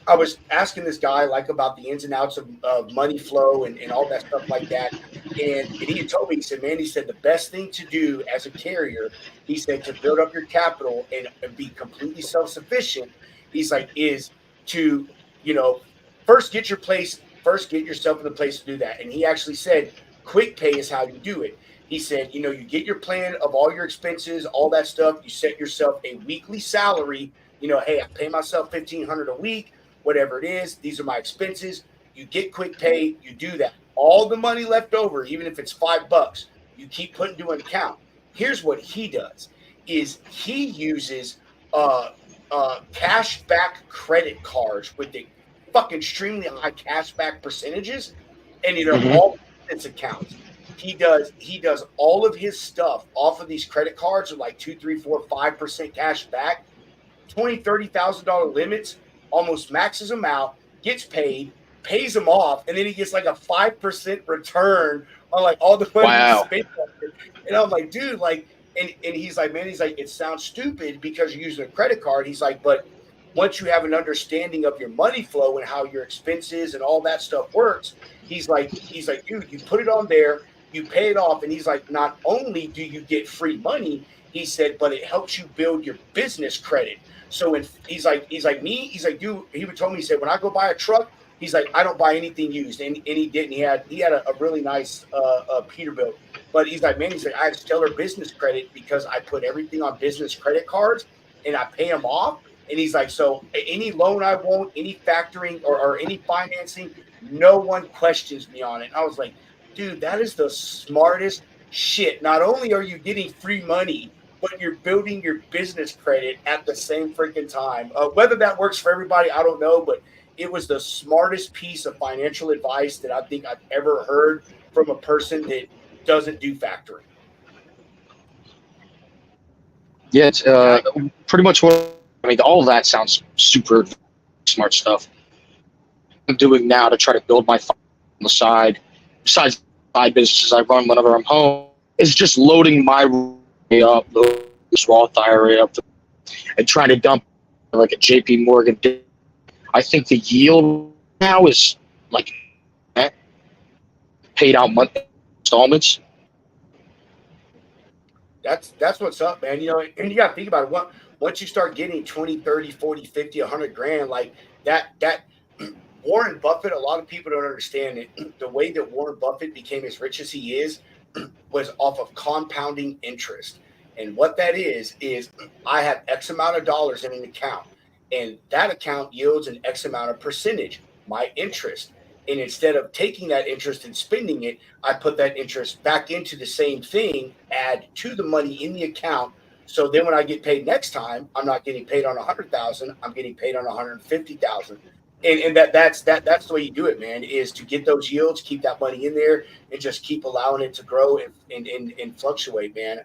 I was asking this guy like about the ins and outs of money flow and all that stuff like that. And he had told me, he said, man, he said, the best thing to do as a carrier, he said, to build up your capital and be completely self-sufficient, he's like, is to, first get yourself in a place to do that. And he actually said, quick pay is how you do it. He said, you get your plan of all your expenses, all that stuff. You set yourself a weekly salary. Hey, I pay myself $1,500 a week, whatever it is. These are my expenses. You get quick pay. You do that. All the money left over, even if it's $5, you keep putting to an account. Here's what he does: is he uses cash back credit cards with the fucking extremely high cash back percentages, and all business accounts. He does all of his stuff off of these credit cards with like 2, 3, 4, 5% cash back, $20,000-$30,000 limits, almost maxes them out, gets paid, pays them off, and then he gets like a 5% return on like all the money he spent. And I'm like, dude, like, and he's like, man, he's like, it sounds stupid because you're using a credit card. He's like, but once you have an understanding of your money flow and how your expenses and all that stuff works, he's like, dude, you put it on there, you pay it off, and he's like, not only do you get free money, he said, but it helps you build your business credit. So he's like, dude, he would tell me, he said, when I go buy a truck, he's like, I don't buy anything used, and he didn't. He had a really nice Peterbilt, but he's like, man, he's like, I have stellar business credit because I put everything on business credit cards and I pay them off. And he's like, so any loan I want, any factoring or any financing, no one questions me on it. And I was like, dude, that is the smartest shit. Not only are you getting free money, but you're building your business credit at the same freaking time. Whether that works for everybody, I don't know, but it was the smartest piece of financial advice that I think I've ever heard from a person that doesn't do factoring. Yeah, it's pretty much all of that sounds super smart stuff. I'm doing now to try to build my on the side, besides my businesses I run whenever I'm home, is just loading my up, this Roth IRA up, and trying to dump like a JP Morgan. I think the yield now is like paid out monthly installments. That's what's up, man. And you got to think about it. Once you start getting 20, 30, 40, 50, 100 grand, like that Warren Buffett, a lot of people don't understand it. The way that Warren Buffett became as rich as he is was off of compounding interest. And what that is I have X amount of dollars in an account, and that account yields an X amount of percentage, my interest. And instead of taking that interest and spending it, I put that interest back into the same thing, add to the money in the account. So then when I get paid next time, I'm not getting paid on 100,000, I'm getting paid on 150,000. And that's the way you do it, man, is to get those yields, keep that money in there, and just keep allowing it to grow and fluctuate, man.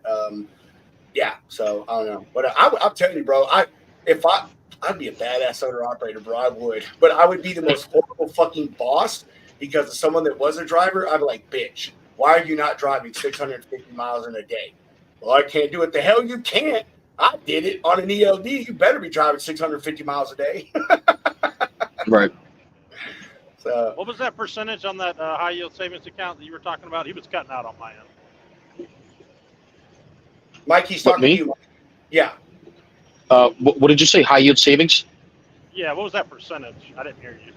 Yeah, so I don't know. But I'm telling you, bro, I'd be a badass owner operator, bro. I would. But I would be the most horrible fucking boss because of someone that was a driver. I'd be like, bitch, why are you not driving 650 miles in a day? Well, I can't do it. The hell you can't. I did it on an ELD. You better be driving 650 miles a day. Right. What was that percentage on that high yield savings account that you were talking about? He was cutting out on my end. Mike, he's What, talking to me? you. Mike. Yeah. What did you say? High yield savings? Yeah, what was that percentage? I didn't hear you.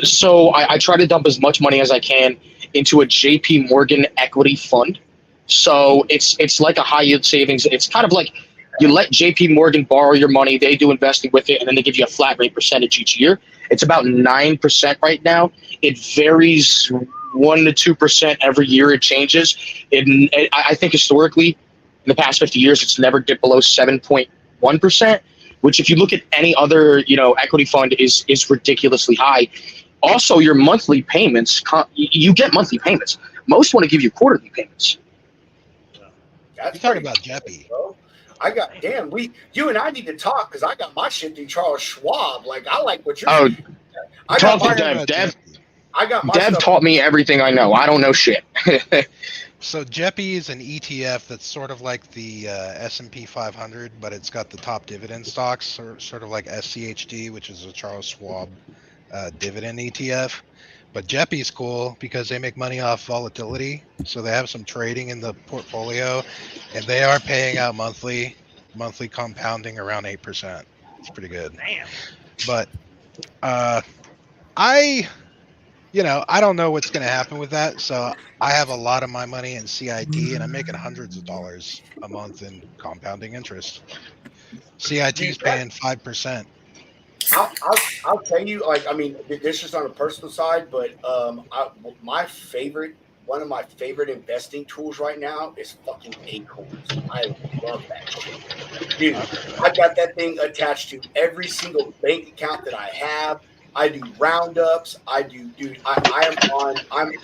So I try to dump as much money as I can into a JP Morgan equity fund. So it's like a high yield savings. It's kind of like you let JP Morgan borrow your money, they do investing with it, and then they give you a flat rate percentage each year. It's about 9% right now. It varies 1% to 2% every year. It changes. I think historically, in the past 50 years, it's never dipped below 7.1%. Which, if you look at any other, equity fund, is ridiculously high. Also, your monthly payments, you get monthly payments. Most want to give you quarterly payments. You're talking about Jeppy. Bro. You and I need to talk because I got my shit through Charles Schwab. Like, I like what you're saying. Talk to Dev. Dev taught me everything I know. I don't know shit. So Jeppy is an ETF that's sort of like the S&P 500, but it's got the top dividend stocks, sort of like SCHD, which is a Charles Schwab dividend ETF. But Jeppy's cool because they make money off volatility, so they have some trading in the portfolio, and they are paying out monthly compounding around 8%. It's pretty good. Damn. But I don't know what's going to happen with that. So I have a lot of my money in CIT, and I'm making hundreds of dollars a month in compounding interest. CIT's paying 5%. I'll tell you, this is on a personal side, but one of my favorite investing tools right now is fucking Acorns. I love that shit. Dude, I got that thing attached to every single bank account that I have. I do roundups. I'm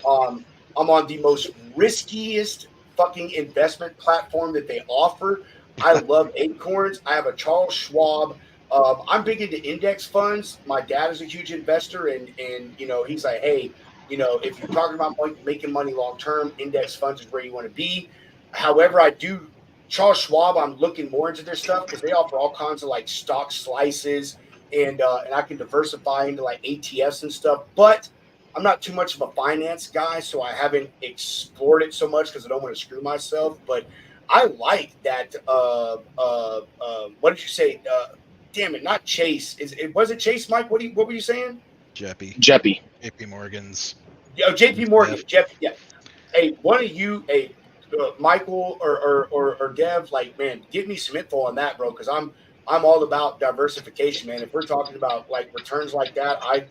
on the most riskiest fucking investment platform that they offer. I love Acorns. I have a Charles Schwab. I'm big into index funds. My dad is a huge investor, and he's like, hey, if you're talking about making money long term, index funds is where you want to be. However, I do Charles Schwab. I'm looking more into their stuff because they offer all kinds of like stock slices, and I can diversify into like ATFs and stuff. But I'm not too much of a finance guy, so I haven't explored it so much because I don't want to screw myself. But I like that. What did you say? Damn it, not Chase. Was it Chase, Mike? What were you saying? Jeppy. JP Morgan's. Yeah, JP Morgan. Jeff. Yeah. Hey, one of you, Michael or Dev, like, man, give me some info on that, bro, because I'm all about diversification, man. If we're talking about like returns like that, I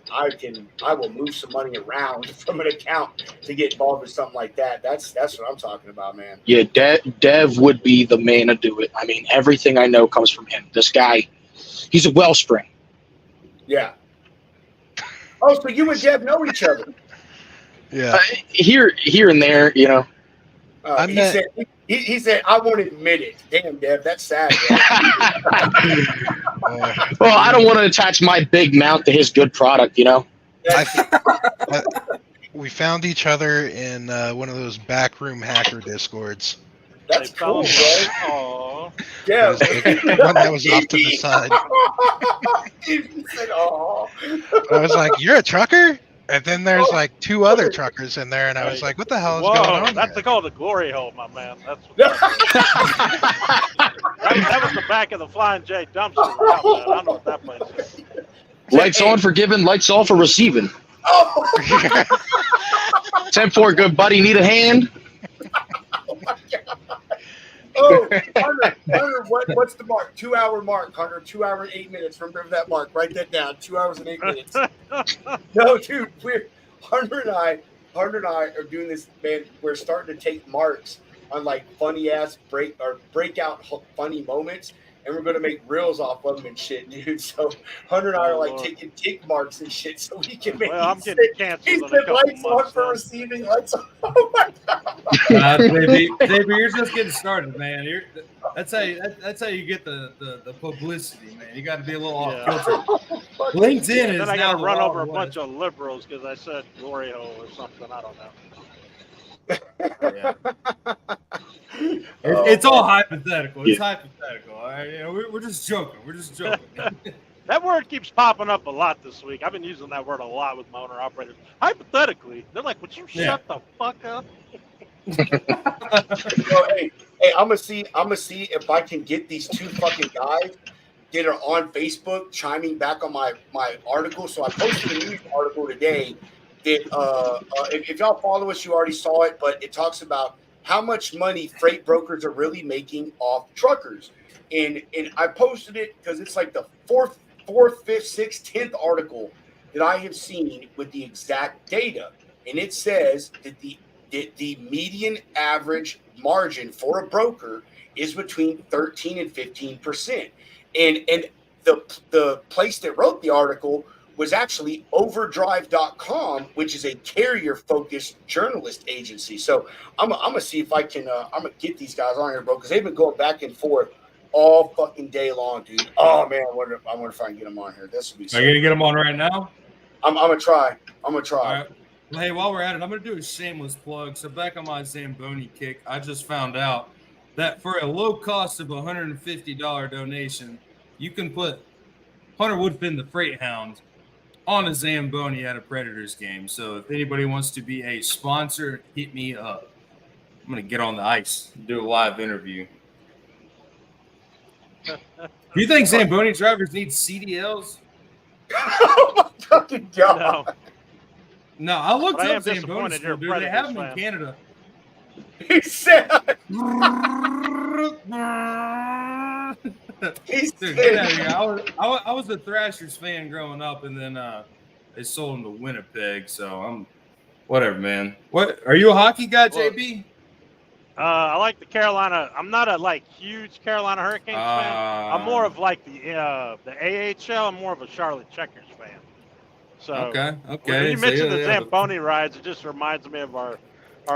will move some money around from an account to get involved with something like that. That's what I'm talking about, man. Yeah, Dev would be the man to do it. I mean, everything I know comes from him. This guy, he's a wellspring. Yeah. Oh, so you and Dev know each other? Yeah. Here and there, He said, I won't admit it. Damn, Dev, that's sad. Well, I don't want to attach my big mouth to his good product, We found each other in one of those backroom hacker discords. That's cool, bro. Aw. Yeah. One that was off to the side. He said, "Oh." I was like, "You're a trucker?" And then there's like two other truckers in there, and I was like, "What the hell is going on?" That's called the glory hole, my man. That's what that was the back of the Flying J dumpster. Out, man. I don't know what that place is. Lights on for giving, lights off for receiving. 10-4, good buddy. Need a hand? Oh my God. Oh, Hunter, what's the mark? 2 hour mark, Hunter. 2 hours and 8 minutes. Remember that mark. Write that down. 2 hours and 8 minutes. No, dude. Hunter and I are doing this, man. We're starting to take marks on like funny ass breakout funny moments, and we're gonna make reels off of them and shit, dude. So Hunter and I are like taking tick marks and shit, so we can make. Well, I'm getting canceled. He said lights on for receiving, lights on. Oh my God. Baby, you're just getting started, man. That's how you get the publicity, man. You got to be a little off kilter. LinkedIn is. Then I got to now run the over a wild bunch west. of liberals because I said glory hole or something. I don't know. Yeah. It's all hypothetical. It's hypothetical. All right? We're just joking. We're just joking. That word keeps popping up a lot this week. I've been using that word a lot with my owner operators. Hypothetically, they're like, "Would you shut the fuck up?" Well, hey, I'm gonna see if I can get these two fucking guys that are on Facebook chiming back on my article. So I posted a news article today that if y'all follow us, you already saw it, but it talks about how much money freight brokers are really making off truckers. And I posted it because it's like the fourth, fifth, sixth, 10th article that I have seen with the exact data. And it says that the median average margin for a broker is between 13 and 15%. And the place that wrote the article was actually overdrive.com, which is a carrier focused journalist agency. So I'm gonna see if I can I'm gonna get these guys on here, bro, because they've been going back and forth all fucking day long, dude. Oh man, I wonder if I can get them on here. This would be so Are you gonna get them on right now? I'm gonna try. I'm gonna try. All right. Well, hey, while we're at it, I'm going to do a shameless plug. So back on my Zamboni kick, I just found out that for a low cost of $150 donation, you can put Hunter Woodfin, the Freight Hound, on a Zamboni at a Predators game. So if anybody wants to be a sponsor, hit me up. I'm going to get on the ice and do a live interview. Do you think Zamboni drivers need CDLs? Oh my fucking god. No, I looked But I am up Zamboni disappointed you're school, a dude. They have them Predators in Canada. He said Dude, get out of here. I was a Thrashers fan growing up, and then they sold them to Winnipeg. So I'm whatever, man. What are you a hockey guy, JB? I like the Carolina. I'm not a huge Carolina Hurricanes fan. I'm more of like the AHL. I'm more of a Charlotte Checkers fan. So okay. When you mentioned the Zamboni rides, it just reminds me of our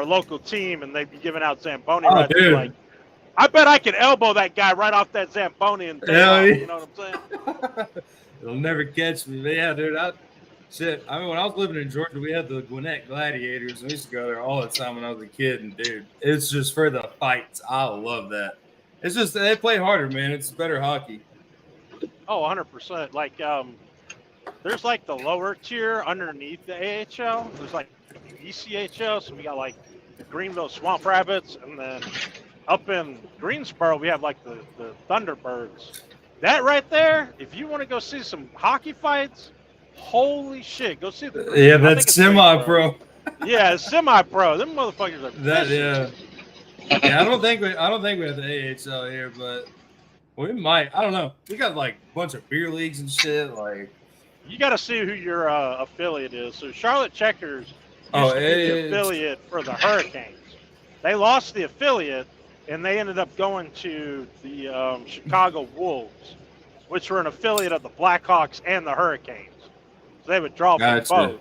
local team, and they'd be giving out Zamboni rides. Dude. Like, I bet I could elbow that guy right off that Zamboni and take off, you know what I'm saying? It'll never catch me. But yeah, dude. I mean, when I was living in Georgia, we had the Gwinnett Gladiators, and we used to go there all the time when I was a kid. And dude, it's just for the fights. I love that. It's just they play harder, man. It's better hockey. Oh, 100%. Like, there's like the lower tier underneath the AHL. There's like the ECHL. So we got like the Greenville Swamp Rabbits, and then up in Greensboro we have like the Thunderbirds. That right there, if you want to go see some hockey fights, holy shit, go see the. Yeah, that's semi-pro. Yeah, it's semi-pro. Them motherfuckers are. Yeah, I don't think we have the AHL here, but we might. I don't know. We got like a bunch of beer leagues and shit. Like, you got to see who your affiliate is. So Charlotte Checkers used to be the affiliate for the Hurricanes. They lost the affiliate, and they ended up going to the Chicago Wolves, which were an affiliate of the Blackhawks and the Hurricanes. So they would draw from both.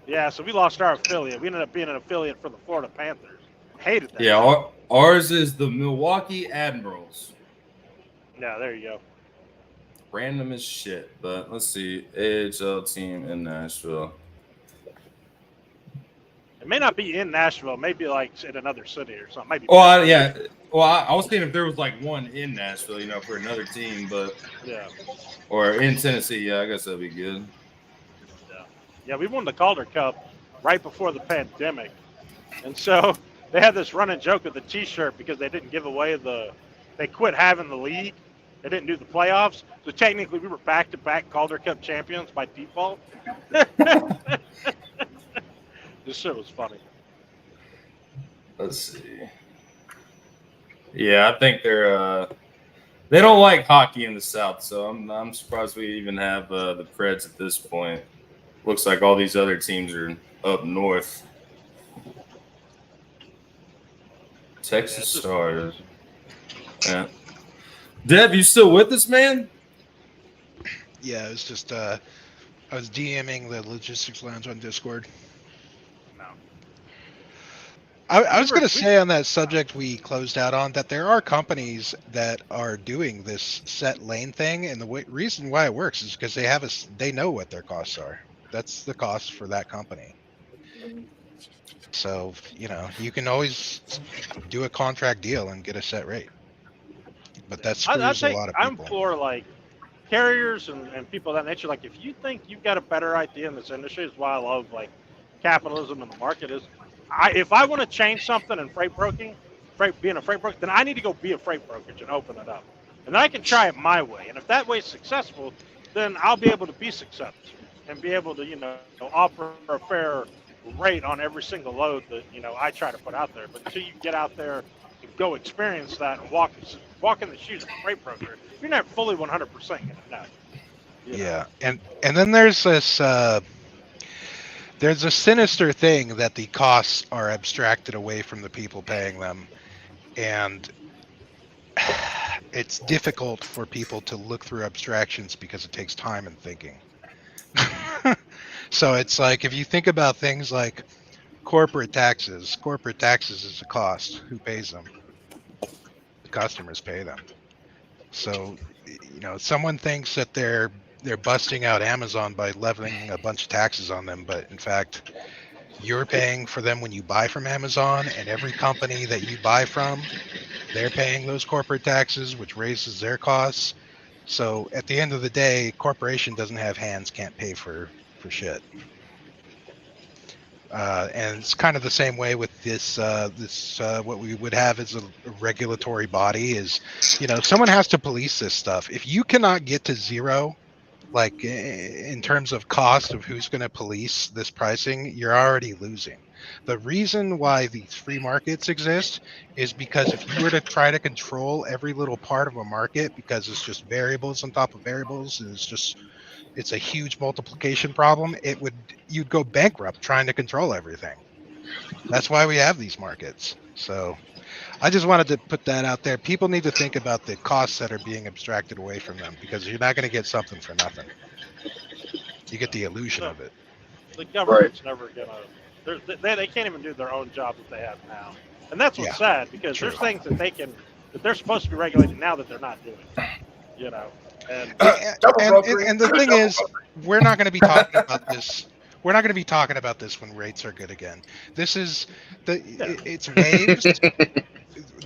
Yeah, so we lost our affiliate. We ended up being an affiliate for the Florida Panthers. Hated that. Yeah, ours is the Milwaukee Admirals. Yeah, there you go. Random as shit, but let's see. AHL team in Nashville. It may not be in Nashville. Maybe like in another city or something. Maybe. Yeah. Well, I was thinking if there was like one in Nashville, for another team, but yeah. Or in Tennessee, yeah, I guess that'd be good. Yeah, we won the Calder Cup right before the pandemic, and so they had this running joke with the T-shirt because they didn't give away they quit having the league. They didn't do the playoffs, so technically we were back-to-back Calder Cup champions by default. This shit was funny. Let's see. Yeah, I think they don't like hockey in the South, so I'm surprised we even have the Preds at this point. Looks like all these other teams are up north. Texas Stars. Yeah. Dev, you still with us, man? Yeah, it was just I was DMing the Logistics Lounge on Discord. No. I was going to say on that subject we closed out on that there are companies that are doing this set lane thing, and the reason why it works is because they know what their costs are. That's the cost for that company. So, you can always do a contract deal and get a set rate. But that screws a lot of people. I'm for carriers and people of that nature, like if you think you've got a better idea in this industry, is why I love like capitalism and the market is. If I want to change something in freight broking, being a freight broker, then I need to go be a freight brokerage and open it up, and then I can try it my way. And if that way is successful, then I'll be able to be successful and be able to offer a fair rate on every single load that I try to put out there. But until you get out there and go experience that and walk in the shoes of a freight broker, you're not fully 100% gonna know. Yeah, and then there's this there's a sinister thing that the costs are abstracted away from the people paying them, and it's difficult for people to look through abstractions because it takes time and thinking. So it's like if you think about things like corporate taxes is a cost. Who pays them? The customers pay them. So someone thinks that they're busting out Amazon by leveling a bunch of taxes on them, but in fact you're paying for them when you buy from Amazon, and every company that you buy from, they're paying those corporate taxes, which raises their costs. So at the end of the day, corporation doesn't have hands, can't pay for shit. And it's kind of the same way with this what we would have as a regulatory body is, someone has to police this stuff. If you cannot get to zero, like in terms of cost of who's going to police this pricing, you're already losing. The reason why these free markets exist is because if you were to try to control every little part of a market, because it's just variables on top of variables, and it's a huge multiplication problem, you'd go bankrupt trying to control everything. That's why we have these markets. So I just wanted to put that out there. People need to think about the costs that are being abstracted away from them, because you're not going to get something for nothing. You get the illusion of it. The government's never gonna. They can't even do their own job that they have now, and that's what's sad, because there's things that they're supposed to be regulating now that they're not doing. And the thing is, we're not going to be talking about this. We're not going to be talking about this when rates are good again. This is it's waves.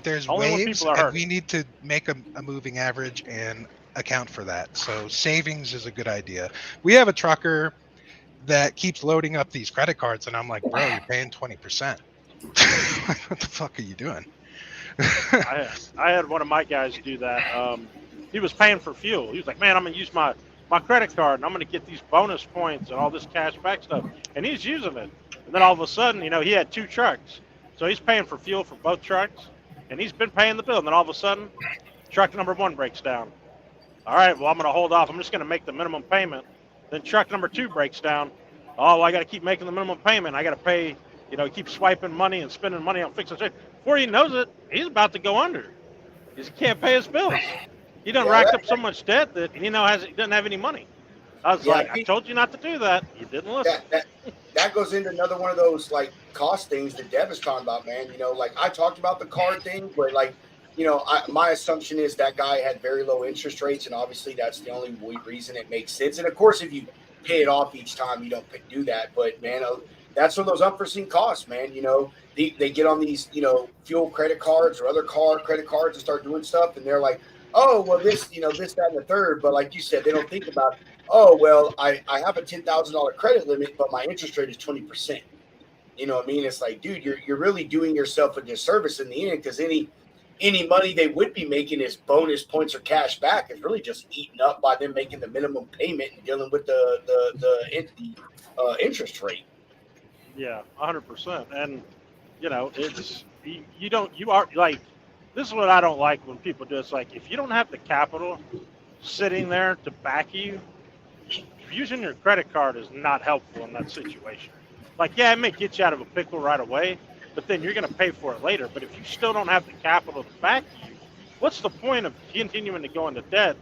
There's waves, and we need to make a moving average and account for that. So savings is a good idea. We have a trucker that keeps loading up these credit cards, and I'm like, bro, you're paying 20%. What the fuck are you doing? I had one of my guys do that. He was paying for fuel. He was like, man, I'm going to use my credit card, and I'm going to get these bonus points and all this cash back stuff. And he's using it. And then all of a sudden, he had 2 trucks. So he's paying for fuel for both trucks, and he's been paying the bill. And then all of a sudden, truck number 1 breaks down. All right, well, I'm going to hold off. I'm just going to make the minimum payment. Then truck number 2 breaks down. Oh, well, I got to keep making the minimum payment. I got to pay, keep swiping money and spending money on fixing shit. Before he knows it, he's about to go under. He can't pay his bills. He done racked up so much debt that he doesn't have any money. I was like, I told you not to do that. You didn't listen. That goes into another one of those like cost things that Deb is talking about, man. Like I talked about the card thing, but like, my assumption is that guy had very low interest rates, and obviously that's the only reason it makes sense. And of course, if you pay it off each time, you don't do that. But man, that's one of those unforeseen costs, man. They get on these, fuel credit cards or other credit cards and start doing stuff, and they're like, oh, well, this, this, that, and the third. But like you said, they don't think about, oh, well, I have a $10,000 credit limit, but my interest rate is 20%. You know what I mean? It's like, dude, you're really doing yourself a disservice in the end, because any money they would be making as bonus points or cash back is really just eaten up by them making the minimum payment and dealing with the interest rate. Yeah, 100%. And, it's, you are like, this is what I don't like when people do. It's like, if you don't have the capital sitting there to back you, using your credit card is not helpful in that situation. Like, yeah, it may get you out of a pickle right away, but then you're going to pay for it later. But if you still don't have the capital to back you, what's the point of continuing to go into debt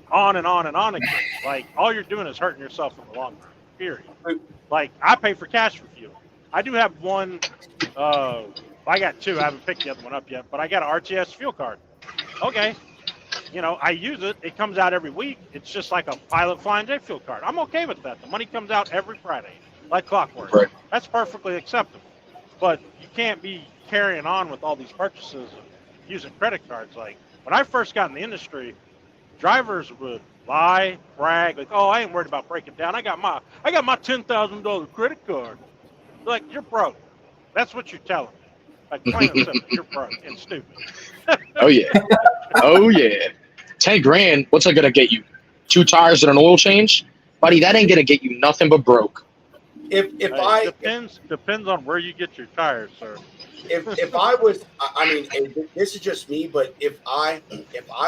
on and on and on again? Like, all you're doing is hurting yourself in the long run, period. Like, I pay for cash for fuel. I do have one, I got 2. I haven't picked the other one up yet, but I got an RTS fuel card. Okay. I use it. It comes out every week. It's just like a Pilot Flying J fuel card. I'm okay with that. The money comes out every Friday, like clockwork. Right. That's perfectly acceptable. But you can't be carrying on with all these purchases of using credit cards. Like, when I first got in the industry, drivers would lie, brag, like, oh, I ain't worried about breaking down. I got my $10,000 credit card. Like, you're broke. That's what you're telling me. Like, plain and simple, you're broke and stupid. Oh yeah. Oh yeah. 10 grand. What's that gonna get you? 2 tires and an oil change, buddy. That ain't gonna get you nothing but broke. If Hey, depends on where you get your tires, sir. if I was, I mean, and this is just me, but if I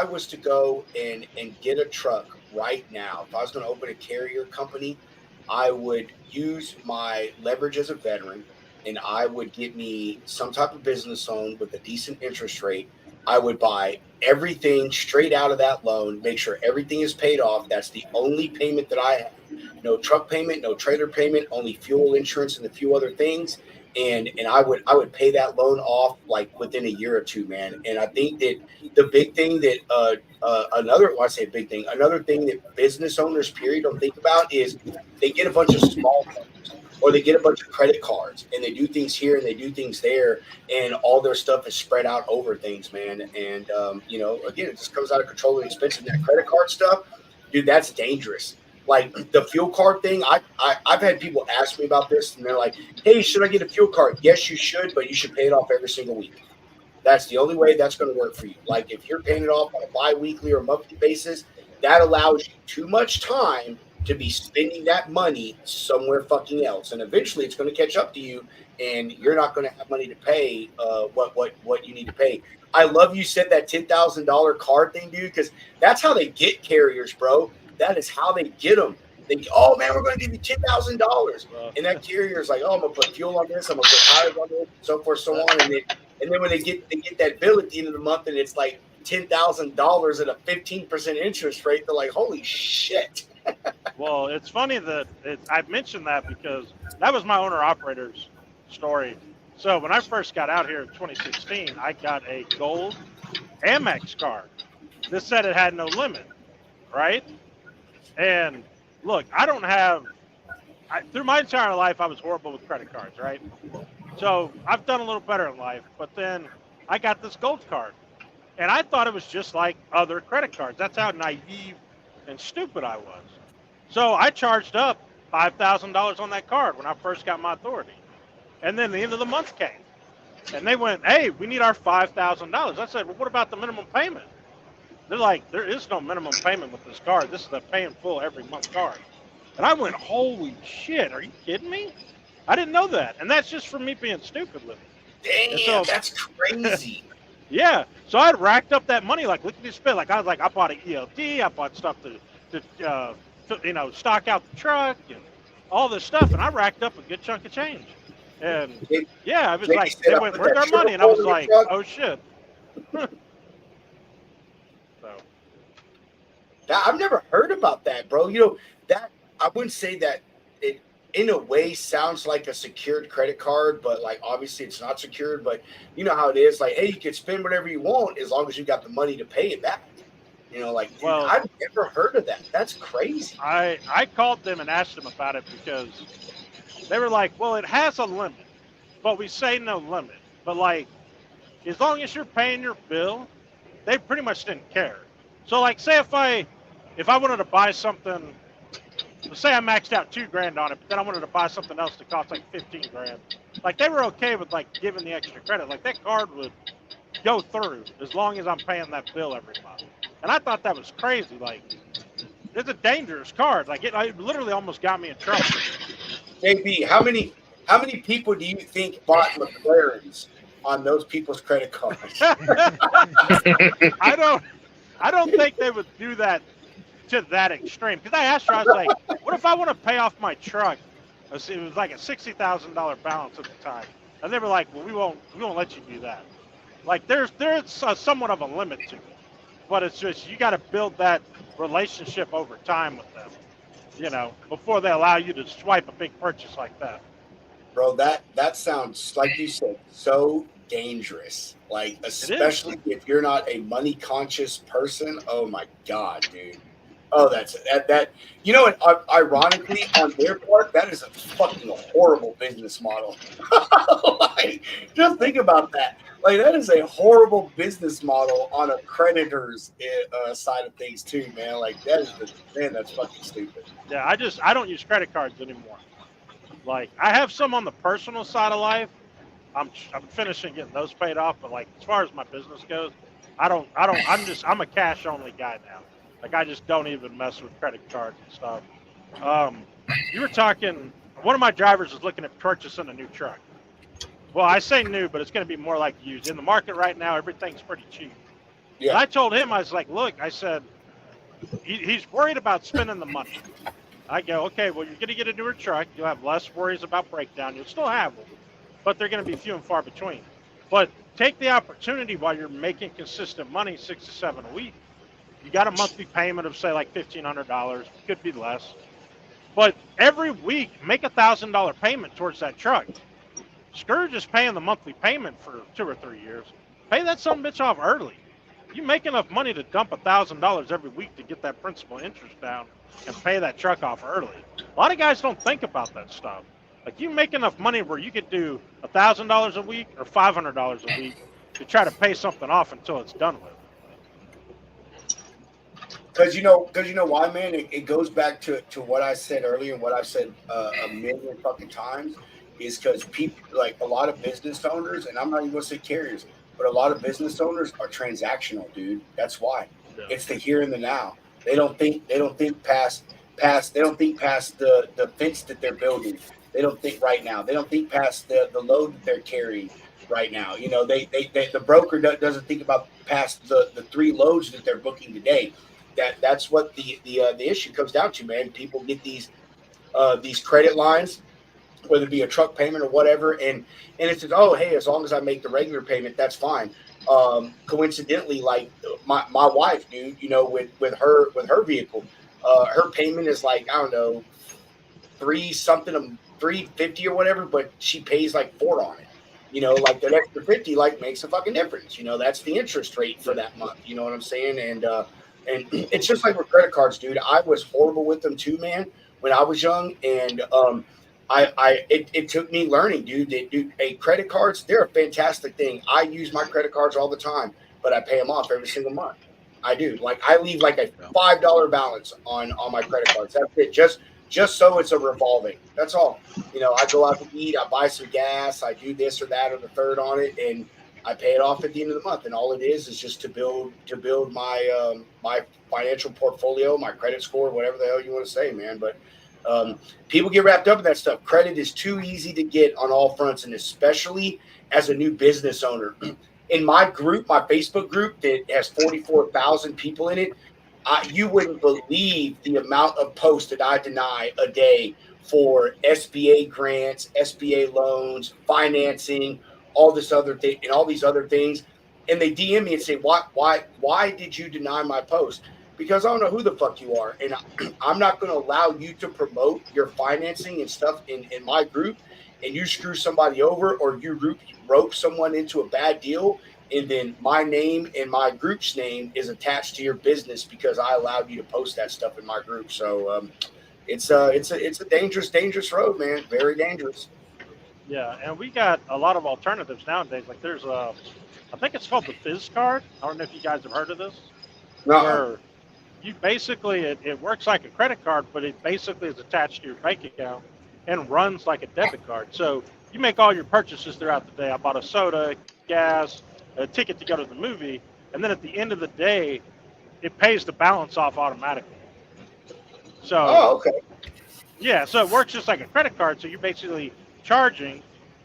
was to go and get a truck right now, if I was going to open a carrier company, I would use my leverage as a veteran, and I would get me some type of business loan with a decent interest rate. I would buy everything straight out of that loan, make sure everything is paid off. That's the only payment that I have. No truck payment, no trailer payment, only fuel insurance and a few other things. And I would pay that loan off like within a year or two, man. And I think that the big thing that another thing that business owners period don't think about is they get a bunch of small loans or they get a bunch of credit cards and they do things here and they do things there, and all their stuff is spread out over things, man. And again, it just comes out of control and expensive. That credit card stuff, dude, that's dangerous. Like the fuel card thing, I've had people ask me about this, and they're like, "Hey, should I get a fuel card?" Yes, you should, but you should pay it off every single week. That's the only way that's going to work for you. Like if you're paying it off on a bi-weekly or monthly basis, that allows you too much time to be spending that money somewhere fucking else, and eventually it's going to catch up to you, and you're not going to have money to pay what you need to pay. I love you said that $10,000 card thing, dude, because that's how they get carriers, bro. That is how they get them. They, oh man, we're going to give you $10,000, and that carrier's like, oh, I'm gonna put fuel on this, I'm gonna put tires on this, so forth, so on, and then when they get that bill at the end of the month, and it's like $10,000 at a 15% interest rate, they're like, holy shit. Well, it's funny that I've mentioned that because that was my owner operator's story. So when I first got out here in 2016, I got a gold Amex card. This said it had no limit, right? And look, through my entire life, I was horrible with credit cards, right? So I've done a little better in life, but then I got this gold card. And I thought it was just like other credit cards. That's how naive and stupid I was. So I charged up $5,000 on that card when I first got my authority. And then the end of the month came. And they went, hey, we need our $5,000. I said, well, what about the minimum payment? They're like, there is no minimum payment with this card. This is a pay in full every month card. And I went, holy shit, are you kidding me? I didn't know that. And that's just for me being stupid with it. Damn, that's crazy. Yeah. So I racked up that money like lickety split. Like I was like, I bought an ELD, I bought stuff to stock out the truck and all this stuff, and I racked up a good chunk of change. And yeah, I was like, they went, where's our money? And I was like, oh shit. I've never heard about that, bro. You know, that I wouldn't say that it in a way sounds like a secured credit card, but like obviously it's not secured, but you know how it is. Like, hey, you can spend whatever you want as long as you got the money to pay it back. You know, like, well, dude, I've never heard of that. That's crazy. I called them and asked them about it because they were like, well, it has a limit, but we say no limit. But like, as long as you're paying your bill, they pretty much didn't care. So like, say if I wanted to buy something, let's say I maxed out $2,000 on it, but then I wanted to buy something else that cost like $15,000. Like they were okay with like giving the extra credit. Like that card would go through as long as I'm paying that bill every month. And I thought that was crazy. Like, it's a dangerous card. Like it literally almost got me in trouble. JB, how many people do you think bought McLarens on those people's credit cards? I don't think they would do that to that extreme. Because I asked her, I was like, what if I want to pay off my truck? It was like a $60,000 balance at the time. And they were like, well, we won't let you do that. Like there's somewhat of a limit to it. But it's just, you got to build that relationship over time with them, you know, before they allow you to swipe a big purchase like that. Bro, that sounds, like you said, so dangerous. Like, especially if you're not a money conscious person. Oh my God, dude. Oh, that's that. You know, and ironically, on their part, that is a fucking horrible business model. Like, just think about that. Like, that is a horrible business model on a creditor's side of things too, man. Like, that is man, that's fucking stupid. Yeah, I don't use credit cards anymore. Like I have some on the personal side of life. I'm finishing getting those paid off, but like as far as my business goes, I'm a cash only guy now. Like I just don't even mess with credit cards and stuff. You were talking. One of my drivers is looking at purchasing a new truck. Well, I say new, but it's going to be more like used. In the market right now, everything's pretty cheap. Yeah. And I told him, I was like, look, I said, he's worried about spending the money. I go, okay, well, you're going to get a newer truck. You'll have less worries about breakdown. You'll still have them, but they're going to be few and far between. But take the opportunity while you're making consistent money, 6 to 7 a week. You got a monthly payment of, say, like $1,500. Could be less. But every week, make $1,000 payment towards that truck. Scrooge is paying the monthly payment for 2 or 3 years. Pay that son of a bitch off early. You make enough money to dump $1,000 every week to get that principal interest down and pay that truck off early. A lot of guys don't think about that stuff. Like you make enough money where you could do $1,000 a week or $500 a week to try to pay something off until it's done with. Because you know why, man? It goes back to what I said earlier and what I've said a million fucking times. Is because people, like a lot of business owners, and I'm not even going to say carriers, but a lot of business owners are transactional, dude. That's why. Yeah. It's the here and the now. They don't think past they don't think past the fence that they're building. They don't think right now. They don't think past the load that they're carrying right now. You know, they the broker doesn't think about past the 3 loads that they're booking today. That's what the issue comes down to, man. People get these credit lines, whether it be a truck payment or whatever, and it says, oh, hey, as long as I make the regular payment, that's fine. Coincidentally, like my wife, dude, you know, with her vehicle, her payment is like, I don't know, $350 or whatever, but she pays like $4 on it. You know, like that extra 50 like makes a fucking difference. You know, that's the interest rate for that month. You know what I'm saying? And it's just like with credit cards, dude. I was horrible with them too, man, when I was young, and it took me learning, dude. Credit cards, they're a fantastic thing. I use my credit cards all the time, but I pay them off every single month. I do. Like I leave like a $5 balance on my credit cards. That's it. Just so it's a revolving. That's all. You know, I go out to eat, I buy some gas, I do this or that or the third on it, and I pay it off at the end of the month. And all it is just to build my my financial portfolio, my credit score, whatever the hell you want to say, man. But people get wrapped up in that stuff. Credit is too easy to get on all fronts, and especially as a new business owner. In my group, my Facebook group that has 44,000 people in it, you wouldn't believe the amount of posts that I deny a day for SBA grants, SBA loans, financing, all this other thing, and all these other things. And they DM me and say, why did you deny my post? Because I don't know who the fuck you are. And I'm not going to allow you to promote your financing and stuff in my group, and you screw somebody over or you rope someone into a bad deal, and then my name and my group's name is attached to your business because I allowed you to post that stuff in my group. So it's a dangerous road, man. Very dangerous. Yeah, and we got a lot of alternatives nowadays. Like there's I think it's called the Fizz card. I don't know if you guys have heard of this. No. Where you basically, it works like a credit card, but it basically is attached to your bank account and runs like a debit card. So you make all your purchases throughout the day. I bought a soda, gas, a ticket to go to the movie, and then at the end of the day, it pays the balance off automatically. So, okay. Yeah, so it works just like a credit card. So you're basically charging,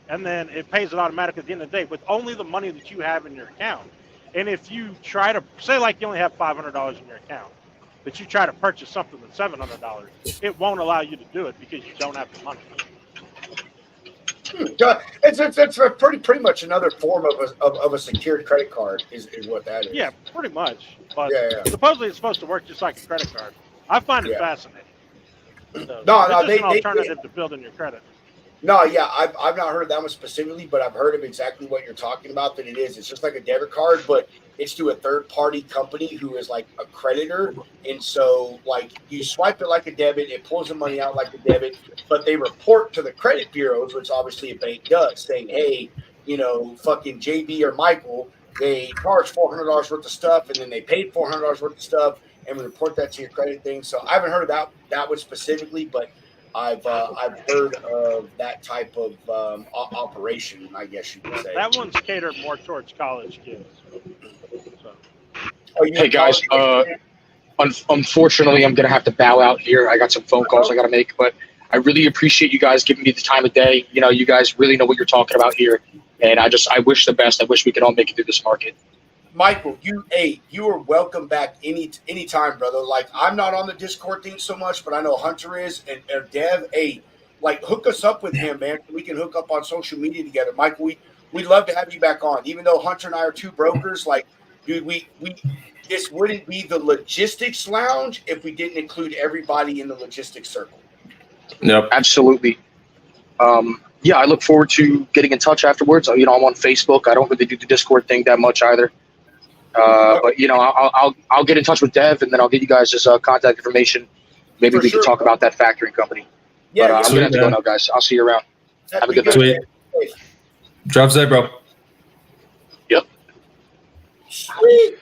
and then it pays it automatically at the end of the day with only the money that you have in your account. And if you try to, say like you only have $500 in your account, but you try to purchase something that's $700, it won't allow you to do it because you don't have the money. It's pretty much another form of a secured credit card is what that is. Yeah, pretty much. But yeah. Supposedly it's supposed to work just like a credit card. I find it fascinating. So No, it's just an alternative to building your credit. No, yeah, I've not heard that one specifically, but I've heard of exactly what you're talking about. That it is. It's just like a debit card, but it's to a third party company who is like a creditor, and so like you swipe it like a debit, it pulls the money out like a debit, but they report to the credit bureaus, which obviously a bank does, saying, hey, fucking JB or Michael, they charged $400 worth of stuff, and then they paid $400 worth of stuff, and we report that to your credit thing. So I haven't heard of that one specifically, but I've heard of that type of operation, I guess you could say. That one's catered more towards college kids. So. Hey guys, unfortunately, I'm gonna have to bow out here. I got some phone calls I gotta make, but I really appreciate you guys giving me the time of day. You guys really know what you're talking about here, and I wish the best. I wish we could all make it through this market. Michael, you are welcome back anytime, brother. Like, I'm not on the Discord thing so much, but I know Hunter is, and Dev. Like, hook us up with him, man. We can hook up on social media together. Michael, we'd love to have you back on. Even though Hunter and I are two brokers, like, dude, this wouldn't be the logistics lounge if we didn't include everybody in the logistics circle. Yep, absolutely. Yeah, I look forward to getting in touch afterwards. I'm on Facebook. I don't really do the Discord thing that much either. But I'll get in touch with Dev, and then I'll get you guys his contact information. Maybe we can talk about that factoring company. Yeah, but I'm gonna have to go now, guys. I'll see you around. Have a good night. Sweet. Drop safe, bro. Yep. Sweet.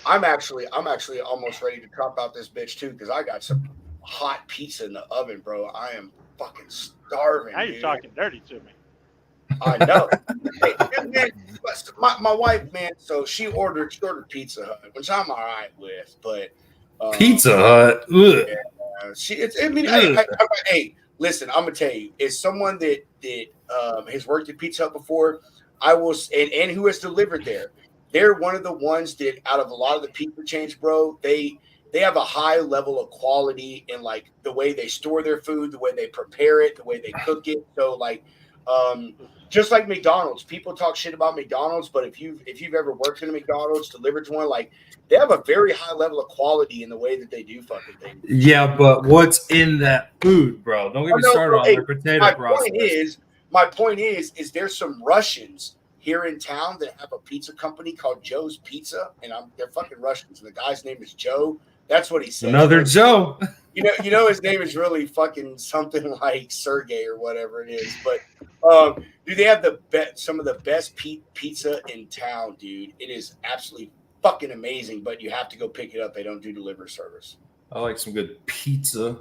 I'm actually almost ready to drop out this bitch too, because I got some hot pizza in the oven, bro. I am fucking starving. Now you're talking dirty to me. I know. Hey, man, my wife, man, so she ordered Pizza Hut, which I'm all right with, but Pizza Hut. Ugh. Yeah, hey, listen, I'm gonna tell you, as someone that has worked at Pizza Hut before, and who has delivered there, they're one of the ones that out of a lot of the pizza chains, bro, they have a high level of quality in like the way they store their food, the way they prepare it, the way they cook it. So like, just like McDonald's, people talk shit about McDonald's, but if you've ever worked in a McDonald's, delivered to one, like they have a very high level of quality in the way that they do fucking things. Yeah, but what's in that food, bro? Don't get me started on their potato process. My point is there's some Russians here in town that have a pizza company called Joe's Pizza, and they're fucking Russians. And the guy's name is Joe. That's what he says. Another Joe. You know his name is really fucking something like Sergey or whatever it is. But dude, they have some of the best pizza in town, dude. It is absolutely fucking amazing. But you have to go pick it up. They don't do delivery service. I like some good pizza.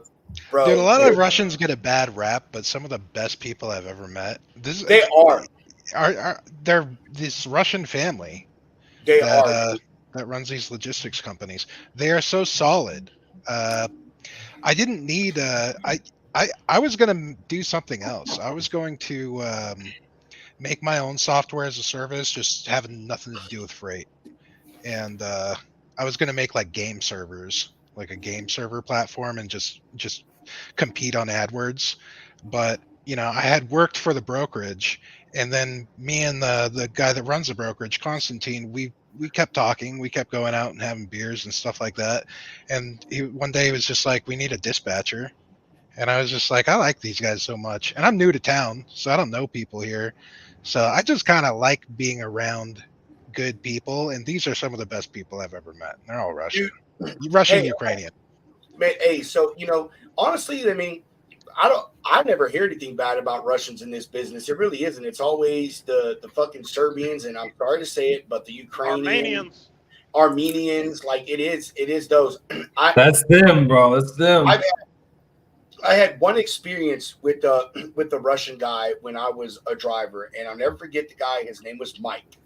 Bro, dude, a lot of Russians get a bad rap, but some of the best people I've ever met. They are. They're this Russian family. They are. That runs these logistics companies. They are so solid. I didn't need. I was going to do something else. I was going to make my own software as a service, just having nothing to do with freight. And I was going to make like game servers, like a game server platform, and just compete on AdWords. But I had worked for the brokerage, and then me and the guy that runs the brokerage, Constantine, we kept talking. We kept going out and having beers and stuff like that. And one day he was just like, we need a dispatcher. And I was just like, I like these guys so much. And I'm new to town, so I don't know people here. So I just kind of like being around good people. And these are some of the best people I've ever met. They're all Russian. Russian, Ukrainian. Man, hey, so, honestly, I mean, I never hear anything bad about Russians in this business. It really isn't. It's always the fucking Serbians, and I'm sorry to say it, but the Ukrainians, Armenians, like it is those. That's them, bro. That's them. I had one experience with the Russian guy when I was a driver, and I'll never forget the guy. His name was Mike.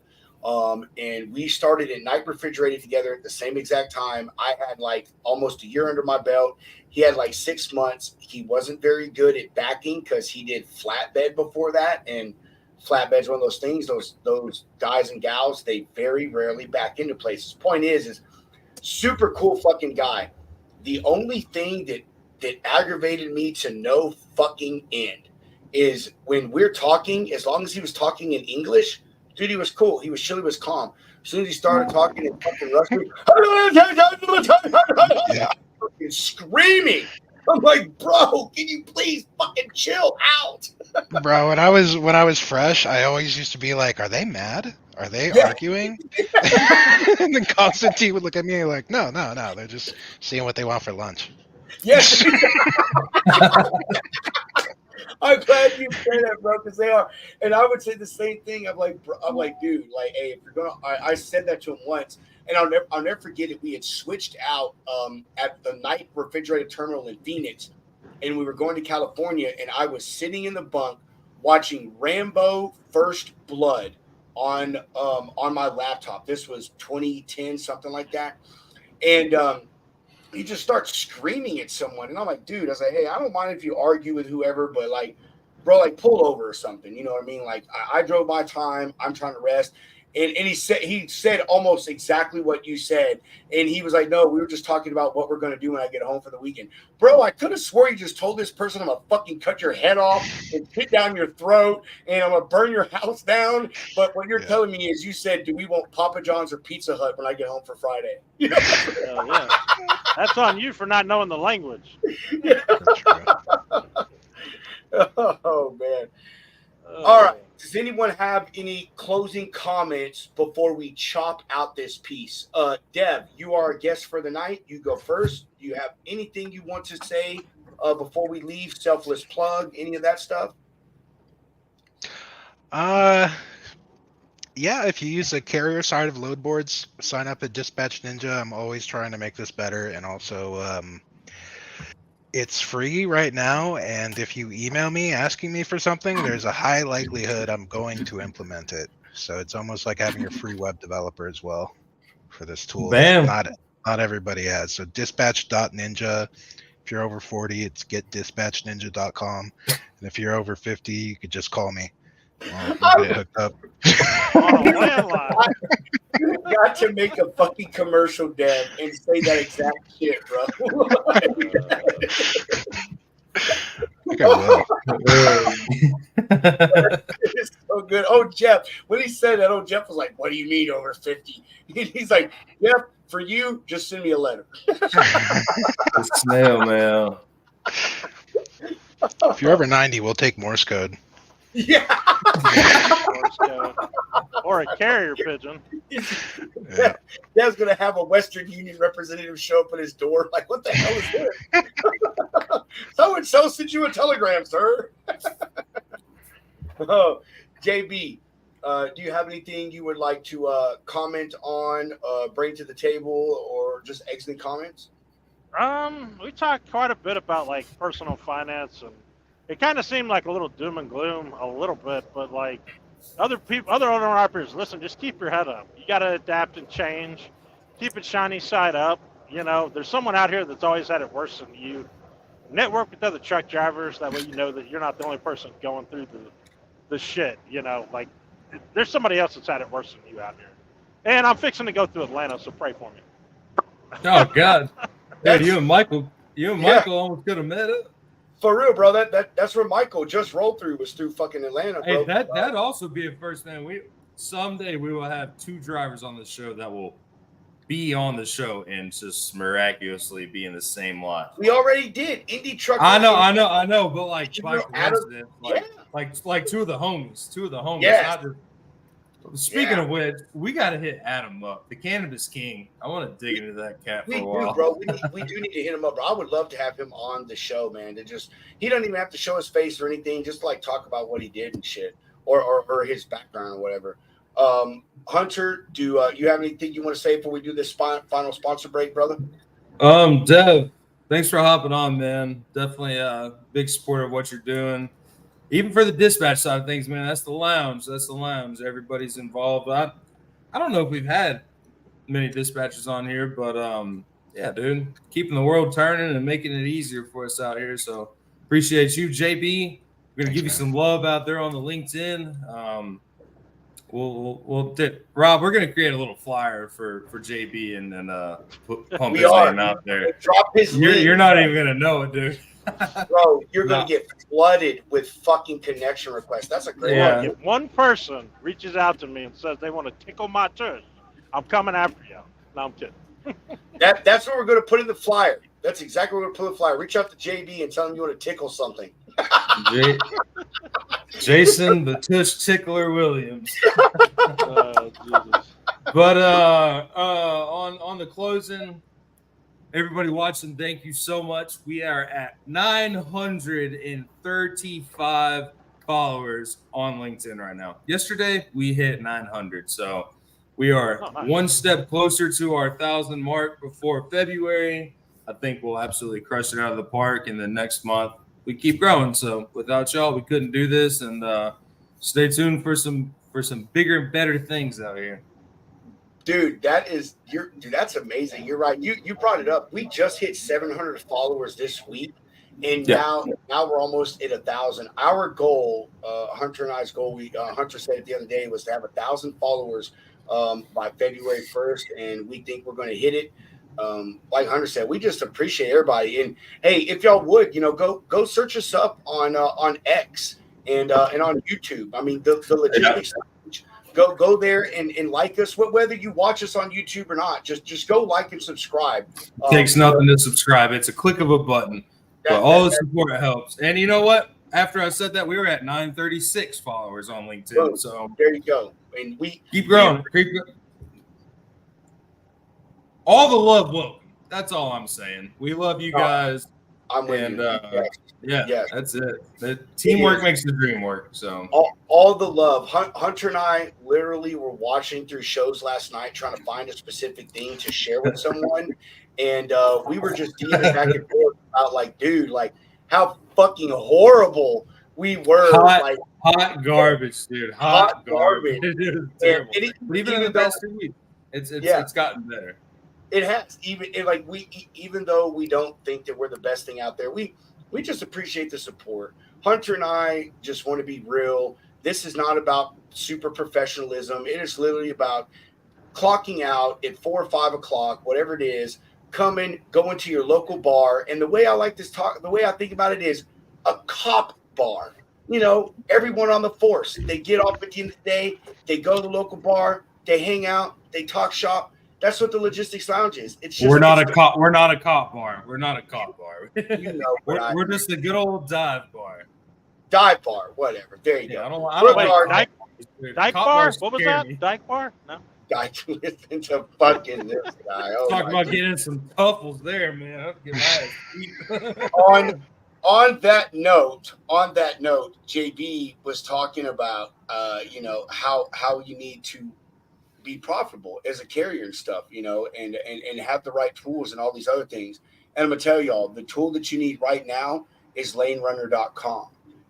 And we started at Night Refrigerated together at the same exact time. I had like almost a year under my belt. He had like 6 months. He wasn't very good at backing because he did flatbed before that. And flatbed's one of those things, those guys and gals, they very rarely back into places. Point is super cool fucking guy. The only thing that aggravated me to no fucking end is when we're talking, as long as he was talking in English, dude, he was cool. He was chill. He was calm. As soon as he started talking in fucking Russian, fucking screaming. I'm like, bro, can you please fucking chill out? Bro, when I was fresh, I always used to be like, "Are they mad? Are they Yeah. arguing?" And then Constantine would look at me like, "No, no, no. They're just seeing what they want for lunch." Yes. I'm glad you said that, bro, because they are. And I would say the same thing. I'm like, dude, like, hey, if you're gonna, I said that to him once, and I'll never forget it. We had switched out at the night refrigerated terminal in Phoenix, and we were going to California, and I was sitting in the bunk watching Rambo: First Blood on my laptop. This was 2010, something like that, and he just starts screaming at someone. And I'm like, dude, I was like, hey, I don't mind if you argue with whoever, but like, bro, like pull over or something. You know what I mean? Like I drove my time. I'm trying to rest. And he said almost exactly what you said. And he was like, no, we were just talking about what we're going to do when I get home for the weekend. Bro, I could have swore you just told this person I'm going to fucking cut your head off and spit down your throat and I'm going to burn your house down. But what you're telling me is you said, do we want Papa John's or Pizza Hut when I get home for Friday? Yeah. That's on you for not knowing the language. Oh, man. All right. Does anyone have any closing comments before we chop out this piece? Dev, you are a guest for the night. You go first. Do you have anything you want to say before we leave? Selfless plug, any of that stuff? Yeah, if you use the carrier side of load boards, sign up at Dispatch Ninja. I'm always trying to make this better, and also it's free right now, and if you email me asking me for something, there's a high likelihood I'm going to implement it. So it's almost like having a free web developer as well for this tool. Bam. Not everybody has. So dispatch.ninja. If you're over 40, it's getdispatchninja.com. And if you're over 50, you could just call me. We'll get hooked up. You got to make a fucking commercial, Dev, and say that exact shit, bro. It's so good. Oh, Jeff, when he said that, Jeff was like, what do you mean over 50? He's like, Jeff, for you, just send me a letter. The snail mail. If you're over 90, we'll take Morse code. Yeah. Or a carrier pigeon. Yeah. Dad's gonna have a Western Union representative show up at his door. Like, what the hell is this? So and so sent you a telegram, sir. Oh, JB, do you have anything you would like to comment on, bring to the table, or just exiting comments? We talked quite a bit about like personal finance, and it kind of seemed like a little doom and gloom a little bit, but like other owner operators, listen, just keep your head up. You got to adapt and change. Keep it shiny side up. You know, there's someone out here that's always had it worse than you. Network with other truck drivers. That way you know that you're not the only person going through the shit. You know, like there's somebody else that's had it worse than you out here. And I'm fixing to go through Atlanta, so pray for me. Oh, God. Dude, you and Michael almost could have met up. For real, bro. That's where Michael just rolled through, was through fucking Atlanta, bro. Hey, that'd also be a first, man. Someday we will have 2 drivers on the show that will be on the show and just miraculously be in the same lot. We already did. Indie truck. I know, but like by Adam, coincidence, like 2 of the homies. Yes. Speaking of which, we got to hit Adam up, the cannabis king. I want to dig into that cat for a while. Do, bro. We do need to hit him up, bro. I would love to have him on the show, man. He doesn't even have to show his face or anything. Just like talk about what he did and shit, or his background or whatever. Hunter, do you have anything you want to say before we do this final sponsor break, brother? Dev, thanks for hopping on, man. Definitely a big supporter of what you're doing. Even for the dispatch side of things, man, that's the lounge. Everybody's involved. I don't know if we've had many dispatchers on here, but yeah, dude, keeping the world turning and making it easier for us out here. So appreciate you, JB. We're gonna give you some love out there on the LinkedIn. Rob, we're gonna create a little flyer for JB and then pump his name out there. Drop his link. You're not even gonna know it, dude. Bro, you're going to get flooded with fucking connection requests. That's a great one. If one person reaches out to me and says they want to tickle my tush, I'm coming after you. No, I'm kidding. That's what we're going to put in the flyer. That's exactly what we're pulling fly. Reach out to JB and tell him you want to tickle something. Jason the Tush Tickler Williams. Jesus. But on the closing, everybody watching, thank you so much. We are at 935 followers on LinkedIn right now. Yesterday we hit 900, so we are one step closer to our 1,000 mark before February. I think we'll absolutely crush it out of the park in the next month. We keep growing, so without y'all, we couldn't do this. And stay tuned for some bigger and better things out here. Dude, that's amazing. You're right. You brought it up. We just hit 700 followers this week, and now we're almost at 1,000. Our goal, Hunter and I's goal, Hunter said it the other day, was to have 1,000 followers by February 1st, and we think we're going to hit it. Like Hunter said, we just appreciate everybody. And hey, if y'all would, go search us up on X and on YouTube. I mean, the logistics. Go there and like us. Whether you watch us on YouTube or not, just go like and subscribe. Takes nothing to subscribe. It's a click of a button. But all the support helps. And you know what? After I said that, we were at 936 followers on LinkedIn. So there you go. And we keep growing. All the love welcome. That's all I'm saying. We love you guys. I'm with you. Yes. That's it. The teamwork makes the dream work. So all the love. Hunter and I literally were watching through shows last night, trying to find a specific thing to share with someone, and we were just dealing back and forth about dude, how fucking horrible we were. Hot garbage, dude. Hot garbage. Even in the past 2 weeks, it's gotten better. It has. Even though we don't think that we're the best thing out there, we just appreciate the support. Hunter and I just want to be real. This is not about super professionalism. It is literally about clocking out at 4 or 5 o'clock, whatever it is, going to your local bar. And the way I think about it is a cop bar. Everyone on the force, they get off at the end of the day, they go to the local bar, they hang out, they talk shop. That's what the Logistics Lounge is. It's just We're not a cop bar. We're not a cop bar. We're just a good old dive bar. Dive bar, whatever. There you go. I don't Dyke bar? What was that? Dyke bar? No. Dyke, listen to fucking this guy. Talk about getting some tuffles there, man. I'll get my on that note, JB was talking about how you need to be profitable as a carrier and stuff, and have the right tools and all these other things. And I'm gonna tell y'all, the tool that you need right now is lanerunner.com.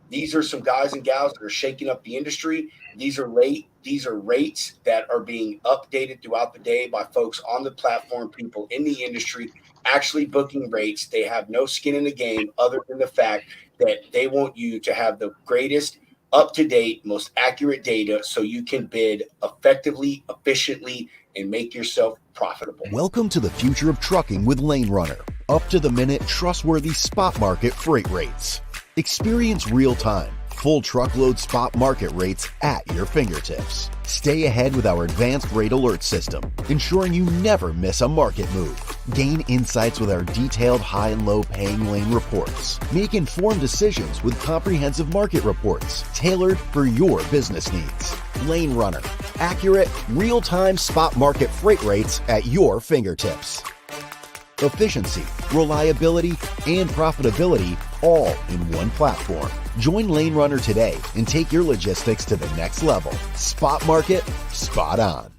These are some guys and gals that are shaking up the industry. These are rates that are being updated throughout the day by folks on the platform, people in the industry actually booking rates. They have no skin in the game other than the fact that they want you to have the greatest, up-to-date, most accurate data so you can bid effectively, efficiently, and make yourself profitable. Welcome to the future of trucking with Lane Runner. Up-to-the-minute, trustworthy spot market freight rates. Experience real-time, full truckload spot market rates at your fingertips. Stay ahead with our advanced rate alert system, ensuring you never miss a market move. Gain insights with our detailed high and low paying lane reports. Make informed decisions with comprehensive market reports tailored for your business needs. Lane Runner, accurate, real-time spot market freight rates at your fingertips. Efficiency, reliability, and profitability all in one platform. Join Lane Runner today and take your logistics to the next level. Spot market, spot on.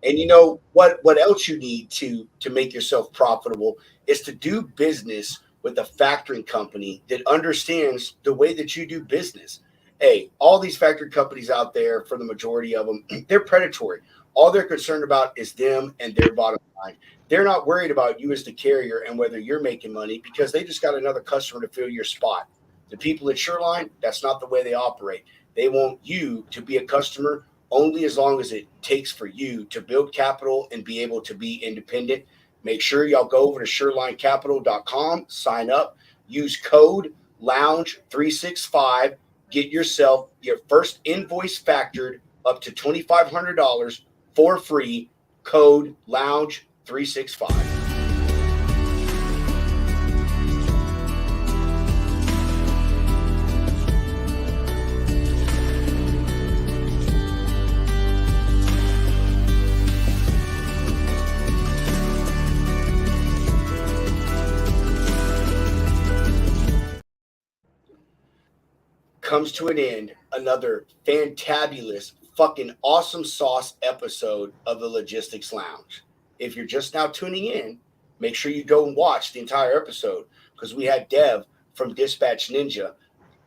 And what else you need to make yourself profitable is to do business with a factoring company that understands the way that you do business. Hey, all these factoring companies out there, for the majority of them, they're predatory. All they're concerned about is them and their bottom line. They're not worried about you as the carrier and whether you're making money because they just got another customer to fill your spot. The people at Shoreline, that's not the way they operate. They want you to be a customer only as long as it takes for you to build capital and be able to be independent. Make sure y'all go over to ShorelineCapital.com, sign up, use code LOUNGE365, get yourself your first invoice factored up to $2,500 for free, code LOUNGE365. comes to an end another fantabulous, fucking awesome sauce episode of the Logistics Lounge. If you're just now tuning in, make sure you go and watch the entire episode because we had Dev from Dispatch Ninja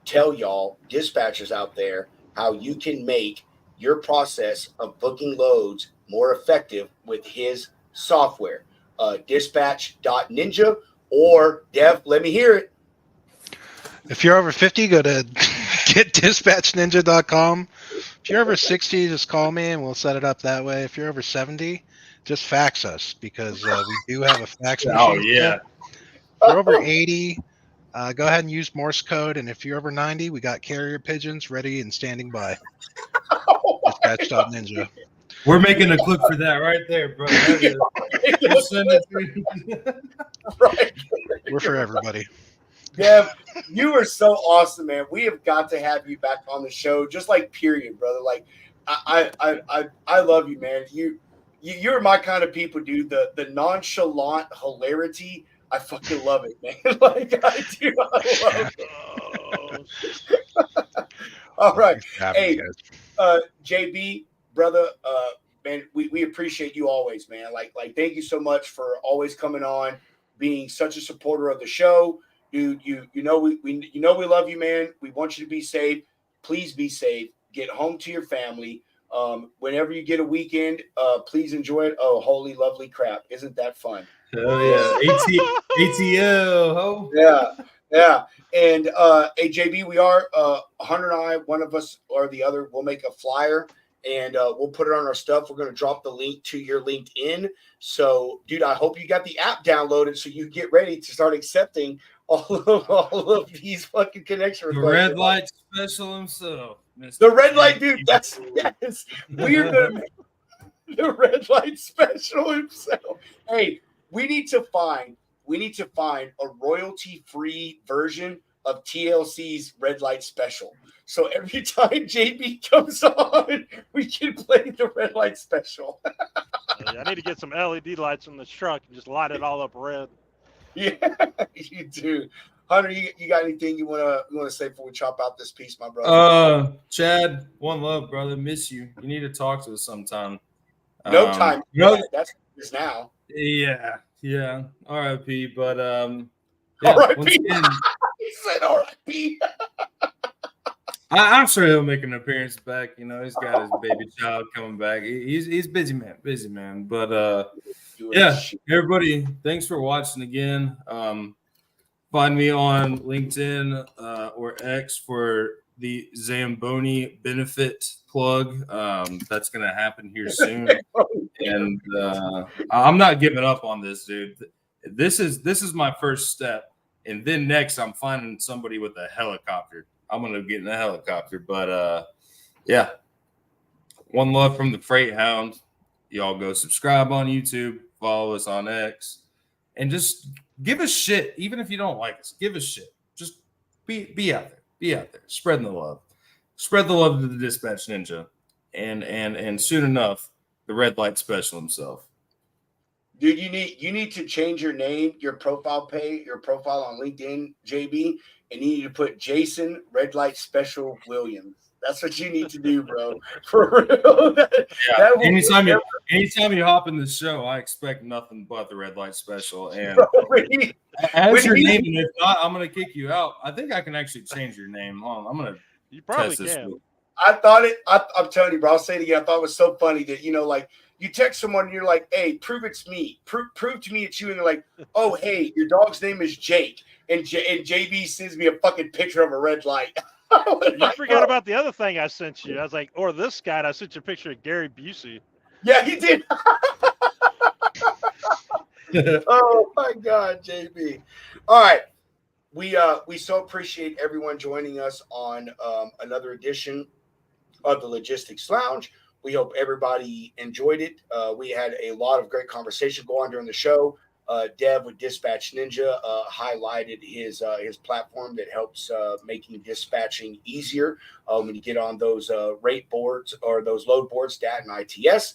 tell y'all, dispatchers out there, how you can make your process of booking loads more effective with his software. Dispatch.ninja or Dev, let me hear it. If you're over 50, go to getdispatchninja.com. If you're over 60, just call me and we'll set it up that way. If you're over 70, just fax us because we do have a fax machine. Oh yeah. If you're over 80, go ahead and use Morse code. And if you're over 90, we got carrier pigeons ready and standing by. Dispatch.ninja. We're making a clip for that right there, bro. We'll send it to you. Right. We're for everybody. Dev, you are so awesome, man. We have got to have you back on the show, just like period, brother. Like I love you, man. You're my kind of people, dude. The nonchalant hilarity, I fucking love it, man. Like I do, I love it. All right, hey, JB, brother, man, we appreciate you always, man. Like thank you so much for always coming on, being such a supporter of the show. Dude, you know we love you, man. We want you to be safe. Please be safe. Get home to your family. Whenever you get a weekend, please enjoy it. Oh, holy lovely crap. Isn't that fun? Oh yeah. ATL, ho. Yeah. And hey, JB, we are Hunter and I, one of us or the other, will make a flyer and we'll put it on our stuff. We're going to drop the link to your LinkedIn. So, dude, I hope you got the app downloaded so you get ready to start accepting all of these fucking connection requests. The red light special himself. The red light, dude. Yes. We are going to make the red light special himself. Hey, we need to find a royalty-free version of TLC's red light special. So every time JB comes on, we can play the red light special. I need to get some LED lights in this truck and just light it all up red. Yeah, you do. Hunter, you got anything you wanna say before we chop out this piece, my brother? Chad, one love, brother. Miss you. You need to talk to us sometime. No time. That's now. Yeah. R.I.P. But yeah, R.I.P. He said R.I.P. I'm sure he'll make an appearance back. You know, he's got his baby child coming back. He's busy man. But yeah, everybody, thanks for watching again. Find me on LinkedIn or X for the Zamboni benefit plug. That's gonna happen here soon. And I'm not giving up on this, dude. This is my first step, and then next I'm finding somebody with a helicopter. I'm gonna get in a helicopter, but yeah. One love from the Freight Hound. Y'all go subscribe on YouTube, follow us on X, and just give us shit. Even if you don't like us, give us shit. Just be out there. Be out there. Spreading the love. Spread the love to the Dispatch Ninja, and soon enough, the red light special himself. Dude, you need to change your name, your profile on LinkedIn, JB, and you need to put Jason Red Light Special Williams. That's what you need to do, bro. For real. Anytime you hop in the show, I expect nothing but the red light special. And as your name, and if not, I'm gonna kick you out. I think I can actually change your name. I'm gonna. You probably can. I thought it. I'm telling you, bro. I'll say it again. I thought it was so funny that like you text someone and you're like, "Hey, prove it's me. Prove to me it's you." And they're like, "Oh, hey, your dog's name is Jake." And JB sends me a fucking picture of a red light. You forgot about the other thing I sent you. I was like, or this guy. And I sent you a picture of Gary Busey. Yeah, he did. Oh my God, JB. All right. We so appreciate everyone joining us on another edition of the Logistics Lounge. We hope everybody enjoyed it. We had a lot of great conversation go on during the show. Dev with Dispatch Ninja highlighted his platform that helps making dispatching easier when you get on those rate boards or those load boards, DAT and ITS.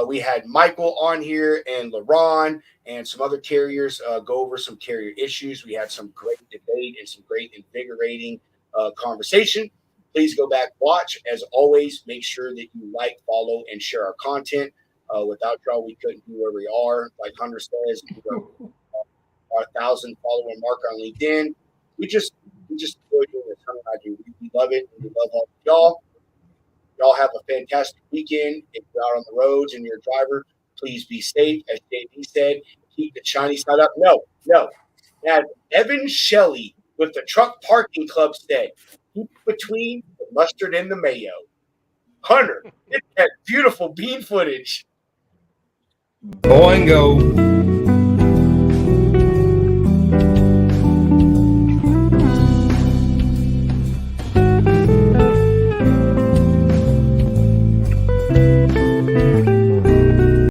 We had Michael on here and LaRon and some other carriers go over some carrier issues. We had some great debate and some great invigorating conversation. Please go back, watch. As always, make sure that you like, follow, and share our content. Without y'all, we couldn't be where we are. Like Hunter says, we are our 1,000 follower mark on LinkedIn. We just enjoy doing this. Hunter and I do. We love it, and we love all of y'all. Y'all have a fantastic weekend. If you're out on the roads and you're a driver, please be safe. As JB said, keep the Chinese side up. No. As Evan Shelley with the Truck Parking Club said, keep between the mustard and the mayo. Hunter, get that beautiful bean footage. Boingo.